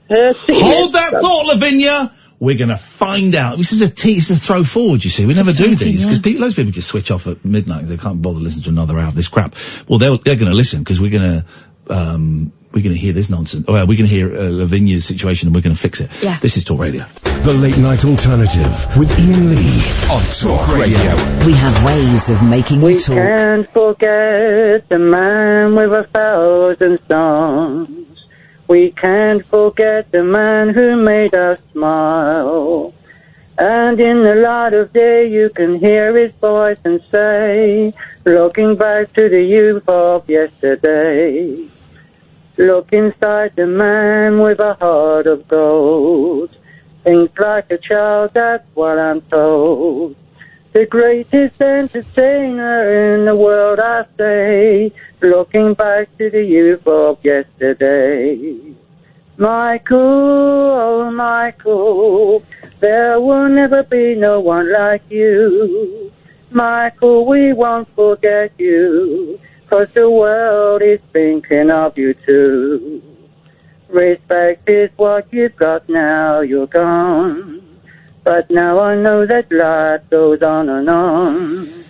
sitting hold that thought, Lavinya. We're going to find out. This is a throw forward, you see. We never do these, because loads of people just switch off at midnight. They can't bother listening to another hour of this crap. Well, they're going to listen, because we're going to we're going to hear this nonsense. Well, we're going to hear Lavinya's situation and we're going to fix it. Yeah. This is Talk Radio. The Late Night Alternative with Iain Lee on Talk Radio. We have ways of making you talk. Can't forget the man with 1,000 songs. We can't forget the man who made us smile. And in the light of day you can hear his voice and say, looking back to the youth of yesterday. Look inside the man with a heart of gold. Think like a child, that's what I'm told. The greatest entertainer in the world, I say, looking back to the youth of yesterday. Michael, oh Michael, there will never be no one like you. Michael, we won't forget you, 'cause the world is thinking of you too. Respect is what you've got now, you're gone. But now I know that life goes on and on.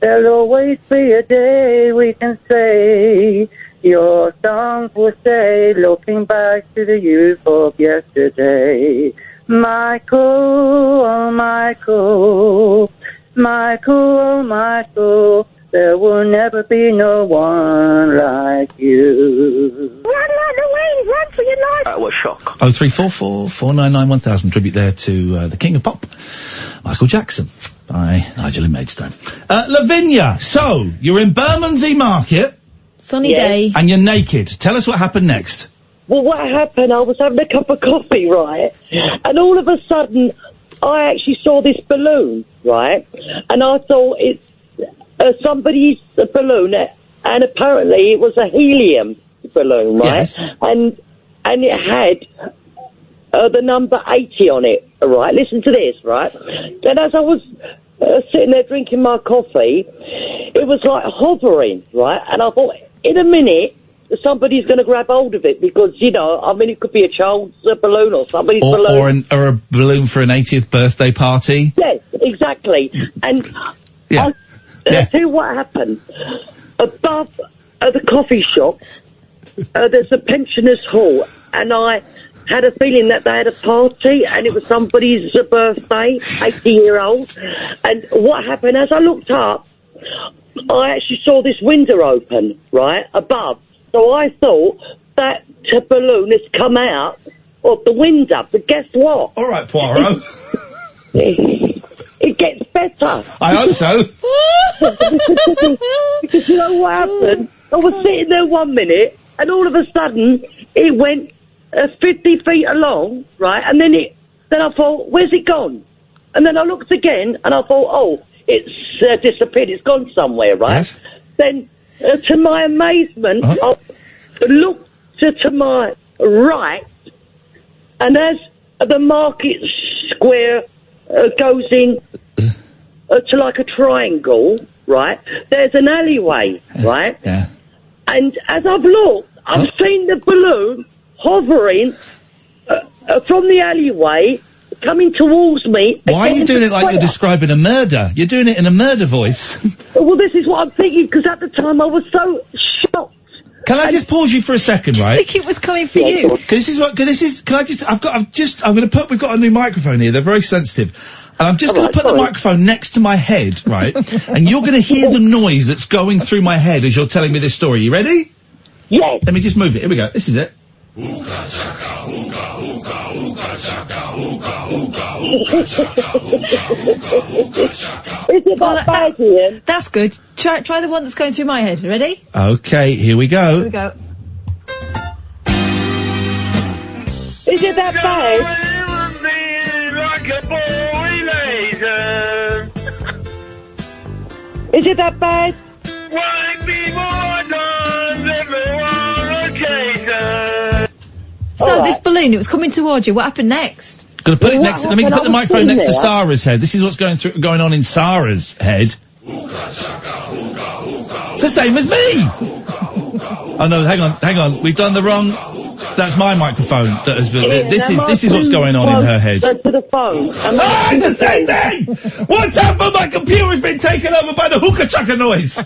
There'll always be a day we can say, your songs will stay, looking back to the youth of yesterday. Michael, oh Michael, Michael, oh Michael, there will never be no one like you. Run away, run for your life. What shock. 0344 499 1000. Tribute there to the King of Pop, Michael Jackson, by Nigel in Maidstone. Lavinya, so you're in Bermondsey Market. Sunny day. And you're naked. Tell us what happened next. Well, what happened, I was having a cup of coffee, right? And all of a sudden, I actually saw this balloon, right? And I thought it's somebody's balloon, and apparently it was a helium balloon, right? Yes. And it had the number 80 on it, right? Listen to this, right? And as I was sitting there drinking my coffee, it was like hovering, right? And I thought, in a minute, somebody's going to grab hold of it because, you know, I mean, it could be a child's balloon or somebody's balloon. Or a balloon for an 80th birthday party. Yes, exactly. And Yeah. I'll tell you what happened. Above the coffee shop, there's a pensioners' hall, and I had a feeling that they had a party, and it was somebody's birthday, 80-year-old. And what happened, as I looked up, I actually saw this window open, right, above. So I thought that balloon has come out of the window, but guess what? All right, Poirot. It gets better. I hope so. Because you know what happened? I was sitting there 1 minute, and all of a sudden, it went 50 feet along, right? And then I thought, where's it gone? And then I looked again, and I thought, oh, it's disappeared. It's gone somewhere, right? Yes. Then, to my amazement, I looked to my right, and as the market square goes in to like a triangle, right, there's an alleyway, right? Yeah. And as I've looked, I've seen the balloon hovering from the alleyway coming towards me. Why are you doing it like you're describing a murder? You're doing it in a murder voice. Well, this is what I'm thinking, because at the time I was so shocked. Can I just pause you for a second, right? I think it was coming for you. We've got a new microphone here, they're very sensitive. And I'm just going to put the microphone next to my head, right? And you're going to hear the noise that's going through my head as you're telling me this story. You ready? Yes. Let me just move it. Here we go. This is it. Is it that bad, Ian? That's good. Try the one that's going through my head. Ready? Okay, here we go. Here we go. Is it that bad? Is it that bad? So this balloon, it was coming towards you. What happened next? Gonna put it next. Let me put the microphone next to Sarah's head. This is what's going on in Sarah's head. It's the same as me. Oh no, hang on. We've done the wrong. That's my microphone. That has been. This is what's going on in her head. To the phone. It's the same thing. What's happened? My computer's been taken over by the hookah chaka noise.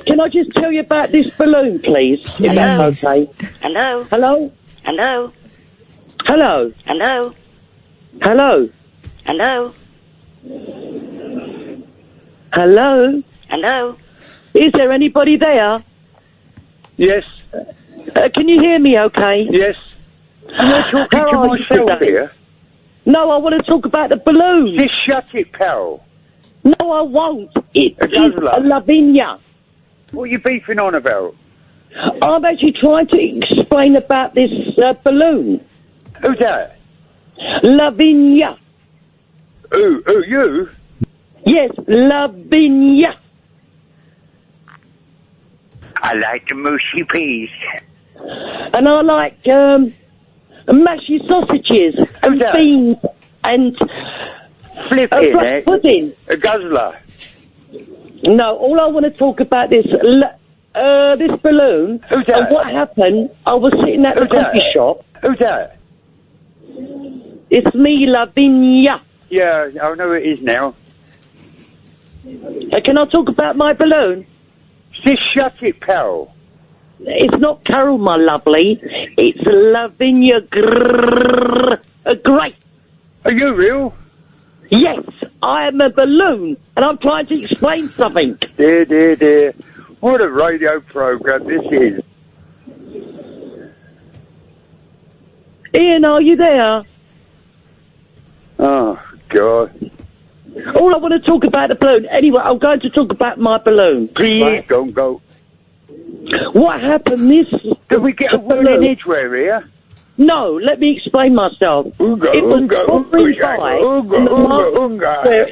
Can I just tell you about this balloon, please? If that's okay. Hello? Hello? Hello? Hello? Hello? Hello? Hello? Hello? Hello? Is there anybody there? Yes. Can you hear me okay? Yes. Am I talking How to are you myself today? here? No, I want to talk about the balloon. Just shut it, pal. No, I won't. It is Guzzler. a Lavinya. What are you beefing on about? I'm actually trying to explain about this balloon. Who's that? Lavinya. Who, you? Yes, Lavinya. I like the mushy peas. And I like mashy sausages and that? beans and Flipping black it. pudding. A guzzler. No, all I want to talk about is this balloon. Who's that? And what happened, I was sitting at the coffee shop. Who's that? It's me, Lavinya. Yeah, I know it is now. Can I talk about my balloon? Just shut it, pal. It's not Carol, my lovely. It's Lavinya Great. Are you real? Yes, I am a balloon, and I'm trying to explain something. Dear. What a radio program this is. Ian, are you there? Oh, God. All I want to talk about the balloon. Anyway, I'm going to talk about my balloon. Please right? don't go. What happened this... Did we get a word in Edgware here? No, let me explain myself. It was hovering by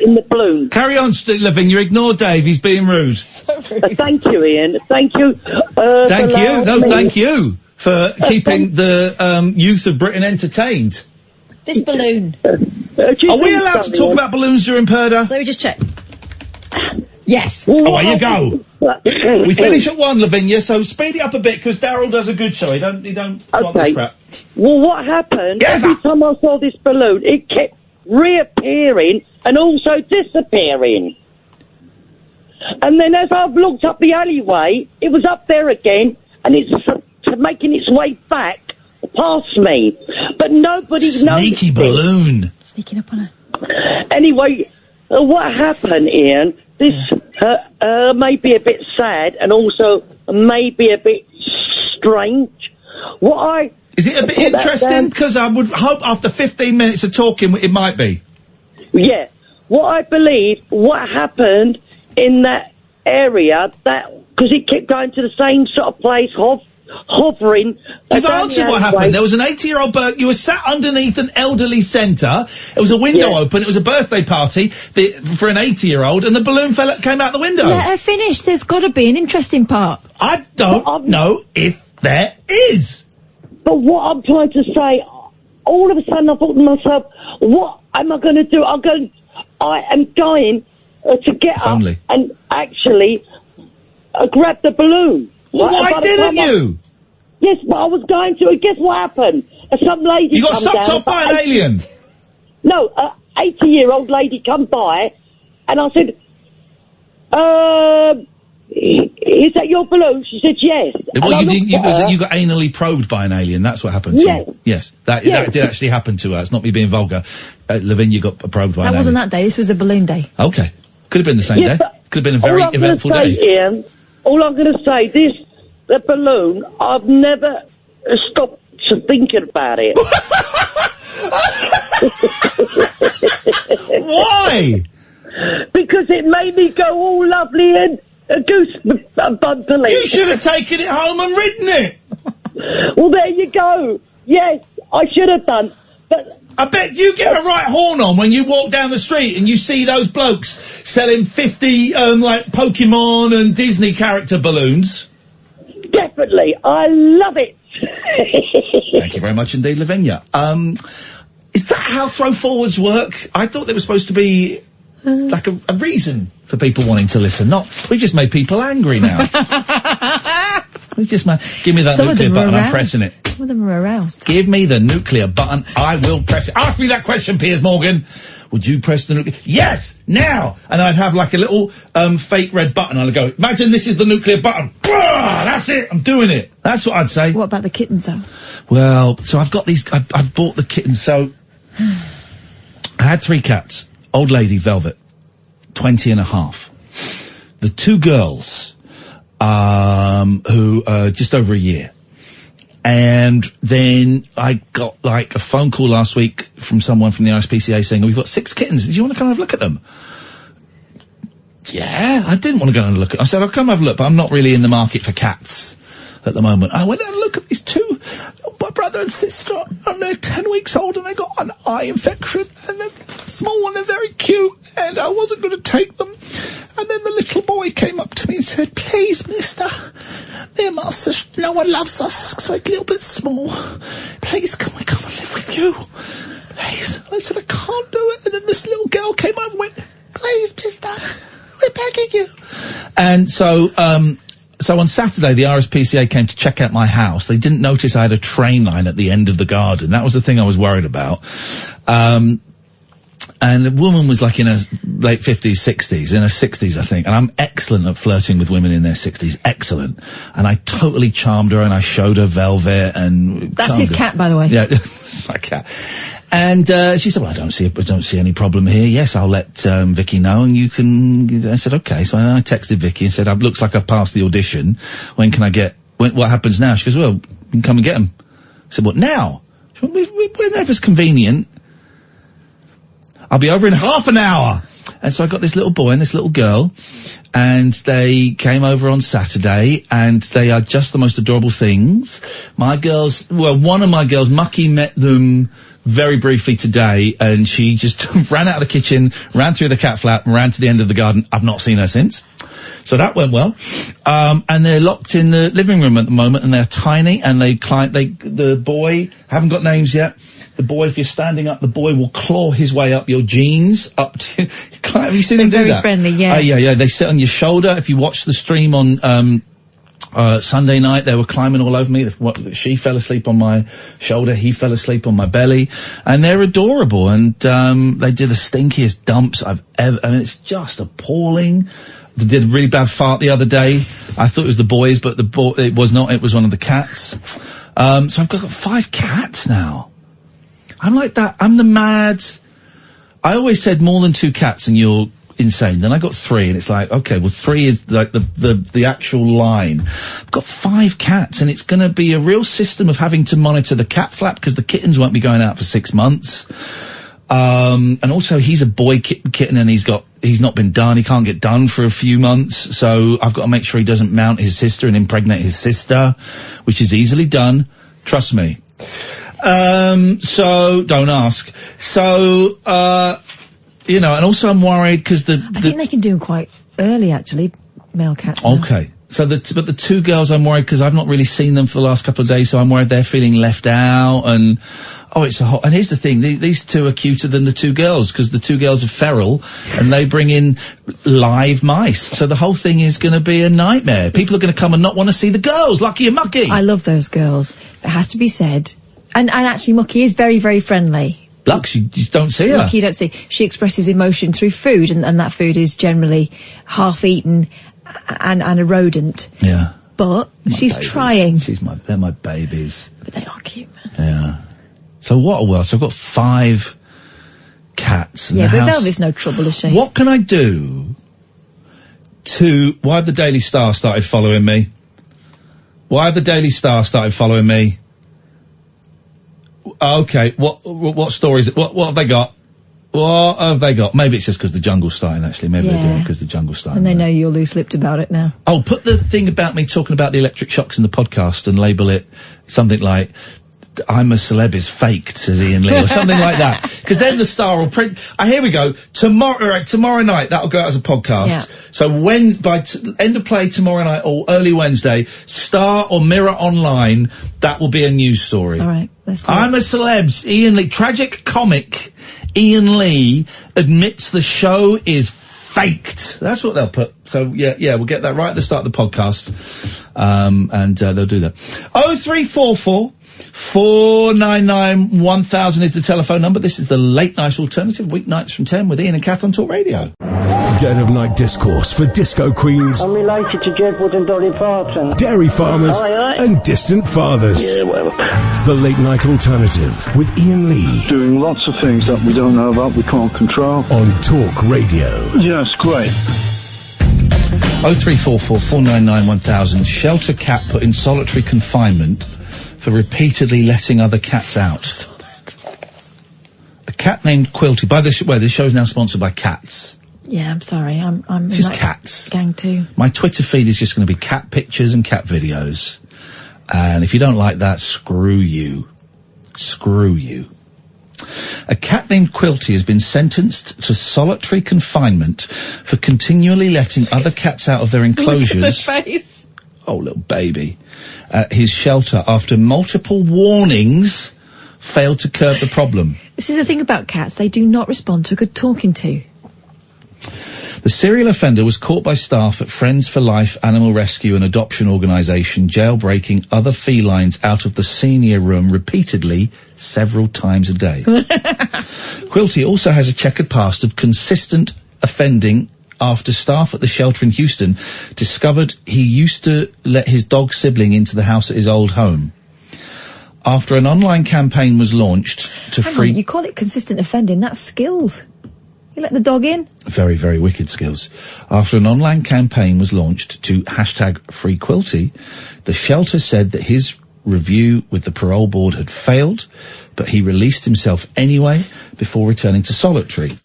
in the balloon. Carry on, Lavinya. Ignore Dave. He's being rude. Thank you, Ian. Thank you. Thank you. No, thank you for keeping the youth of Britain entertained. This balloon. Are we allowed to talk about balloons during Purdah? Let me just check. Yes. Away you go. We finish at 1, Lavinya, so speed it up a bit because Daryl does a good show. He don't want this crap. Well, what happened? Every time I saw this balloon, it kept reappearing and also disappearing. And then as I've looked up the alleyway, it was up there again, and it's making its way back past me. But nobody knows. Sneaky balloon. Sneaking up on her. Anyway, what happened, Ian? This may be a bit sad and also may be a bit strange. Is it a bit interesting? Because I would hope after 15 minutes of talking it might be. Yeah. What I believe, what happened in that area, because it kept going to the same sort of place, hovering. You've answered what happened. There was an 80-year-old you were sat underneath an elderly centre. There was a window open. It was a birthday party for an 80-year-old, and the balloon came out the window. Let her finish. There's got to be an interesting part. I don't know if there is. But what I'm trying to say, all of a sudden I thought to myself, what am I going to do? I am going to get up and actually grab the balloon. Well, why didn't you? Yes, but I was going to. And guess what happened? Some lady. You got sucked up by an alien. No, 80-year-old lady come by, and I said, "Is that your balloon?" She said, "Yes." Well, you got anally probed by an alien. That's what happened. Yes, that did actually happen to her. It's not me being vulgar. Lavinya got probed by an alien. That wasn't that day. This was the balloon day. Okay, could have been the same day. Could have been a very eventful day. Ian, all I'm going to say, the balloon, I've never stopped thinking about it. Why? Because it made me go all lovely and goosebumps. You should have taken it home and ridden it. Well, there you go. Yes, I should have done. But I bet you get a right horn on when you walk down the street and you see those blokes selling 50 like Pokemon and Disney character balloons. Definitely, I love it. Thank you very much indeed, Lavinya. Is that how throw forwards work? I thought there was supposed to be like a reason for people wanting to listen. We just made people angry now. We just give me that nuclear button. I'm pressing it. Some of them are aroused. Give me the nuclear button. I will press it. Ask me that question, Piers Morgan. would you press the nuclear? Yes! Now! And I'd have like a little, fake red button. I'd go, imagine this is the nuclear button. That's it! I'm doing it. That's what I'd say. What about the kittens, though? Well, so I've got these, I've bought the kittens, so I had 3 cats. Old lady, Velvet, 20 and a half. The 2 girls, who are just over a year. And then I got like a phone call last week from someone from the RSPCA saying, we've got 6 kittens. Do you want to come have a look at them? Yeah, I didn't want to go and look at them. I said, I'll come have a look, but I'm not really in the market for cats at the moment. I went and look at these 2, my brother and sister, and they're 10 weeks old and they got an eye infection, and they're small and they're very cute, and I wasn't going to take them. And then the little boy came up to me and said, please, mister, dear master, no one loves us, so it's a little bit small. Please, can we come and live with you? Please. I said, I can't do it. And then this little girl came over and went, please, mister, we're begging you. And so on Saturday, the RSPCA came to check out my house. They didn't notice I had a train line at the end of the garden. That was the thing I was worried about. And the woman was like in her late 50s, 60s, in her 60s, I think. And I'm excellent at flirting with women in their 60s. Excellent. And I totally charmed her, and I showed her Velvet, and that's his cat, by the way. Yeah, it's my cat. And she said, well, I don't see any problem here. Yes, I'll let Vicky know, and you can. I said, okay. So I texted Vicky and said, it looks like I've passed the audition. When can I get? What happens now? She goes, well, you can come and get them. I said, what now? She went, whenever's convenient. I'll be over in half an hour. And so I got this little boy and this little girl, and they came over on Saturday, and they are just the most adorable things. My girls, well, one of my girls, Mucky, met them very briefly today, and she just ran out of the kitchen, ran through the cat flap, and ran to the end of the garden. I've not seen her since. So that went well. And they're locked in the living room at the moment, and they're tiny, and the boy, haven't got names yet. The boy, if you're standing up, the boy will claw his way up your jeans, up to, have you seen him do that? Very friendly, yeah. Yeah. They sit on your shoulder. If you watch the stream on, Sunday night, they were climbing all over me. She fell asleep on my shoulder, he fell asleep on my belly, and they're adorable. And they did the stinkiest dumps I've ever. I mean, it's just appalling. They did a really bad fart the other day. I thought it was the boys, but it was not. It was one of the cats. So I've got 5 cats now. I'm like that. I'm the mad. I always said more than 2 cats and you're insane. Then I got 3, and it's like, okay, well, 3 is like the actual line. I've got 5 cats, and it's going to be a real system of having to monitor the cat flap, because the kittens won't be going out for 6 months. And also he's a boy kitten, and he's not been done. He can't get done for a few months. So I've got to make sure he doesn't mount his sister and impregnate his sister, which is easily done. Trust me. So don't ask. So, and also I'm worried because I think they can do them quite early, actually, male cats. Okay. So but the 2 girls, I'm worried because I've not really seen them for the last couple of days, so I'm worried they're feeling left out, and it's and here's the thing, these 2 are cuter than the 2 girls, because the 2 girls are feral, and they bring in live mice, so the whole thing is going to be a nightmare. People are going to come and not want to see the girls, Lucky and Mucky. I love those girls. It has to be said. And actually, Mucky is very, very friendly. Lux, you don't see her. Lucky you don't see. She expresses emotion through food, and that food is generally half-eaten and a rodent. Yeah. But she's babies. trying. They're my babies. But they are cute, man. Yeah. So what a world. So I've got 5 cats in the but house. Velvet's no trouble, is she? What can I do why have the Daily Star started following me? Okay, what stories? What have they got? What have they got? Maybe it's just because the jungle's starting, actually. Maybe they're doing it because the jungle's starting. And they know you're loose-lipped about it now. Oh, put the thing about me talking about the electric shocks in the podcast and label it something like, I'm a celeb is faked, says Iain Lee, or something like that. Because then the Star will print. Here we go. Tomorrow night, that'll go out as a podcast. Yeah. So by end of play tomorrow night or early Wednesday, Star or Mirror Online, that will be a news story. All right, let's do I'm a celeb. Iain Lee, tragic comic Iain Lee admits the show is faked. That's what they'll put. So yeah, we'll get that right at the start of the podcast. And they'll do that. 0344 499 1000 is the telephone number. This is the Late Night Alternative, weeknights from 10 with Ian and Kath on Talk Radio. Dead of night discourse for disco queens, I'm related to Jedward and Dolly Parton. dairy farmers, Aye, aye. and distant fathers. Yeah, well. The Late Night Alternative with Ian Lee Doing lots of things that we don't know about, we can't control. on Talk Radio. Yeah, it's great. 0344 499 1000. Shelter cat put in solitary confinement for repeatedly letting other cats out. A cat named Quilty. By the way, this show is now sponsored by cats. Yeah, I'm sorry. I'm This in is that cats. gang too. My Twitter feed is just going to be cat pictures and cat videos. And if you don't like that, screw you. Screw you. A cat named Quilty has been sentenced to solitary confinement for continually letting other cats out of their enclosures. Face. Oh, little baby. At his shelter after multiple warnings failed to curb the problem. This is the thing about cats. They do not respond to a good talking to. The serial offender was caught by staff at Friends for Life Animal Rescue and Adoption Organisation jailbreaking other felines out of the senior room repeatedly several times a day. Quilty also has a checkered past of consistent offending after staff at the shelter in Houston discovered he used to let his dog sibling into the house at his old home. After an online campaign was launched to Hang free... on, you call it consistent offending. That's skills. You let the dog in. Very, very wicked skills. After an online campaign was launched to #FreeQuilty, the shelter said that his review with the parole board had failed, but he released himself anyway before returning to solitary.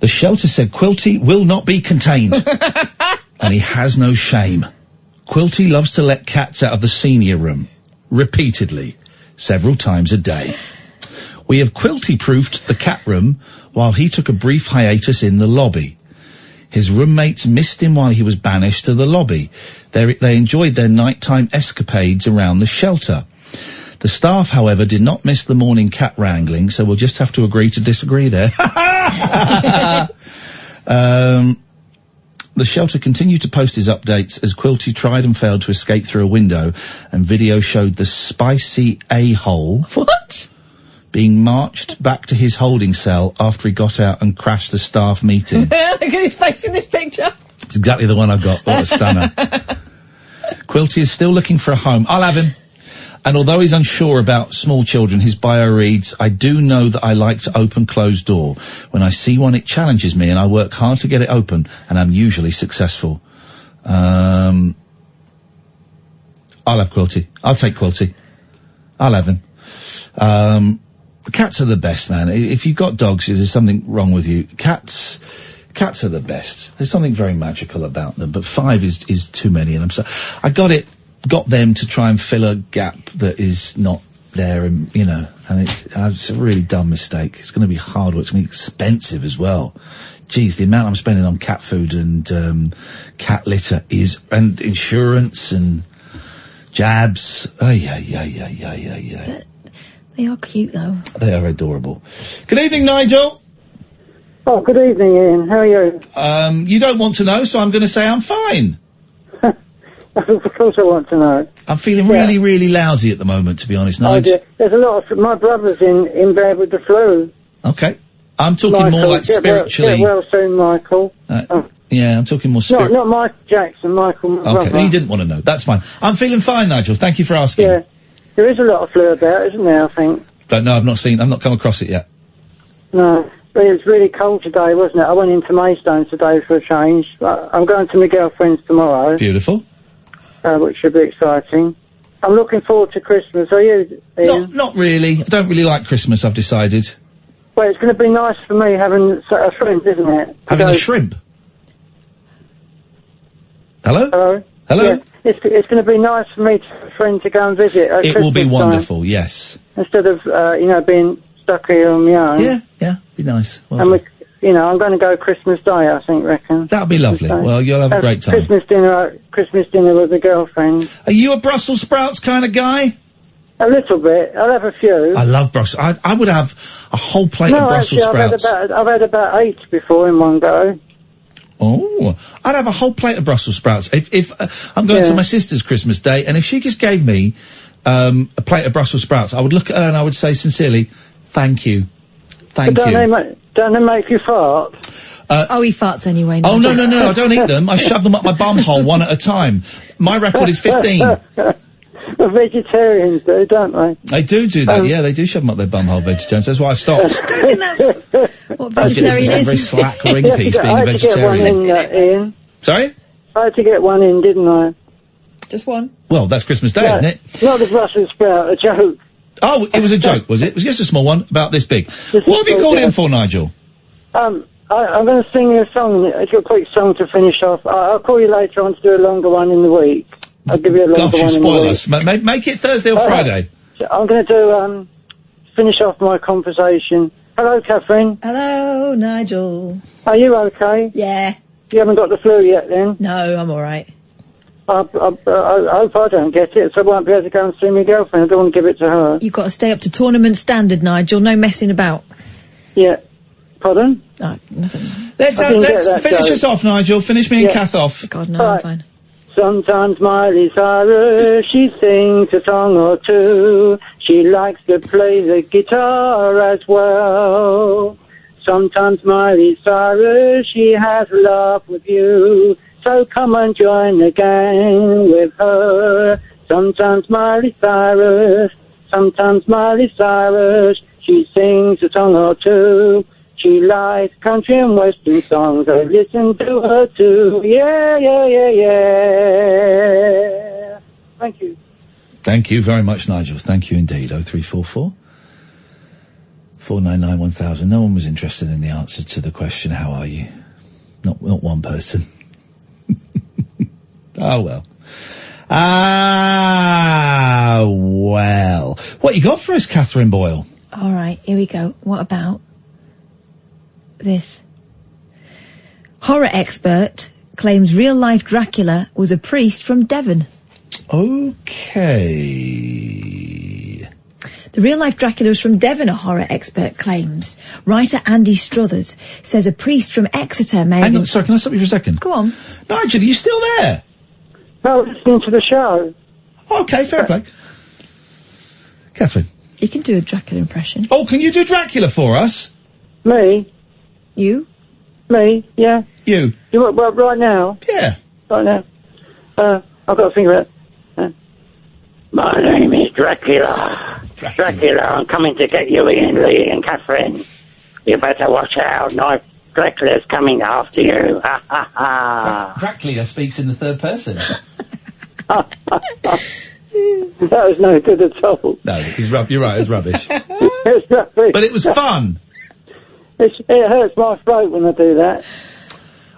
The shelter said Quilty will not be contained, and he has no shame. Quilty loves to let cats out of the senior room, repeatedly, several times a day. We have Quilty-proofed the cat room while he took a brief hiatus in the lobby. His roommates missed him while he was banished to the lobby. They enjoyed their nighttime escapades around the shelter. The staff, however, did not miss the morning cat wrangling, so we'll just have to agree to disagree there. The shelter continued to post his updates as Quilty tried and failed to escape through a window, and video showed the spicy a-hole... What? ...being marched back to his holding cell after he got out and crashed the staff meeting. Look at his face in this picture. It's exactly the one I've got. What a stunner. Quilty is still looking for a home. I'll have him. And although he's unsure about small children, his bio reads, I do know that I like to open closed door. When I see one, it challenges me and I work hard to get it open, and I'm usually successful. I'll have Quilty. I'll take Quilty. I'll have him. Cats are the best, man. If you've got dogs, there's something wrong with you. Cats are the best. There's something very magical about them, but 5 is too many, and I got them to try and fill a gap that is not there, and it's a really dumb mistake. It's going to be hard work. It's going to be expensive as well. Geez, the amount I'm spending on cat food and cat litter and insurance and jabs. Yeah. They are cute though. They are adorable. Good evening, Nigel. Oh, good evening, Ian. How are you? You don't want to know, so I'm going to say I'm fine. Of course I want to know. I'm feeling really, really lousy at the moment, to be honest, Nigel. There's a lot of... My brother's in bed with the flu. Okay. I'm talking Michael, more like spiritually. Get well soon, Michael. Yeah, I'm talking more spiritually. Not Michael Jackson, Michael, my brother. Okay, he didn't want to know. That's fine. I'm feeling fine, Nigel. Thank you for asking. Yeah. There is a lot of flu about, isn't there, I think? But no, I've not come across it yet. No. But it was really cold today, wasn't it? I went into Maidstone today for a change. I'm going to my girlfriend's tomorrow. Beautiful. Which should be exciting. I'm looking forward to Christmas. Are you, Ian? Not really. I don't really like Christmas, I've decided. Well, it's going to be nice for me having a shrimp, isn't it? Having a shrimp? Hello? Hello? Hello? Yeah. It's going to be nice for me to have a friend to go and visit at It will be Christmas wonderful, time, yes. instead of, being stuck here on my own. Yeah, be nice. Well and I'm going to go Christmas Day, I reckon. That'll be lovely. Well, you'll have a great time. Christmas dinner with a girlfriend. Are you a Brussels sprouts kind of guy? A little bit. I'll have a few. I love Brussels. I would have a whole plate of Brussels sprouts. I've had about 8 before in one go. Oh, I'd have a whole plate of Brussels sprouts if I'm going to my sister's Christmas Day, and if she just gave me a plate of Brussels sprouts, I would look at her and I would say sincerely, thank you. Thank But you. don't they make you fart? Oh, he farts anyway. Oh, no, I don't eat them. I shove them up my bum hole one at a time. My record is 15. Well, vegetarians do, don't they? They do that, yeah, they do shove them up their bum hole, vegetarians. That's why I stopped. What vegetarian a very is? slack ring piece being I a had to get one vegetarian. in, Ian. Sorry? I had to get one in, didn't I? Just one? Well, that's Christmas Day, isn't it? Not the Brussels sprout, a joke. Oh, it was a joke, was it? It was just a small one, about this big. What have you called in for, Nigel? I'm going to sing you a song. It's a quick song to finish off. I'll call you later on to do a longer one in the week. I'll give you a longer Gosh, you one in the spoil week. us. Make it Thursday or Friday. I'm going to do, finish off my conversation. Hello, Catherine. Hello, Nigel. Are you okay? Yeah. You haven't got the flu yet, then? No, I'm all right. I hope I don't get it, so I won't be able to go and see my girlfriend. I don't want to give it to her. You've got to stay up to tournament standard, Nigel. No messing about. Yeah. Pardon? No, nothing. Let's finish us off, Nigel. Finish me and Kath off. God, no, I'm fine. Sometimes Miley Cyrus, she sings a song or two. She likes to play the guitar as well. Sometimes Miley Cyrus, she has a laugh with you. So come and join the gang with her. Sometimes Miley Cyrus, she sings a song or two. She likes country and western songs, I listen to her too. Yeah. Thank you. Thank you very much, Nigel. Thank you indeed. 0344 499 1000. No one was interested in the answer to the question, how are you? Not one person. Oh, well. Well. What you got for us, Catherine Boyle? All right, here we go. What about this? Horror expert claims real-life Dracula was a priest from Devon. Okay. The real-life Dracula was from Devon, a horror expert claims. Writer Andy Struthers says a priest from Exeter may Hang on, sorry, can I stop you for a second? Go on. Nigel, are you still there? No, listening to the show. Okay, fair play. Catherine. You can do a Dracula impression. Oh, can you do Dracula for us? Me? You? Me? Yeah. You? Well, right now? Yeah. Right now. I've got to think about it. My name is Dracula. Dracula, I'm coming to get you, Ian, Lee and Catherine. You better watch out. Dracula's coming after you. Ha ha ha. Dracula speaks in the third person. That was no good at all. No, you're right, it's rubbish. It's rubbish. But it was fun. It hurts my throat when I do that.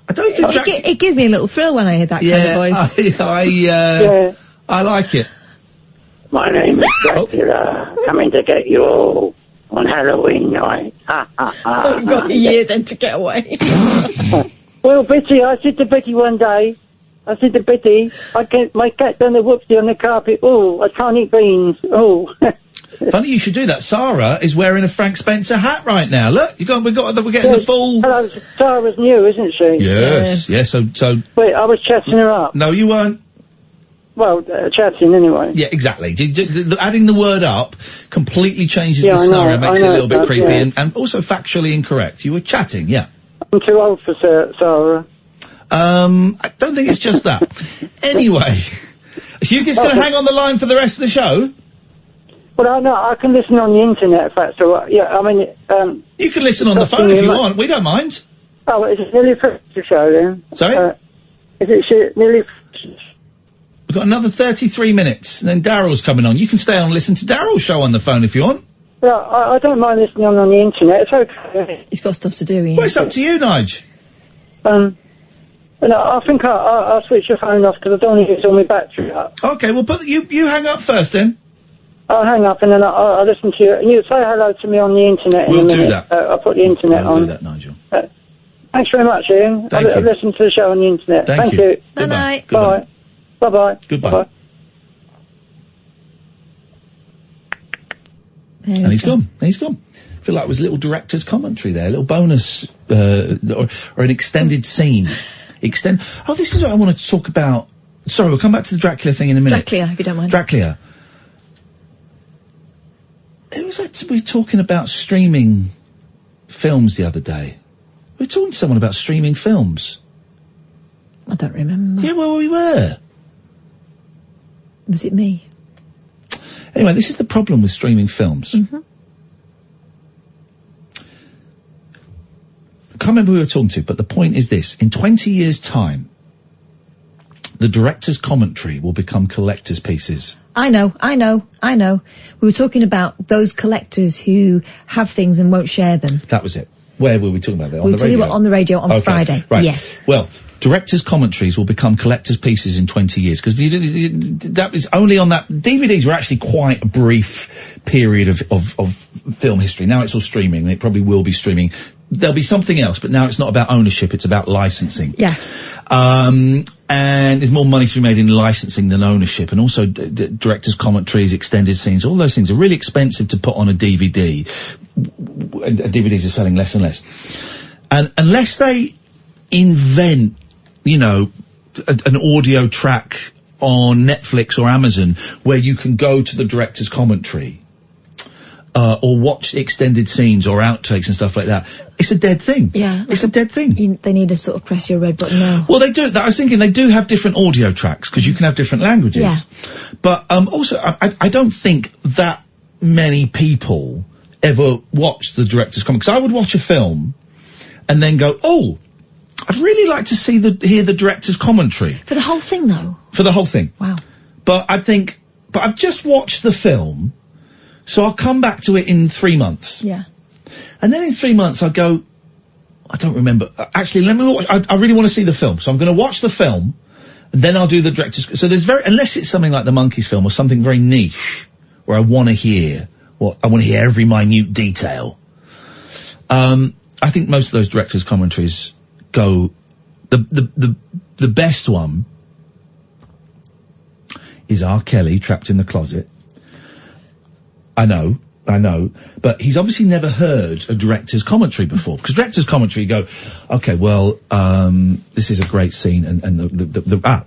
I don't think it gives me a little thrill when I hear that kind of voice. I like it. My name is Dracula, coming to get you all on Halloween night. Ha ha ha. You've got a year then to get away. Well, Bitty, I said to Bitty one day, my cat done a whoopsie on the carpet. Oh, I can't eat beans. Oh. Funny you should do that. Sarah is wearing a Frank Spencer hat right now. Look, we're getting the full. Hello, Sarah's new, isn't she? Yes. So. Wait, I was chatting her up. No, you weren't. Well, chatting anyway. Yeah, exactly. Adding the word up completely changes the scenario, makes it a little bit creepy and also factually incorrect. You were chatting, yeah. I'm too old for Sarah. I don't think it's just that. Anyway, so you're just going to hang on the line for the rest of the show? Well, no, I can listen on the internet if that's all right. Yeah, I mean, you can listen on the phone if you want. We don't mind. Oh, is it nearly finished the show then? Sorry? Is it nearly finished? We've got another 33 minutes, and then Daryl's coming on. You can stay on and listen to Daryl's show on the phone if you want. Well, I don't mind listening on the internet. It's okay. He's got stuff to do, Ian. Well, it's up to you, Nige. No, I think I'll switch your phone off because I don't want to use all my battery up. Okay, well, but you hang up first then. I'll hang up and then I'll listen to you. And you say hello to me on the internet in a minute. We'll do that. I'll put the internet on. We'll do that, Nigel. Thanks very much, Ian. I'll listen to the show on the internet. Thank you. Bye-bye. Bye. Bye-bye. Goodbye. Bye-bye. And he's gone. I feel like it was a little director's commentary there, a little bonus, or an extended scene. Oh, this is what I want to talk about. Sorry, we'll come back to the Dracula thing in a minute. Dracula, if you don't mind. Dracula. Who was that? We were talking about streaming films the other day. We were talking to someone about streaming films. I don't remember. Yeah, well, we were. Was it me? Anyway, this is the problem with streaming films. Mm-hmm. I can't remember who we were talking to, but the point is this. In 20 years' time, the director's commentary will become collector's pieces. I know. We were talking about those collectors who have things and won't share them. That was it. Where were we talking about that? We were talking about on the radio on Friday. Right. Yes. Well, director's commentaries will become collector's pieces in 20 years, because that was only on that. DVDs were actually quite a brief period of film history. Now it's all streaming, and it probably will be streaming. There'll be something else, but now it's not about ownership, it's about licensing. Yeah. And there's more money to be made in licensing than ownership, and also director's commentaries, extended scenes, all those things are really expensive to put on a DVD. And DVDs are selling less and less. And unless they invent, an audio track on Netflix or Amazon where you can go to the director's commentary, or watch extended scenes or outtakes and stuff like that, it's a dead thing. Yeah. It's a dead thing. They need to sort of press your red button now. Well, they do. I was thinking they do have different audio tracks, because you can have different languages. Yeah. But, also, I don't think that many people ever watch the director's comment. Because I would watch a film and then go, oh, I'd really like to hear the director's commentary. For the whole thing, though? For the whole thing. Wow. But I've just watched the film, so I'll come back to it in 3 months. Yeah. And then in 3 months I'll go, I don't remember. Actually, let me watch. I really want to see the film. So I'm going to watch the film, and then I'll do the director's. So unless it's something like the Monkeys film or something very niche, where I want to hear every minute detail. I think most of those director's commentaries go, the best one is R. Kelly, Trapped in the Closet. I know, but he's obviously never heard a director's commentary before, because director's commentary go, okay, well, this is a great scene, and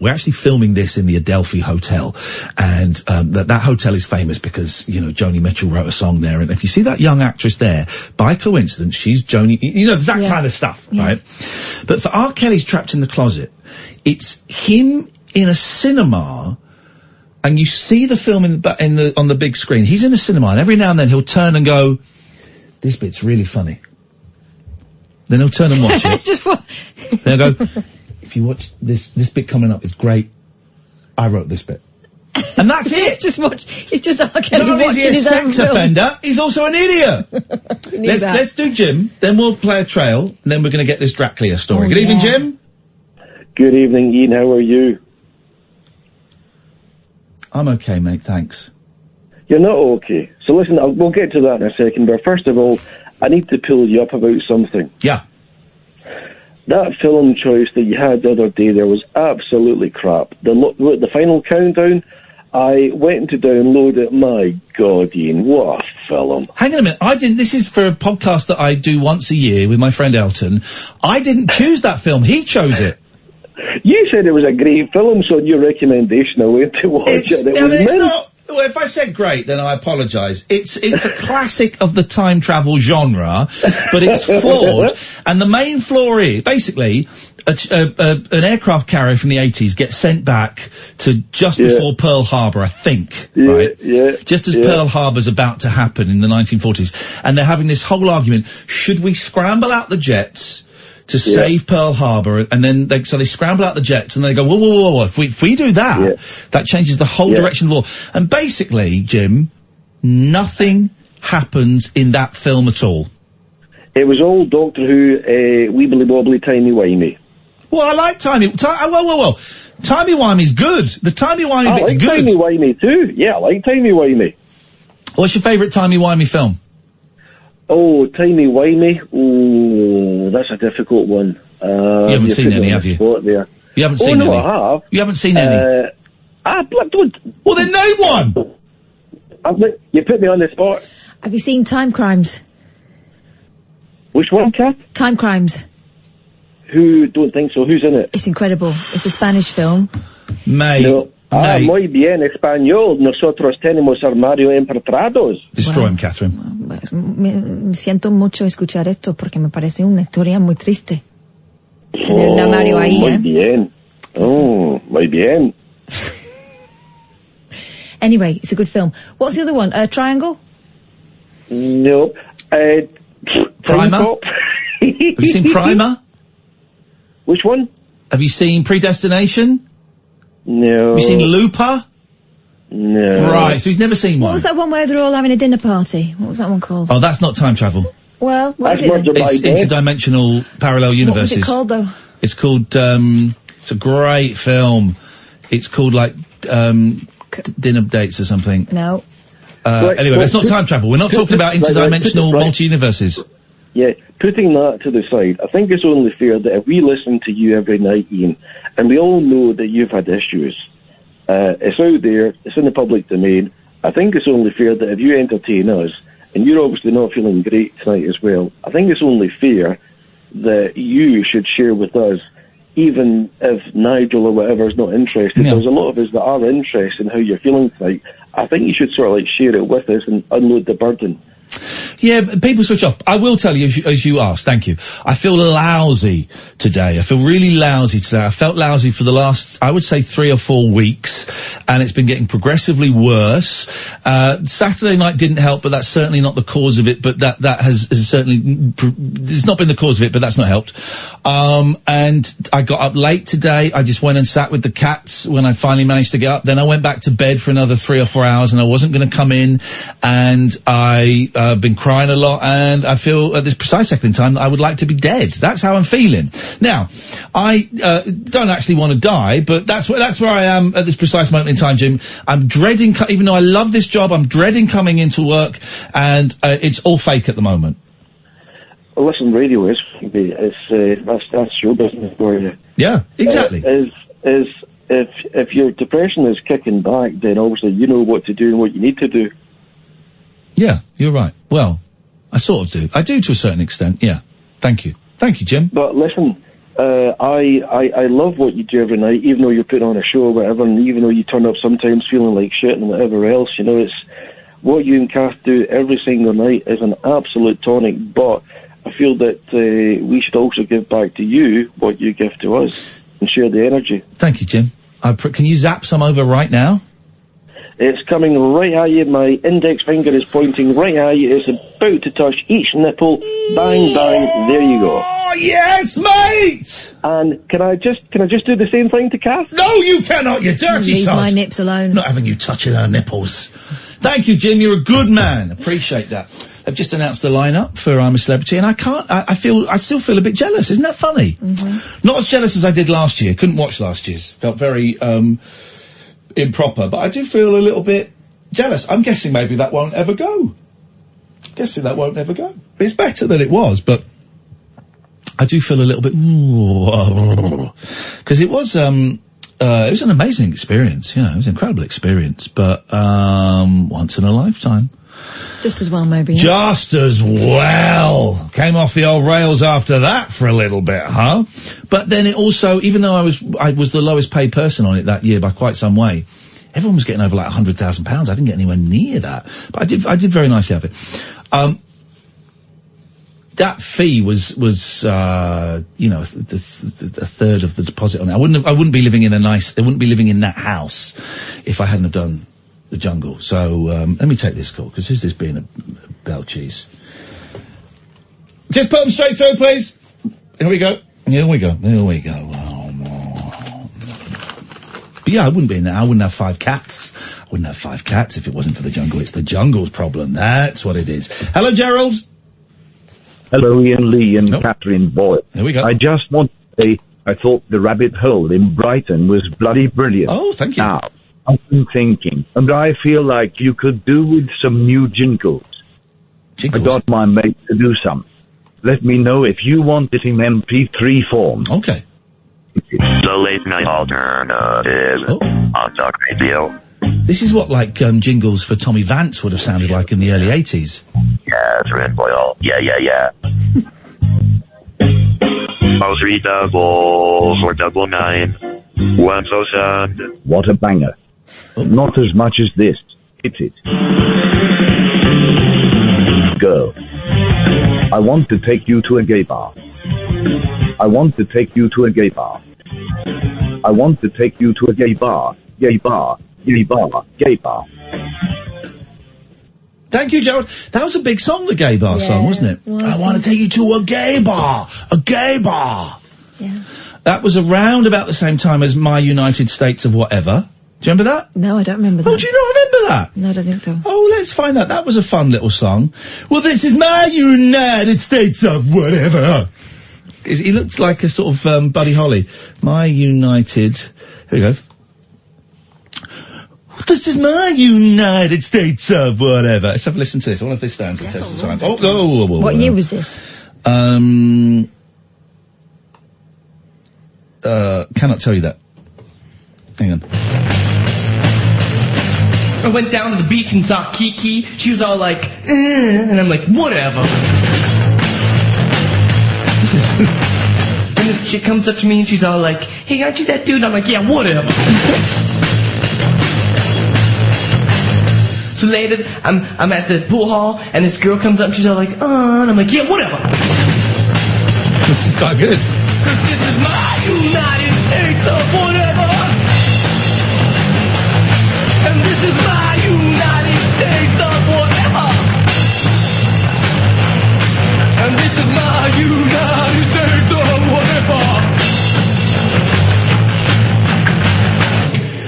we're actually filming this in the Adelphi Hotel, and that hotel is famous because, Joni Mitchell wrote a song there, and if you see that young actress there, by coincidence, she's Joni, that kind of stuff, right? But for R. Kelly's Trapped in the Closet, it's him in a cinema, and you see the film on the big screen. He's in a cinema, and every now and then he'll turn and go, this bit's really funny. Then he'll turn and watch it. It's just what... Then he'll go, if you watch this bit coming up is great. I wrote this bit. And that's it. It's just R. Kelly watching his own sex film. offender, he's also an idiot. Let's do Jim, then we'll play a trail, and then we're going to get this Dracula story. Good evening, Jim. Good evening, Ian. How are you? I'm okay, mate, thanks. You're not okay. So listen, we'll get to that in a second, but first of all, I need to pull you up about something. Yeah. That film choice that you had the other day there was absolutely crap. The final countdown, I went to download it. My God, Ian, what a film. Hang on a minute, this is for a podcast that I do once a year with my friend Elton. I didn't choose that film, he chose it. You said it was a great film, so on your recommendation I went to watch it. It's not. Well, if I said great, then I apologise. It's a classic of the time travel genre, but it's flawed. And the main flaw is basically an aircraft carrier from the 80s gets sent back to just before Pearl Harbor, I think. Right? Yeah. Just as Pearl Harbor's about to happen in the 1940s, and they're having this whole argument: should we scramble out the jets to save Pearl Harbor? And then they scramble out the jets, and they go, whoa. If we do that, that changes the whole direction of the war. And basically, Jim, nothing happens in that film at all. It was all Doctor Who, weebly wobbly, timey-wimey. Well, I like whoa. Timey-wimey's good. The timey-wimey bit's good. I like timey-wimey too. Yeah, I like timey-wimey. What's your favourite timey-wimey film? Oh, timey-wimey. Oh, that's a difficult one. You haven't seen any, have you? There. You haven't seen any? Oh, no, I have. You haven't seen any? Well, then name one! You put me on the spot. Have you seen Time Crimes? Which one, Kath? Time Crimes. Who don't think so? Who's in it? It's incredible. It's a Spanish film. Mate. No. muy bien español. Nosotros tenemos armario empratados. Destroy him, Catherine. Me siento mucho escuchar esto porque me parece una historia muy triste. Tener un armario ahí, muy bien. Muy bien. Anyway, it's a good film. What's the other one? Triangle? No. Primer? Have you seen Primer? Which one? Have you seen Predestination? No. Have you seen Looper? No. Right, so he's never seen one. What was that one where they're all having a dinner party? What was that one called? Oh, that's not time travel. Well, what is it then? It's interdimensional parallel universes. What was it called, though? It's called, it's a great film. It's called, like, Dinner Dates or something. No. Anyway, it's not time travel. We're not talking about interdimensional multi-universes. Yeah, putting that to the side, I think it's only fair that if we listen to you every night, Ian, and we all know that you've had issues, it's out there, it's in the public domain, I think it's only fair that if you entertain us, and you're obviously not feeling great tonight as well, I think it's only fair that you should share with us, even if Nigel or whatever is not interested. There's a lot of us that are interested in how you're feeling tonight. I think you should sort of like share it with us and unload the burden. Yeah, but people switch off. I will tell you, as you asked, thank you. I feel lousy today. I feel really lousy today. I felt lousy for the last, I would say, 3 or 4 weeks, and it's been getting progressively worse. Saturday night didn't help, but that's certainly not the cause of it, but that has certainly, it's not been the cause of it, but that's not helped. And I got up late today. I just went and sat with the cats when I finally managed to get up. Then I went back to bed for another 3 or 4 hours, and I wasn't going to come in, and I've been crying a lot, and I feel at this precise second in time I would like to be dead. That's how I'm feeling. Now, I don't actually want to die, but that's where I am at this precise moment in time, Jim. I'm dreading, even though I love this job, I'm dreading coming into work, and it's all fake at the moment. Well, listen, radio is that's show business for you. Yeah, exactly. If your depression is kicking back, then obviously you know what to do and what you need to do. Yeah, you're right. Well, I sort of do. I do to a certain extent, yeah. Thank you. Thank you, Jim. But listen, I love what you do every night, even though you're putting on a show or whatever, and even though you turn up sometimes feeling like shit and whatever else, you know, it's what you and Kath do every single night is an absolute tonic, but I feel that we should also give back to you what you give to us and share the energy. Thank you, Jim. Can you zap some over right now? It's coming right at you. My index finger is pointing right at you. It's about to touch each nipple. Bang, bang. There you go. Oh, yes, mate! And can I just do the same thing to Kath? No, you cannot, you dirty Leave sod. my nips alone. Not having you touching her nipples. Thank you, Jim. You're a good man. Appreciate that. I've just announced the lineup for I'm a Celebrity, and I still feel a bit jealous. Isn't that funny? Mm-hmm. Not as jealous as I did last year. Couldn't watch last year's. Felt very, improper, but I do feel a little bit jealous. I'm guessing maybe that won't ever go. It's better than it was, but I do feel a little bit, because it was an amazing experience, you know, it was an incredible experience, but, once in a lifetime. Just as well, maybe. Yeah. Just as well. Came off the old rails after that for a little bit, huh? But then it also, even though I was the lowest paid person on it that year by quite some way, everyone was getting over like £100,000. I didn't get anywhere near that. But I did very nicely out of it. That fee was you know, a third of the deposit on it. I wouldn't be living in that house if I hadn't have done the jungle. So, let me take this call, because who's this being a bell cheese? Just put them straight through, please. Here we go. But yeah, I wouldn't be in there. I wouldn't have 5 cats. If it wasn't for the jungle. It's the jungle's problem. That's what it is. Hello, Gerald. Hello, Ian Lee and Catherine Boyd. There we go. I just want to say I thought the rabbit hole in Brighton was bloody brilliant. Oh, thank you. Now, I've been thinking, and I feel like you could do with some new jingles. I got my mate to do some. Let me know if you want it in MP3 form. Okay. The Late Night Alternative on Talk Radio. This is what, like, jingles for Tommy Vance would have sounded like in the early 80s. Catherine Boyle. Yeah. 3 double 4 double 9 107. What a banger. Not as much as this. Hit it. Girl. I want to take you to a gay bar. I want to take you to a gay bar. I want to take you to a gay bar. Gay bar. Gay bar. Gay bar. Thank you, Gerald. That was a big song, the gay bar song, wasn't it? I want to take you to a gay bar. A gay bar. Yeah. That was around about the same time as My United States of Whatever. Do you remember that? No, I don't remember that. Oh, do you not remember that? No, I don't think so. Oh, let's find out. That was a fun little song. Well, this is my United States of Whatever. He looks like a sort of Buddy Holly. My United... Here we go. This is my United States of Whatever. Let's have a listen to this. I wonder if this stands the test of time. What year was this? Cannot tell you that. Hang on. I went down to the beach and saw Kiki. She was all like, and I'm like, whatever. And this chick comes up to me and she's all like, hey, aren't you that dude? And I'm like, yeah, whatever. So later, I'm at the pool hall and this girl comes up and she's all like, and I'm like, yeah, whatever. This is quite good. 'Cause this is my United States of whatever. And this is my United States of whatever. And this is my United States of whatever.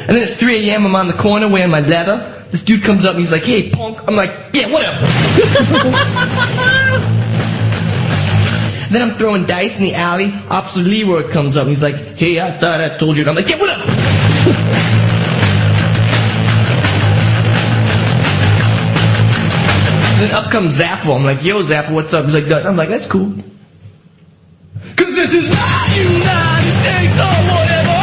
And then it's 3 a.m. I'm on the corner wearing my leather. This dude comes up and he's like, hey, punk. I'm like, yeah, whatever. Then I'm throwing dice in the alley. Officer Leroy comes up and he's like, hey, I thought I told you. And I'm like, yeah, whatever. Then up comes Zaffo. I'm like, yo, Zaffo, what's up? He's like, I'm like, that's cool. 'Cause this is my United States or whatever.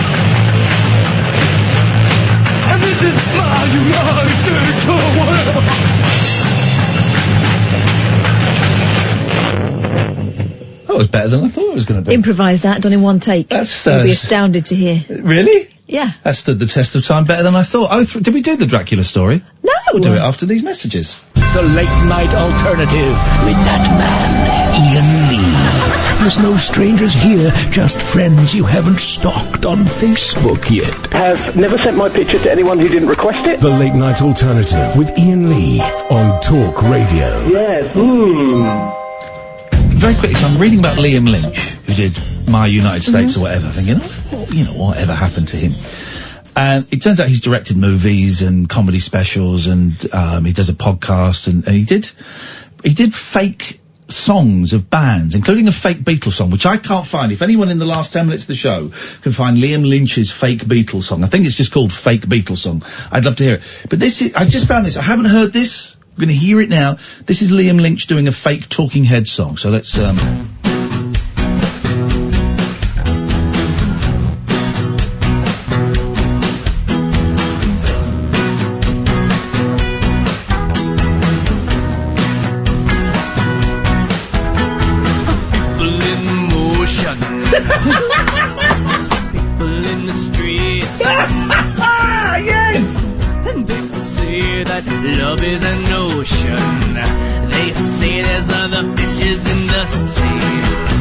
And this is my United States or whatever. That was better than I thought it was going to be. Improvise that, done in one take. That's, You'll be astounded to hear. Really? Yeah. That stood the test of time better than I thought. Did we do the Dracula story? No. We'll do it after these messages. The late night alternative with that man, Iain Lee. There's no strangers here, just friends you haven't stalked on Facebook yet. Have never sent my picture to anyone who didn't request it. The late night alternative with Iain Lee on Talk Radio. Yes. Very quickly, so I'm reading about Liam Lynch, who did My United States or whatever, thinking, whatever happened to him? And it turns out he's directed movies and comedy specials, and he does a podcast, and he did fake songs of bands, including a fake Beatles song, which I can't find. If anyone in the last 10 minutes of the show can find Liam Lynch's fake Beatles song, I think it's just called Fake Beatles Song, I'd love to hear it. But I just found this. I haven't heard this. We're going to hear it now. This is Liam Lynch doing a fake Talking Heads song. So let's, People in the streets. Yes! And they say that love is an ocean. They say there's other fishes in the sea.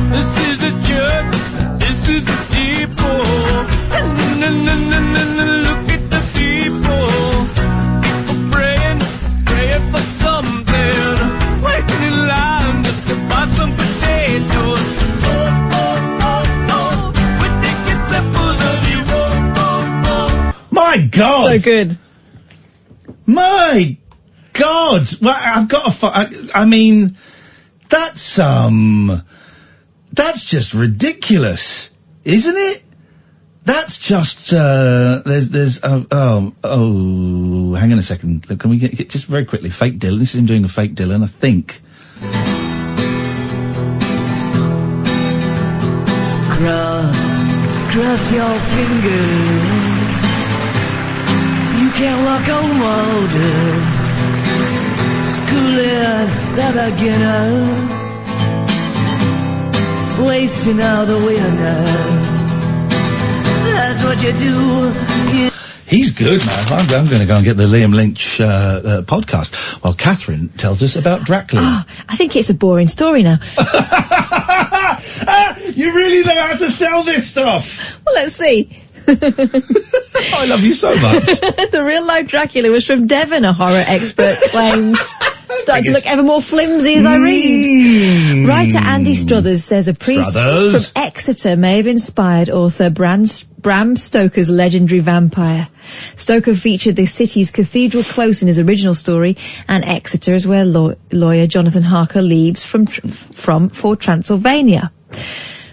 This is a jerk. This is a depot. Look at the people. People praying for something. Waiting in line just to buy some potatoes. My God! So good. My God! Well, I've got to I mean, that's just ridiculous, isn't it? That's just, hang on a second. Look, can we get just very quickly, fake Dylan. This is him doing a fake Dylan, I think. Cross your fingers. You can't walk on water. Schooling the beginner. Wasting all the winter. That's what you do. He's good, man. I'm going to go and get the Liam Lynch podcast. Well, Catherine tells us about Dracula. Oh, I think it's a boring story now. You really know how to sell this stuff. Well, let's see. I love you so much. The real-life Dracula was from Devon, a horror expert claims. Starting to look ever more flimsy as I read. Writer Andy Struthers says a priest from Exeter may have inspired author Bram Stoker's legendary vampire. Stoker featured the city's cathedral close in his original story, and Exeter is where lawyer Jonathan Harker leaves for Transylvania.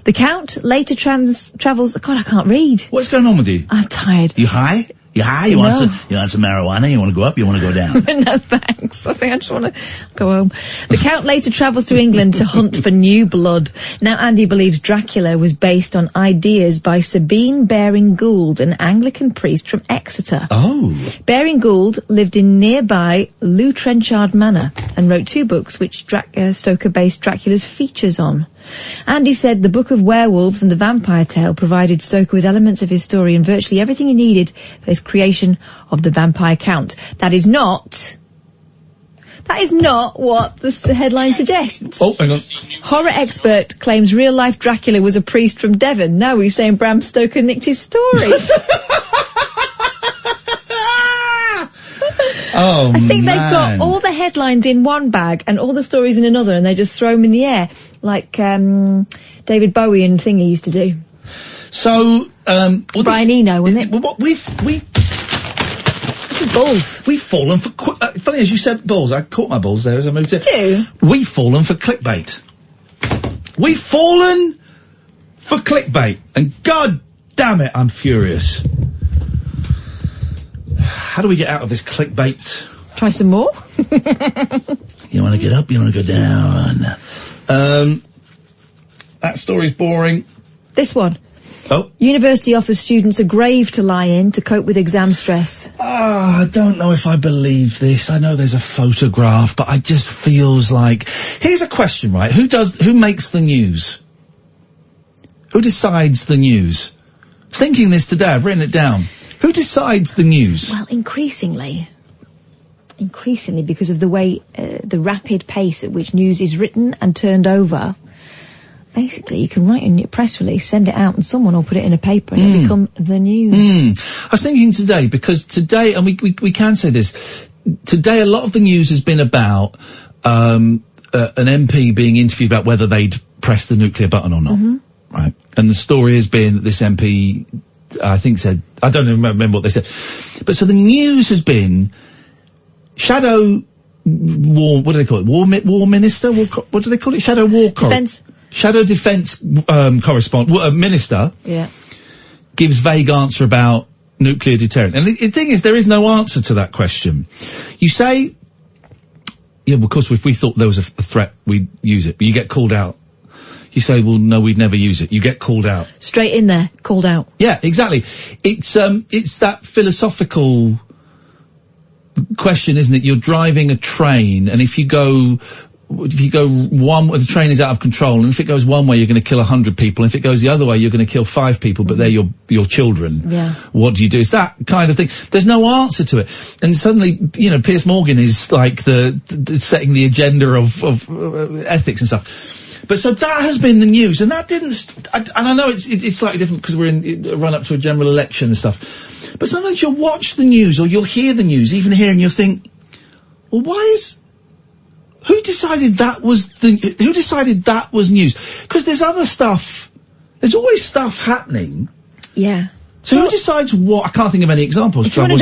The Count later travels... God, I can't read. What's going on with you? I'm tired. You high? You high? You want some marijuana? You want to go up? You want to go down? No, thanks. I think I just want to go home. The Count later travels to England to hunt for new blood. Now, Andy believes Dracula was based on ideas by Sabine Baring-Gould, an Anglican priest from Exeter. Oh. Baring-Gould lived in nearby Lew Trenchard Manor and wrote 2 books which Stoker based Dracula's features on. Andy said the Book of Werewolves and the Vampire Tale provided Stoker with elements of his story and virtually everything he needed for his creation of the Vampire Count. That is not what the headline suggests. Oh, hang on. Horror expert claims real-life Dracula was a priest from Devon. Now he's saying Bram Stoker nicked his story. Oh, I think they've got all the headlines in one bag and all the stories in another, and they just throw them in the air, like David Bowie and Thingy used to do. So, Brian Eno, wasn't it? Balls. We've fallen for... funny as you said balls, I caught my balls there as I moved in. Did you? We've fallen for clickbait. We've fallen for clickbait. And god damn it, I'm furious. How do we get out of this clickbait? Try some more. You want to get up, you want to go down. That story's boring. This one. Oh. University offers students a grave to lie in to cope with exam stress. I don't know if I believe this. I know there's a photograph, but it just feels like... Here's a question, right? Who makes the news? Who decides the news? I was thinking this today, I've written it down. Who decides the news? Well, increasingly, because of the way, the rapid pace at which news is written and turned over, basically you can write in your press release, send it out, and someone will put it in a paper and it'll become the news. I was thinking today, because today, and we can say this, today a lot of the news has been about an MP being interviewed about whether they'd press the nuclear button or not, right? And the story has been that this MP... I think said, I don't even remember what they said. But so the news has been shadow war, what do they call it? War minister? What do they call it? Shadow war defense. Shadow defense minister. Yeah. Gives vague answer about nuclear deterrent. And the thing is, there is no answer to that question. You say, yeah, well, of course, if we thought there was a threat, we'd use it. But you get called out. You say, well, no, we'd never use it. You get called out. Straight in there, called out. Yeah, exactly. It's that philosophical question, isn't it? You're driving a train, and if you go the train is out of control, and if it goes one way, you're going to kill 100 people, and if it goes the other way, you're going to kill 5 people, but they're your children. Yeah. What do you do? It's that kind of thing. There's no answer to it. And suddenly, Piers Morgan is like the setting the agenda of ethics and stuff. But so that has been the news, and that didn't. And I know it's slightly different because we're in a run up to a general election and stuff. But sometimes you'll watch the news or you'll hear the news, even here, and you'll think, well, who decided that was news? Because there's other stuff. There's always stuff happening. Yeah. So who decides what? I can't think of any examples. If you want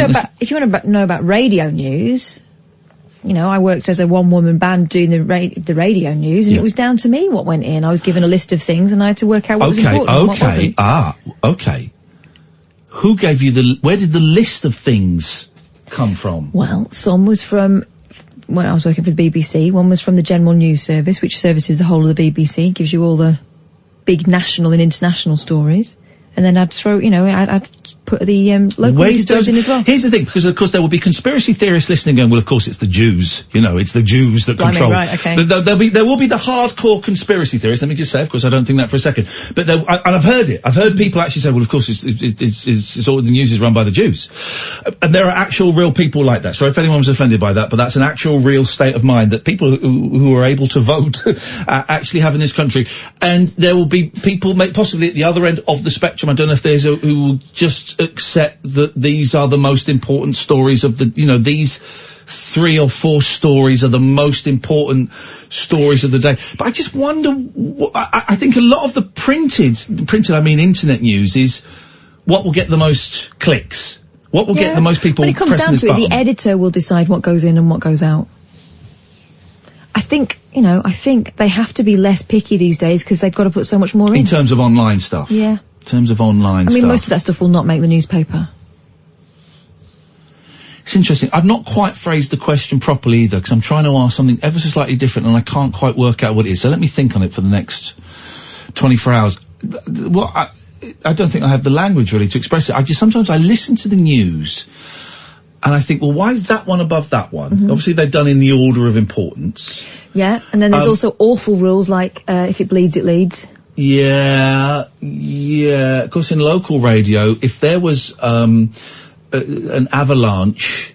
to know about radio news. I worked as a one-woman band doing the radio news, and it was down to me what went in. I was given a list of things, and I had to work out what was important and what wasn't. Okay. Who gave you where did the list of things come from? Well, some was from when I was working for the BBC. One was from the General News Service, which services the whole of the BBC, gives you all the big national and international stories. And then I'd throw, I'd put the local news stories in as well. Here's the thing, because of course there will be conspiracy theorists listening going, well, of course it's the Jews. It's the Jews that control. Right, okay. There will be the hardcore conspiracy theorists. Let me just say, of course, I don't think that for a second. But and I've heard it. I've heard people actually say, well, of course it's all the news is run by the Jews. And there are actual real people like that. So if anyone was offended by that, but that's an actual real state of mind that people who are able to vote actually have in this country. And there will be people possibly at the other end of the spectrum. I don't know if there's who will just accept that these are the most important stories of these 3 or 4 stories are the most important stories of the day. But I just wonder, I think a lot of the printed, I mean internet news is what will get the most clicks. What will get the most people pressing this button. When it comes down to it, the editor will decide what goes in and what goes out. I think they have to be less picky these days because they've got to put so much more in. In terms of online stuff. Yeah. In terms of online stuff. I mean, most of that stuff will not make the newspaper. It's interesting. I've not quite phrased the question properly either, because I'm trying to ask something ever so slightly different and I can't quite work out what it is. So let me think on it for the next 24 hours. Well, I don't think I have the language really to express it. Sometimes I listen to the news and I think, well, why is that one above that one? Mm-hmm. Obviously they're done in the order of importance. Yeah, and then there's also awful rules like, if it bleeds, it leads. Yeah. Of course, in local radio, if there was an avalanche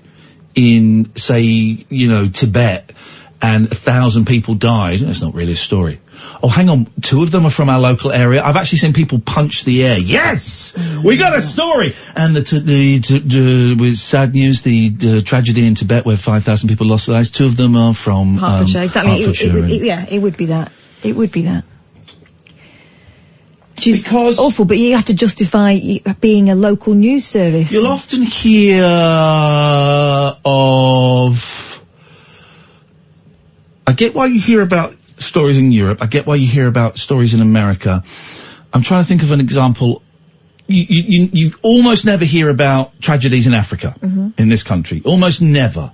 in, say, Tibet, and 1,000 people died, that's not really a story. Oh, hang on, 2 of them are from our local area. I've actually seen people punch the air. Yes, we got a story. And with sad news, the tragedy in Tibet where 5,000 people lost their lives. 2 of them are from Hertfordshire. Exactly. Hertfordshire. It would be that. It would be that. Which is awful, but you have to justify being a local news service. You'll often hear of... I get why you hear about stories in Europe. I get why you hear about stories in America. I'm trying to think of an example. You almost never hear about tragedies in Africa, in this country. Almost never.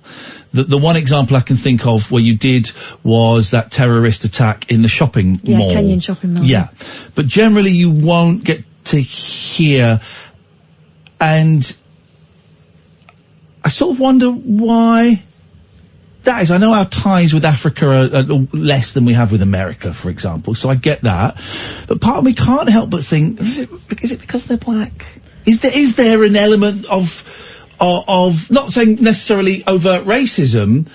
The one example I can think of where you did was that terrorist attack in the shopping mall. Yeah, Kenyan shopping mall. Yeah. But generally you won't get to hear, and I sort of wonder why that is. I know our ties with Africa are less than we have with America, for example, so I get that. But part of me can't help but think, is it because they're black? Is there an element of not saying necessarily overt racism?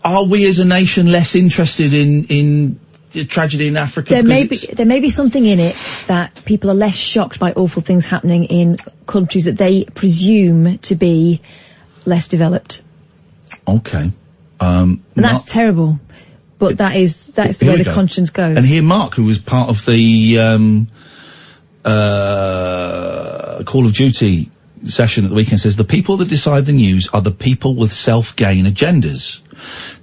Are we as a nation less interested in the tragedy in Africa? There may be something in it that people are less shocked by awful things happening in countries that they presume to be less developed. Okay. And that's terrible. But that is the way the conscience goes. And here Mark, who was part of the Call of Duty session at the weekend, says the people that decide the news are the people with self-gain agendas.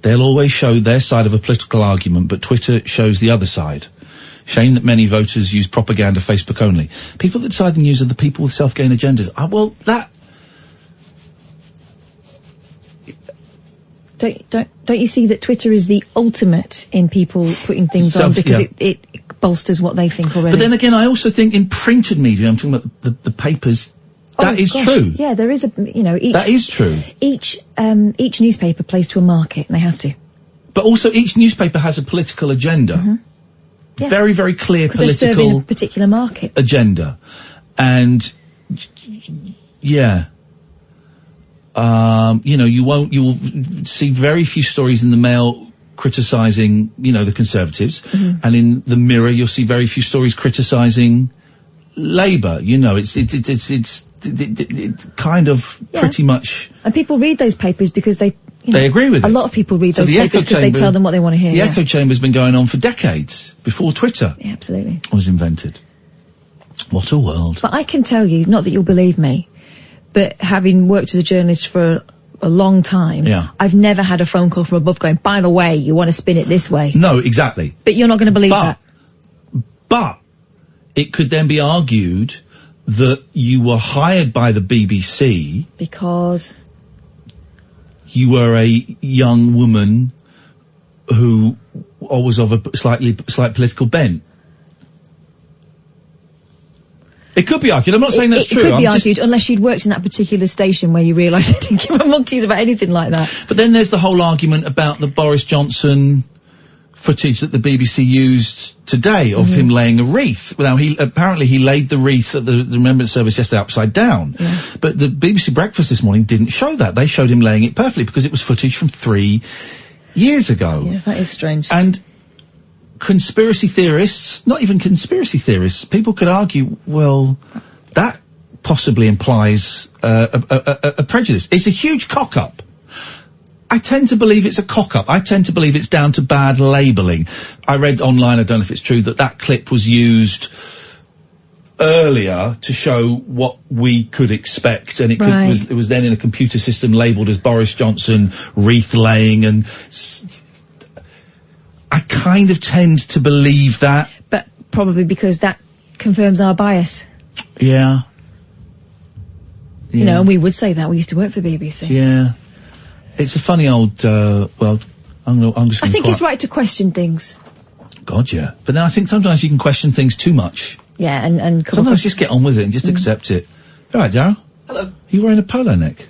They'll always show their side of a political argument, but Twitter shows the other side. Shame that many voters use propaganda Facebook only. People that decide the news are the people with self-gain agendas. Don't you see that Twitter is the ultimate in people putting things on because it bolsters what they think already? But then again, I also think in printed media, I'm talking about the papers. That is true. Yeah, there is that is true. Each newspaper plays to a market, and they have to. But also, each newspaper has a political agenda. Yeah. Very, very clear political they're serving a particular market agenda, and yeah. You will see very few stories in the Mail criticising, the Conservatives, and in the Mirror you'll see very few stories criticising Labour. It's kind of pretty much. And people read those papers because they agree with it. A lot of people read those papers because they tell them what they want to hear. The echo chamber's been going on for decades before Twitter. Yeah, absolutely. Was invented. What a world! But I can tell you, not that you'll believe me, but having worked as a journalist for a long time, I've never had a phone call from above going, by the way, you want to spin it this way. No, exactly. But you're not going to believe that. But it could then be argued that you were hired by the BBC because you were a young woman who was of a slight political bent. It could be argued. I'm not saying that's true. It could be argued unless you'd worked in that particular station where you realised they didn't give a monkeys about anything like that. But then there's the whole argument about the Boris Johnson footage that the BBC used today of him laying a wreath. Now, apparently he laid the wreath at the Remembrance Service yesterday upside down. Yeah. But the BBC Breakfast this morning didn't show that. They showed him laying it perfectly because it was footage from 3 years ago. Yeah, that is strange. And conspiracy theorists, not even conspiracy theorists, people could argue, well, that possibly implies a prejudice. It's a huge cock-up. I tend to believe it's a cock-up. I tend to believe it's down to bad labelling. I read online, I don't know if it's true, that clip was used earlier to show what we could expect, and it was then in a computer system labelled as Boris Johnson wreath laying, and I kind of tend to believe that. But probably because that confirms our bias. Yeah. You know, and we would say that. We used to work for BBC. Yeah. It's a funny old, well, I'm just I think it's right to question things. God, yeah. But then I think sometimes you can question things too much. Yeah, and sometimes just get on with it and just accept it. All right, Darryl? Hello. You wearing a polo neck?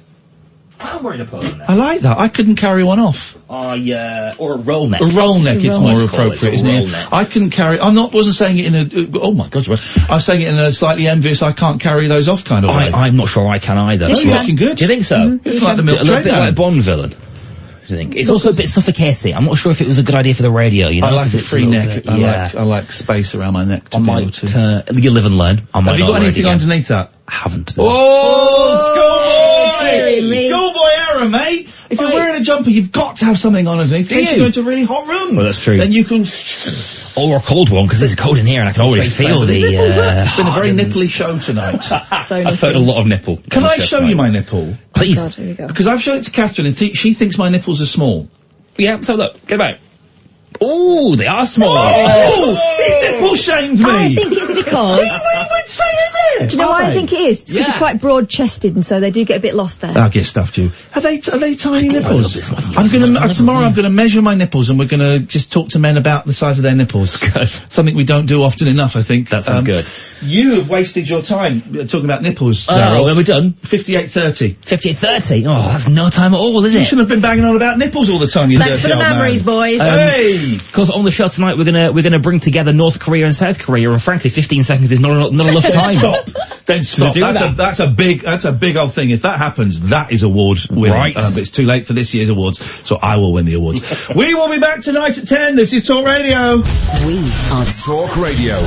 I'm wearing a polo neck. I like that. I couldn't carry one off. Or a roll neck. A roll neck is more appropriate, isn't it? I couldn't carry. wasn't saying it in a. Oh my God! I was saying it in a slightly envious. I can't carry those off kind of way. I'm not sure I can either. Yes, you're looking good. Do you think so? It's like the milk a little bit like a Bond villain. Do you think? It's also a bit suffocating. I'm not sure if it was a good idea for the radio. You know, I like the free neck. I like space around my neck. You live and learn. Have you got anything underneath that? I haven't. Oh, schoolboy! Schoolboy error, mate. If you're wearing a jumper, you've got to have something on underneath. In case you go into a really hot room. Well, that's true. Then you can. Or a cold one, because it's cold in here, and I can already feel the. It's been a very nipply show tonight. I've heard a lot of nipple. Can I show you my nipple? Please. Oh God, here we go. Because I've shown it to Catherine, and she thinks my nipples are small. Yeah, so look, get about. Oh, they are small. Oh, he nipple shamed me. I think it's because. He went straight in there. Do you know why I think it is? It's because you're quite broad-chested, and so they do get a bit lost there. I'll get stuffed, you. Are they tiny nipples? Tomorrow I'm gonna measure my nipples, and we're gonna just talk to men about the size of their nipples. Good. Something we don't do often enough, I think. That sounds good. You have wasted your time talking about nipples, Darryl. Are we done? 58:30. 58:30? Oh, that's no time at all, is it? You shouldn't have been banging on about nipples all the time, you Thanks for the memories, boys. Hey! Of course, on the show tonight, we're gonna bring together North Korea and South Korea, and frankly, 15 seconds is not enough time. Then stop. That's a big old thing. If that happens, that is award winning. Right. But it's too late for this year's awards, so I will win the awards. We will be back tonight at 10. This is Talk Radio. We are Talk Radio.